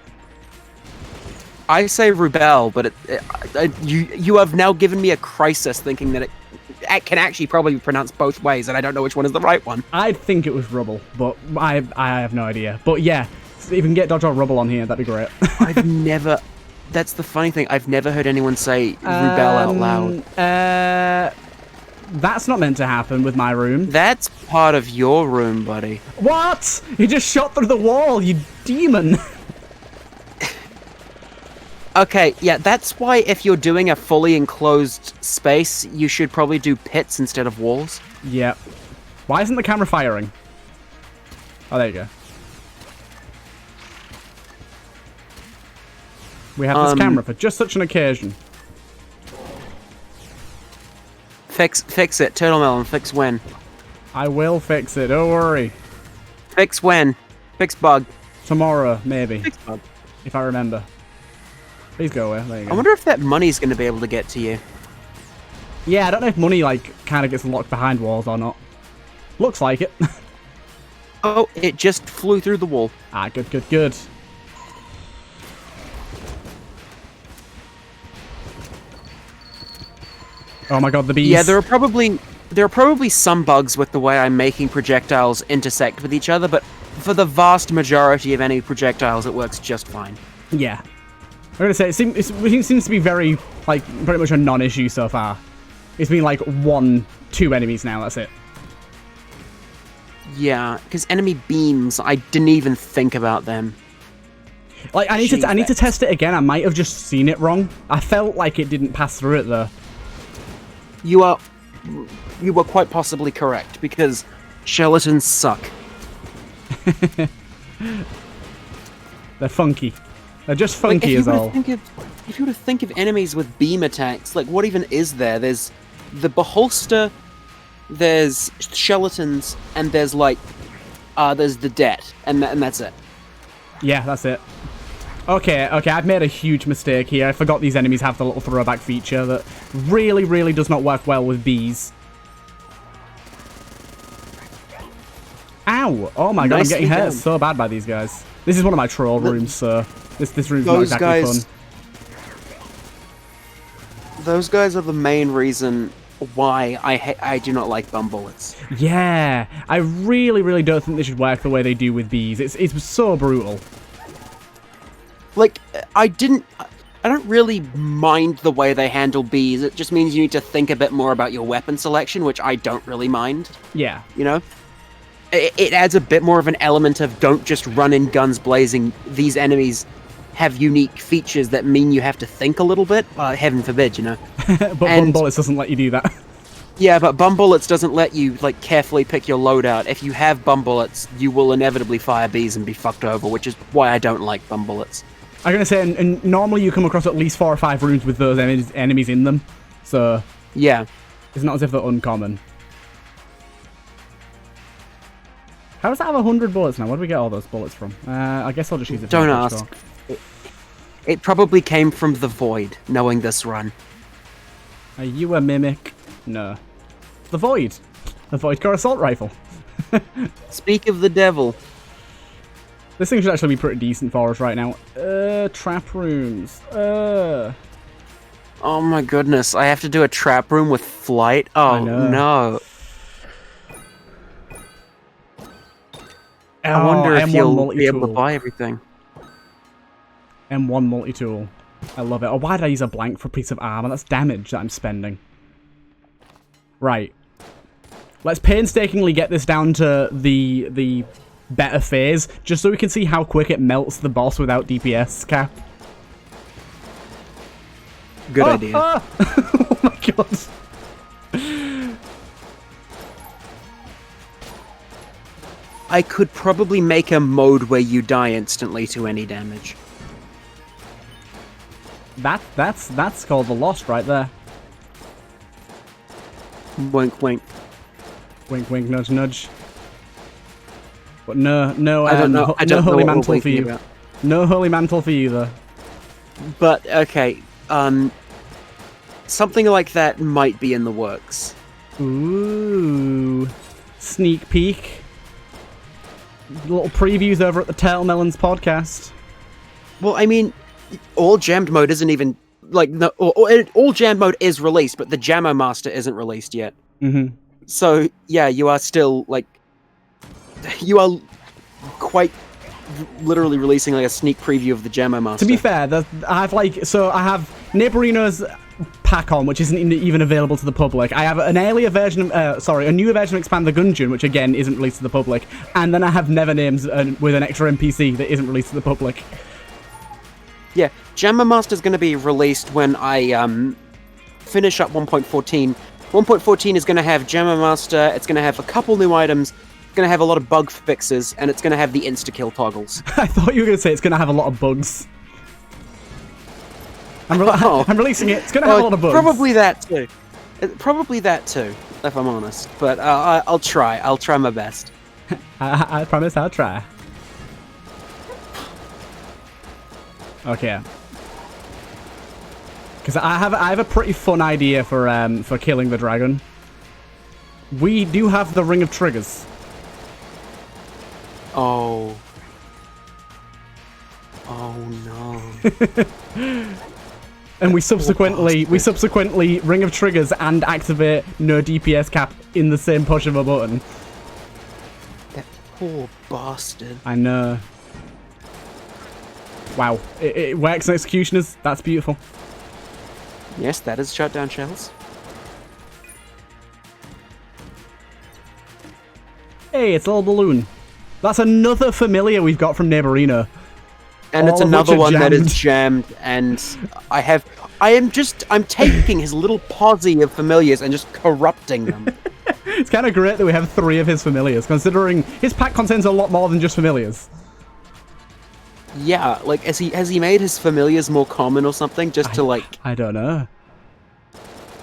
I say rubel, but you have now given me a crisis thinking that it can actually probably be pronounced both ways, and I don't know which one is the right one. I think it was rubble, but I have no idea. But yeah, if we can get Dodge or Rubble on here, that'd be great. I've never... That's the funny thing. I've never heard anyone say rubel out loud. That's not meant to happen with my room. That's part of your room, buddy. What? You just shot through the wall, you demon. Okay, yeah, that's why if you're doing a fully enclosed space, you should probably do pits instead of walls. Yep. Why isn't the camera firing? Oh, there you go. We have this camera for just such an occasion. Fix it, TurtleMelon, fix when. I will fix it, don't worry. Fix when. Fix bug. Tomorrow, maybe. Fix bug. If I remember. Please go away, there you go. I wonder if that money's going to be able to get to you. Yeah, I don't know if money, like, kind of gets locked behind walls or not. Looks like it. Oh, it just flew through the wall. Ah, good, good, good. Oh my god, the bees. Yeah, there are probably some bugs with the way I'm making projectiles intersect with each other, but for the vast majority of any projectiles, it works just fine. Yeah. I'm gonna say, it seems to be very, like, pretty much a non-issue so far. It's been like 1-2 enemies now, that's it. Yeah, because enemy beams, I didn't even think about them. Like, I need to test it again. I might have just seen it wrong. I felt like it didn't pass through it though. You were quite possibly correct, because skeletons suck. They're funky. They're just funky as all. If you were to think of enemies with beam attacks, like, what even is there? There's the Beholster, there's skeletons, and there's, like, there's the Det, and that's it. Yeah, that's it. Okay, I've made a huge mistake here. I forgot these enemies have the little throwback feature that really, really does not work well with bees. Ow! Oh my god, I'm getting hurt so bad by these guys. This is one of my troll rooms, so this room's not exactly fun. Those guys are the main reason why I do not like bum bullets. Yeah, I really, really don't think they should work the way they do with bees. It's so brutal. Like, I don't really mind the way they handle bees. It just means you need to think a bit more about your weapon selection, which I don't really mind. Yeah. You know? It adds a bit more of an element of don't just run in guns blazing. These enemies have unique features that mean you have to think a little bit. Heaven forbid, you know? But bum bullets doesn't let you do that. Yeah, but bum bullets doesn't let you, like, carefully pick your loadout. If you have bum bullets, you will inevitably fire bees and be fucked over, which is why I don't like bum bullets. I'm gonna say, and normally you come across at least 4 or 5 rooms with those enemies in them, so yeah, it's not as if they're uncommon. How does that have 100 bullets now? Where do we get all those bullets from? I guess I'll just use it. Don't ask. It probably came from the Void, knowing this run. Are you a mimic? No. The Void. The Void Core Assault Rifle. Speak of the devil. This thing should actually be pretty decent for us right now. Trap rooms. Oh my goodness, I have to do a trap room with flight? Oh no. I wonder if you'll be able to buy everything. M1 multi-tool. I love it. Oh, why did I use a blank for a piece of armor? That's damage that I'm spending. Right. Let's painstakingly get this down to the better phase, just so we can see how quick it melts the boss without DPS cap. Good idea. Oh my god. I could probably make a mode where you die instantly to any damage. That's called the Lost right there. Wink, wink. Wink, wink, nudge, nudge. But no, I don't know. I don't no know holy what mantle we're for you. about. No holy mantle for you, though. But okay, something like that might be in the works. Ooh. sneak peek. Little previews over at the TurtleMelon's podcast. Well, I mean, all jammed mode isn't even like no, all jammed mode is released, but the Jammer Master isn't released yet. Mm-hmm. So yeah, you are still like you are quite literally releasing like a sneak preview of the Jammer Master. To be fair, I have Nevername's pack on, which isn't even available to the public. I have an earlier version of, a newer version of Enter the Gungeon, which again isn't released to the public. And then I have Nevername's with an extra NPC that isn't released to the public. Yeah, Jammer Master is going to be released when I finish up 1.14. 1.14 is going to have Jammer Master. It's going to have a couple new items. It's going to have a lot of bug fixes, and it's going to have the insta-kill toggles. I thought you were going to say it's going to have a lot of bugs. I'm releasing it. It's going to have a lot of bugs. Probably that too. Probably that too, if I'm honest. But I'll try. I'll try my best. I promise I'll try. Okay. Because I have a pretty fun idea for killing the dragon. We do have the Ring of Triggers. Oh. Oh no. And we subsequently Ring of Triggers and activate no DPS cap in the same push of a button. That poor bastard. I know. Wow. It works on Executioners. That's beautiful. Yes, that is shutdown shells. Hey, it's a little balloon. That's another familiar we've got from Nevernamed. And it's another one that is jammed, and I'm taking his little posse of familiars and just corrupting them. It's kind of great that we have 3 of his familiars, considering his pack contains a lot more than just familiars. Yeah, like, has he made his familiars more common or something, just to, like... I don't know.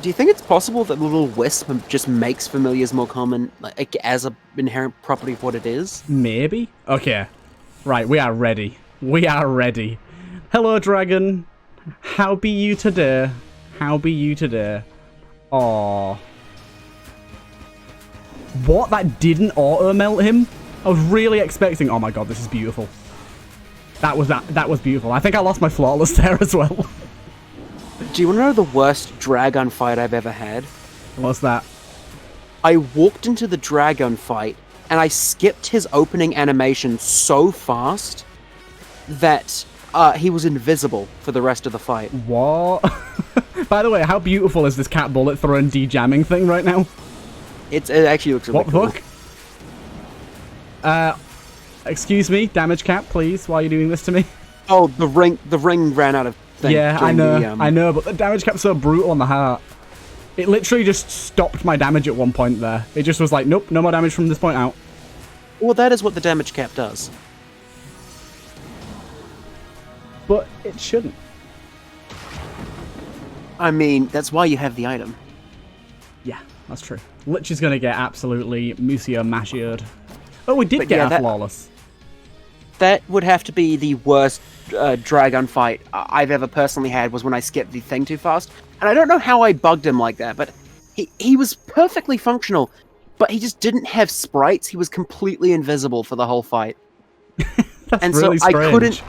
Do you think it's possible that the little wisp just makes familiars more common, like, as an inherent property of what it is? Maybe? Okay. Right, we are ready. We are ready. Hello, dragon. How be you today? How be you today? Aww. What? That didn't auto-melt him? I was really expecting... Oh my god, this is beautiful. That was beautiful. I think I lost my flawless there as well. Do you want to know the worst dragon fight I've ever had? What's that? I walked into the dragon fight, and I skipped his opening animation so fast that he was invisible for the rest of the fight. What? By the way, how beautiful is this cat bullet throwing de-jamming thing right now? It actually looks really cool. What the fuck? Excuse me, damage cap, please, while you're doing this to me. Oh, the ring ran out of thing. Yeah, I know, but the damage cap's so brutal on the heart. It literally just stopped my damage at one point there. It just was like, nope, no more damage from this point out. Well, that is what the damage cap does. But it shouldn't. I mean, that's why you have the item. Yeah, that's true. Lich is going to get absolutely museo-mashioed. Oh, we did get our flawless. That would have to be the worst dragon fight I've ever personally had, was when I skipped the thing too fast. And I don't know how I bugged him like that, but he was perfectly functional, but he just didn't have sprites. He was completely invisible for the whole fight. That's and really so strange.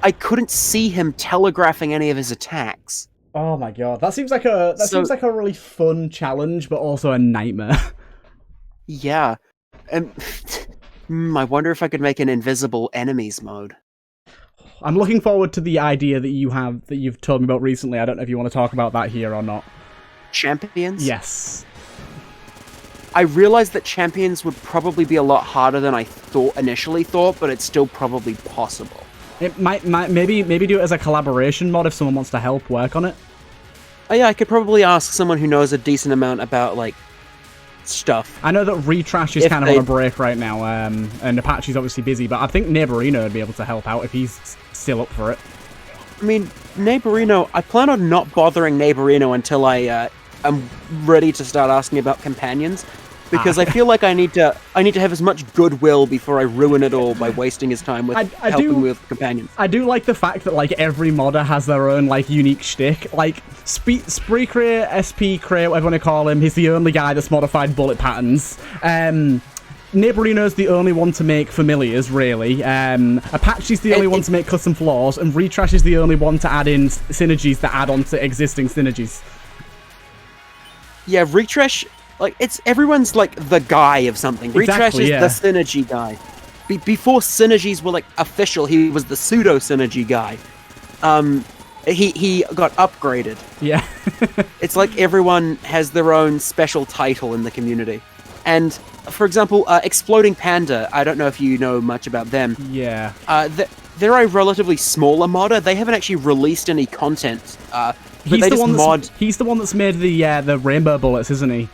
I couldn't see him telegraphing any of his attacks. Oh my god, that seems like a really fun challenge, but also a nightmare. Yeah. I wonder if I could make an invisible enemies mode. I'm looking forward to the idea that you've told me about recently. I don't know if you want to talk about that here or not. Champions? Yes. I realized that champions would probably be a lot harder than I initially thought, but it's still probably possible. It might maybe do it as a collaboration mod if someone wants to help work on it. Oh yeah, I could probably ask someone who knows a decent amount about, like, stuff. I know that Retrash is kind of on a break right now, and Apache's obviously busy, but I think Neighborino would be able to help out if he's still up for it. I mean, Neighborino, I plan on not bothering Neighborino until I am ready to start asking about companions, because I feel like I need to have as much goodwill before I ruin it all by wasting his time with helping with companions. I do like the fact that like every modder has their own like unique shtick. Like Spree Crate, SP Crate, whatever you want to call him, he's the only guy that's modified bullet patterns. Neighborino's the only one to make familiars, really. Apache's the only one to make custom flaws, and Retrash is the only one to add in synergies that add on to existing synergies. Yeah, Retrash, like, everyone's like the guy of something. Retrash is the synergy guy. Before synergies were like official, he was the pseudo synergy guy. He got upgraded. Yeah. It's like everyone has their own special title in the community. And, for example, Exploding Panda, I don't know if you know much about them. Yeah. They're a relatively smaller modder. They haven't actually released any content. He's the one that's made the rainbow bullets, isn't he?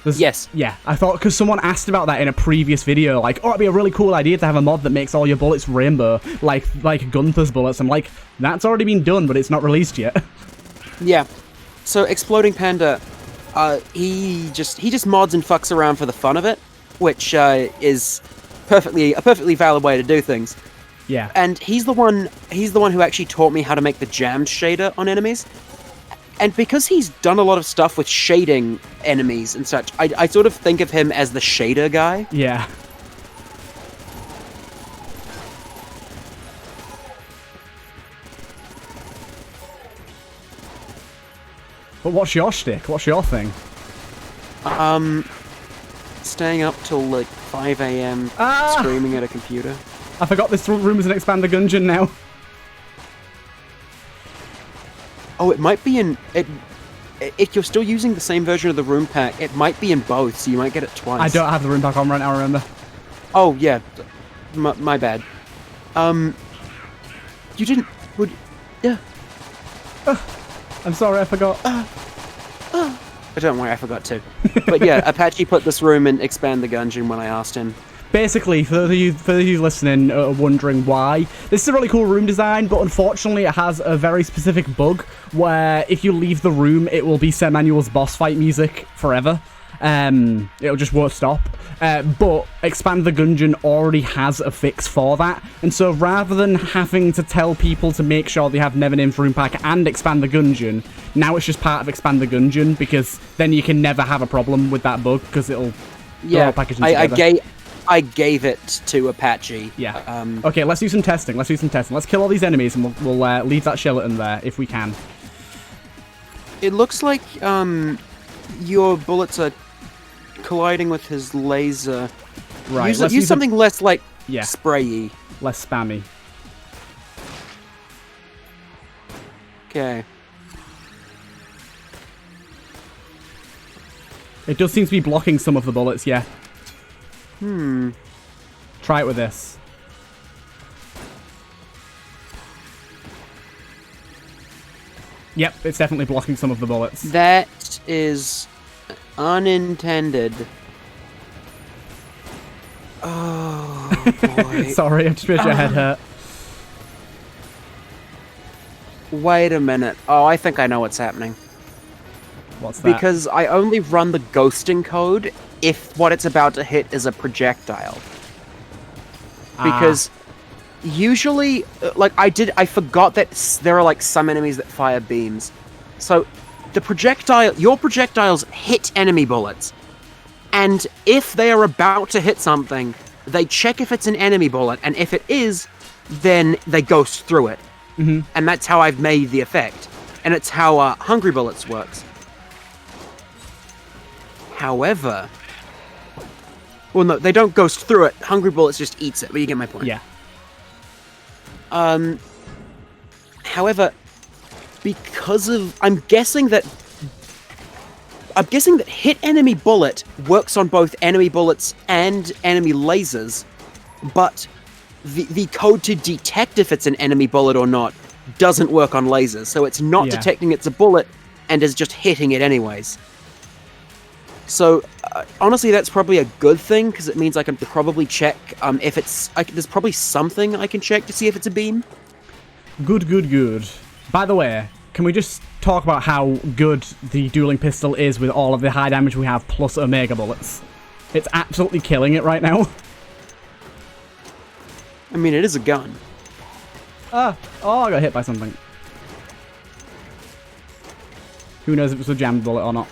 Yes. Yeah, I thought, because someone asked about that in a previous video, like, oh, it'd be a really cool idea to have a mod that makes all your bullets rainbow, like Gunther's bullets. I'm like, that's already been done, but it's not released yet. Yeah. So Exploding Panda, he just mods and fucks around for the fun of it, which is a perfectly valid way to do things. Yeah. And he's the one who actually taught me how to make the jammed shader on enemies. And because he's done a lot of stuff with shading enemies and such, I sort of think of him as the shader guy. Yeah. But what's your shtick? What's your thing? Staying up till like 5 a.m. screaming at a computer. I forgot this room is an Enter the Gungeon now. Oh, it might be in... If you're still using the same version of the room pack, it might be in both, so you might get it twice. I don't have the room pack on right now, remember. Oh, yeah. My bad. You didn't... Yeah. I'm sorry, I forgot. Don't worry, I forgot to. But yeah, Apache put this room in Expand the Gungeon when I asked him. Basically, for those of you listening wondering why, this is a really cool room design, but unfortunately it has a very specific bug where if you leave the room, it will be Sir Manuel's boss fight music forever. It'll just won't stop. But Expand the Gungeon already has a fix for that, and so rather than having to tell people to make sure they have Nevernamed room pack and Expand the Gungeon, now it's just part of Expand the Gungeon, because then you can never have a problem with that bug, because it'll all package them together. I gave it to Apache. Yeah. Okay, let's do some testing. Let's kill all these enemies, and we'll leave that skeleton there if we can. It looks like your bullets are colliding with his laser. Right. Use something less like sprayy. Less spammy. Okay. It does seem to be blocking some of the bullets, yeah. Try it with this. Yep, it's definitely blocking some of the bullets. That is unintended. Oh, boy. Sorry, I just made your head hurt. Wait a minute. Oh, I think I know what's happening. What's that? Because I only run the ghosting code if what it's about to hit is a projectile. Because usually, like, I forgot that there are, like, some enemies that fire beams. So, your projectiles hit enemy bullets. And if they are about to hit something, they check if it's an enemy bullet, and if it is, then they ghost through it. Mm-hmm. And that's how I've made the effect. And it's how Hungry Bullets works. However... Well, no, they don't ghost through it. Hungry Bullets just eats it, but you get my point. Yeah. However, because of... I'm guessing that hit enemy bullet works on both enemy bullets and enemy lasers, but the code to detect if it's an enemy bullet or not doesn't work on lasers, so it's not detecting it's a bullet and is just hitting it anyways. So, honestly, that's probably a good thing, because it means I can probably check if it's... there's probably something I can check to see if it's a beam. Good. By the way, can we just talk about how good the dueling pistol is with all of the high damage we have plus Omega bullets? It's absolutely killing it right now. I mean, it is a gun. Oh, I got hit by something. Who knows if it's a jammed bullet or not.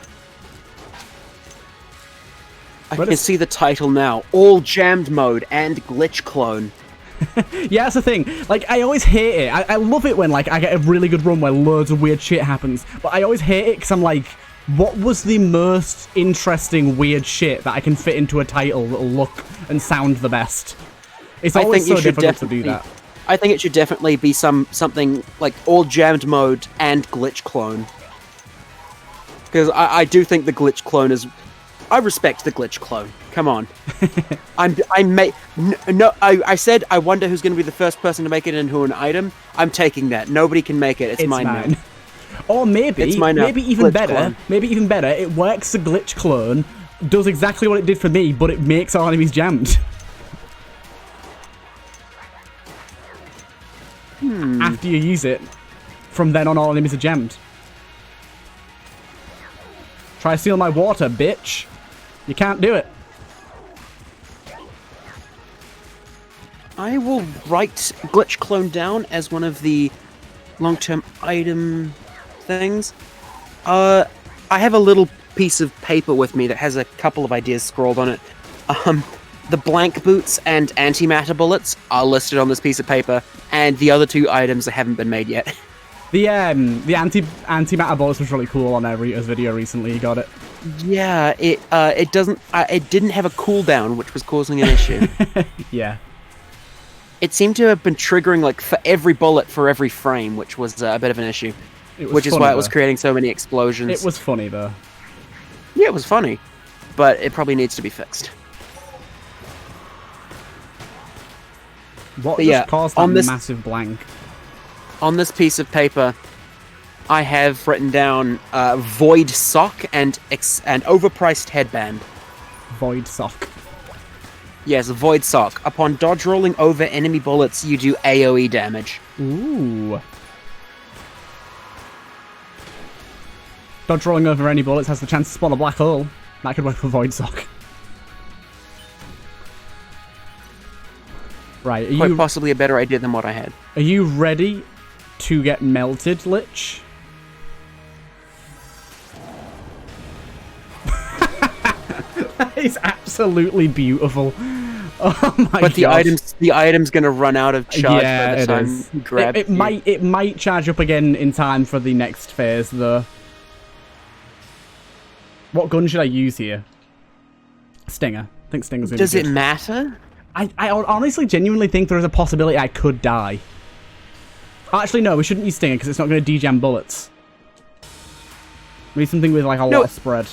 I can see the title now. All jammed mode and glitch clone. Yeah, that's the thing. Like, I always hate it. I love it when, like, I get a really good run where loads of weird shit happens. But I always hate it because I'm like, what was the most interesting weird shit that I can fit into a title that'll look and sound the best? It's always so difficult to do that. I think it should definitely be something like all jammed mode and glitch clone. Because I do think the glitch clone is... I respect the glitch clone. Come on. I said I wonder who's going to be the first person to make it into an item. I'm taking that. Nobody can make it. It's mine now. Or maybe even better. Clone. Maybe even better. It works. The glitch clone does exactly what it did for me, but it makes all enemies jammed. After you use it, from then on, all enemies are jammed. Try to steal my water, bitch. You can't do it. I will write glitch clone down as one of the long-term item things. I have a little piece of paper with me that has a couple of ideas scrawled on it. The blank boots and antimatter bullets are listed on this piece of paper, and the other two items haven't been made yet. The antimatter bullets was really cool on Rita's video recently. He got it. Yeah, it didn't have a cooldown, which was causing an issue. Yeah. It seemed to have been triggering like for every bullet for every frame, which was a bit of an issue. Which is why it was creating so many explosions. It was funny though. Yeah, it was funny, but it probably needs to be fixed. What just caused that massive blank? On this piece of paper, I have written down void sock and overpriced headband. Void sock. Yes, void sock. Upon dodge rolling over enemy bullets, you do AoE damage. Ooh. Dodge rolling over any bullets has the chance to spawn a black hole. That could work for void sock. Right, Quite possibly a better idea than what I had. Are you ready to get melted, Lich? That is absolutely beautiful. Oh my god! But the item's gonna run out of charge by the time you grab it. It might charge up again in time for the next phase, though. What gun should I use here? Stinger. I think Stinger's gonna be good. Does it matter? I honestly genuinely think there is a possibility I could die. Actually, no, we shouldn't use Stinger because it's not going to dejam bullets. We need something with like a lot of spread.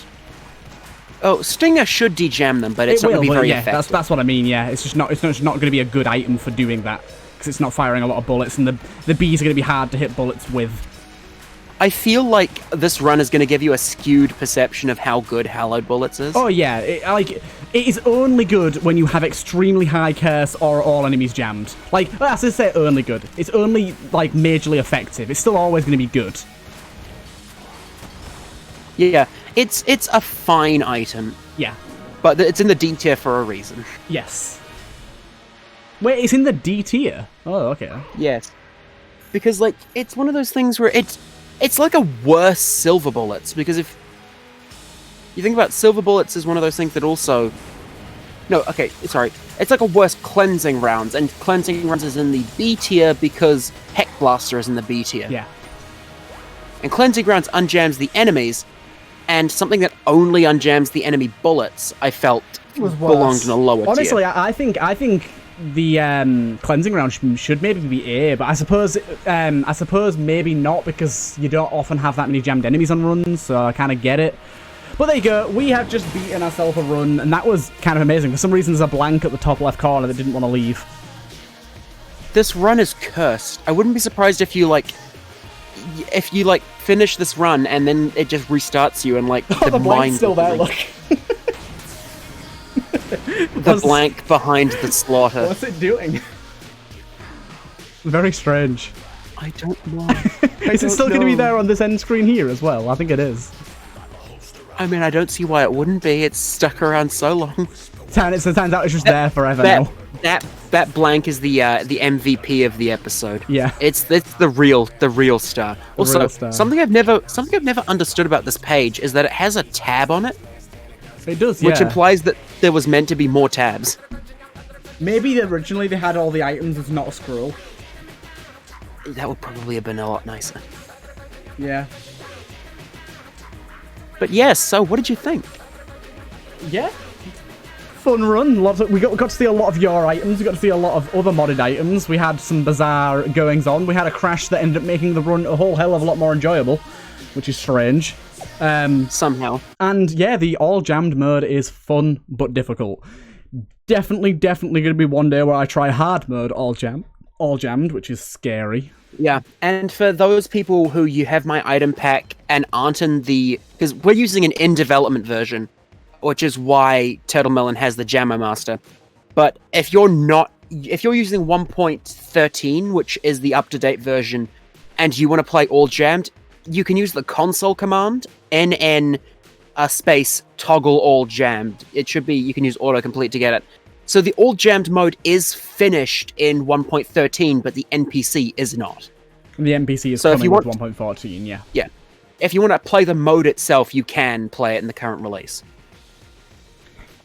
Oh, Stinger should dejam them, but it's not going to be very effective. That's what I mean. Yeah, it's just not going to be a good item for doing that because it's not firing a lot of bullets, and the bees are going to be hard to hit bullets with. I feel like this run is going to give you a skewed perception of how good Hallowed Bullets is. Oh yeah, it is only good when you have extremely high curse or all enemies jammed. Like, that's to say only good. It's only, like, majorly effective. It's still always going to be good. Yeah, it's a fine item. Yeah. But it's in the D tier for a reason. Yes. Wait, it's in the D tier? Oh, okay. Yes. Because, like, it's one of those things where it's like a worse Silver Bullets, because if you think about Silver Bullets as one of those things that also... No, okay, sorry. It's like a worse Cleansing Rounds, and Cleansing Rounds is in the B tier because Heck Blaster is in the B tier. Yeah. And Cleansing Rounds unjams the enemies, and something that only unjams the enemy bullets, I felt, belonged in a lower tier. Honestly, I think the cleansing round should maybe be A, but I suppose maybe not because you don't often have that many jammed enemies on runs, so I kind of get it. But there you go, we have just beaten ourselves a run, and that was kind of amazing. For some reason, there's a blank at the top left corner that didn't want to leave. This run is cursed. I wouldn't be surprised if you finish this run and then it just restarts you and like the blank's still there. Look. The blank behind the slaughter. What's it doing? Very strange. I don't know. Is it still going to be there on this end screen here as well? I think it is. I mean, I don't see why it wouldn't be. It's stuck around so long. It turns out it's just there forever now. That blank is the MVP of the episode. Yeah. It's the real star. Also, real star. something I've never understood about this page is that it has a tab on it, It does, which yeah. implies that there was meant to be more tabs. Maybe originally they had all the items as not a scroll. That would probably have been a lot nicer. Yeah. But yes, so what did you think? Yeah. Fun run. We got to see a lot of your items. We got to see a lot of other modded items. We had some bizarre goings on. We had a crash that ended up making the run a whole hell of a lot more enjoyable, which is strange. Somehow. And yeah, the all jammed mode is fun but difficult. Definitely going to be one day where I try hard mode all jammed, which is scary. Yeah, and for those people who you have my item pack and aren't in the... Because we're using an in-development version, which is why TurtleMelon has the Jammer Master. But if you're using 1.13, which is the up-to-date version, and you want to play all jammed, you can use the console command, NN space toggle all jammed. It should be, you can use autocomplete to get it. So the all jammed mode is finished in 1.13, but the NPC is not. The NPC is So if coming you with want- 1.14, yeah. Yeah. If you want to play the mode itself, you can play it in the current release.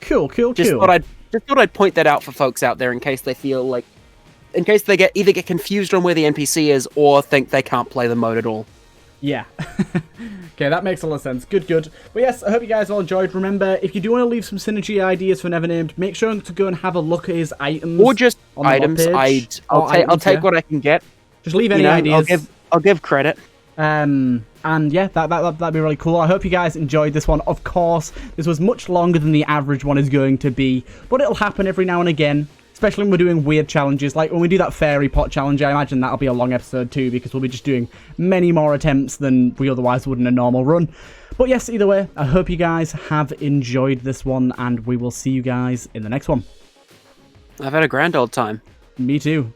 Cool. Just thought I'd point that out for folks out there in case they feel like, in case they either get confused on where the NPC is or think they can't play the mode at all. Yeah. Okay, that makes a lot of sense. Good. But yes, I hope you guys all enjoyed. Remember, if you do want to leave some synergy ideas for Nevernamed, make sure to go and have a look at his items. Or just on the mod items. page. I'll take what I can get. Just leave any ideas. I'll give credit. And yeah, that'd be really cool. I hope you guys enjoyed this one. Of course, this was much longer than the average one is going to be, but it'll happen every now and again, especially when we're doing weird challenges. Like when we do that fairy pot challenge, I imagine that'll be a long episode too, because we'll be just doing many more attempts than we otherwise would in a normal run. But yes, either way, I hope you guys have enjoyed this one, and we will see you guys in the next one. I've had a grand old time. Me too.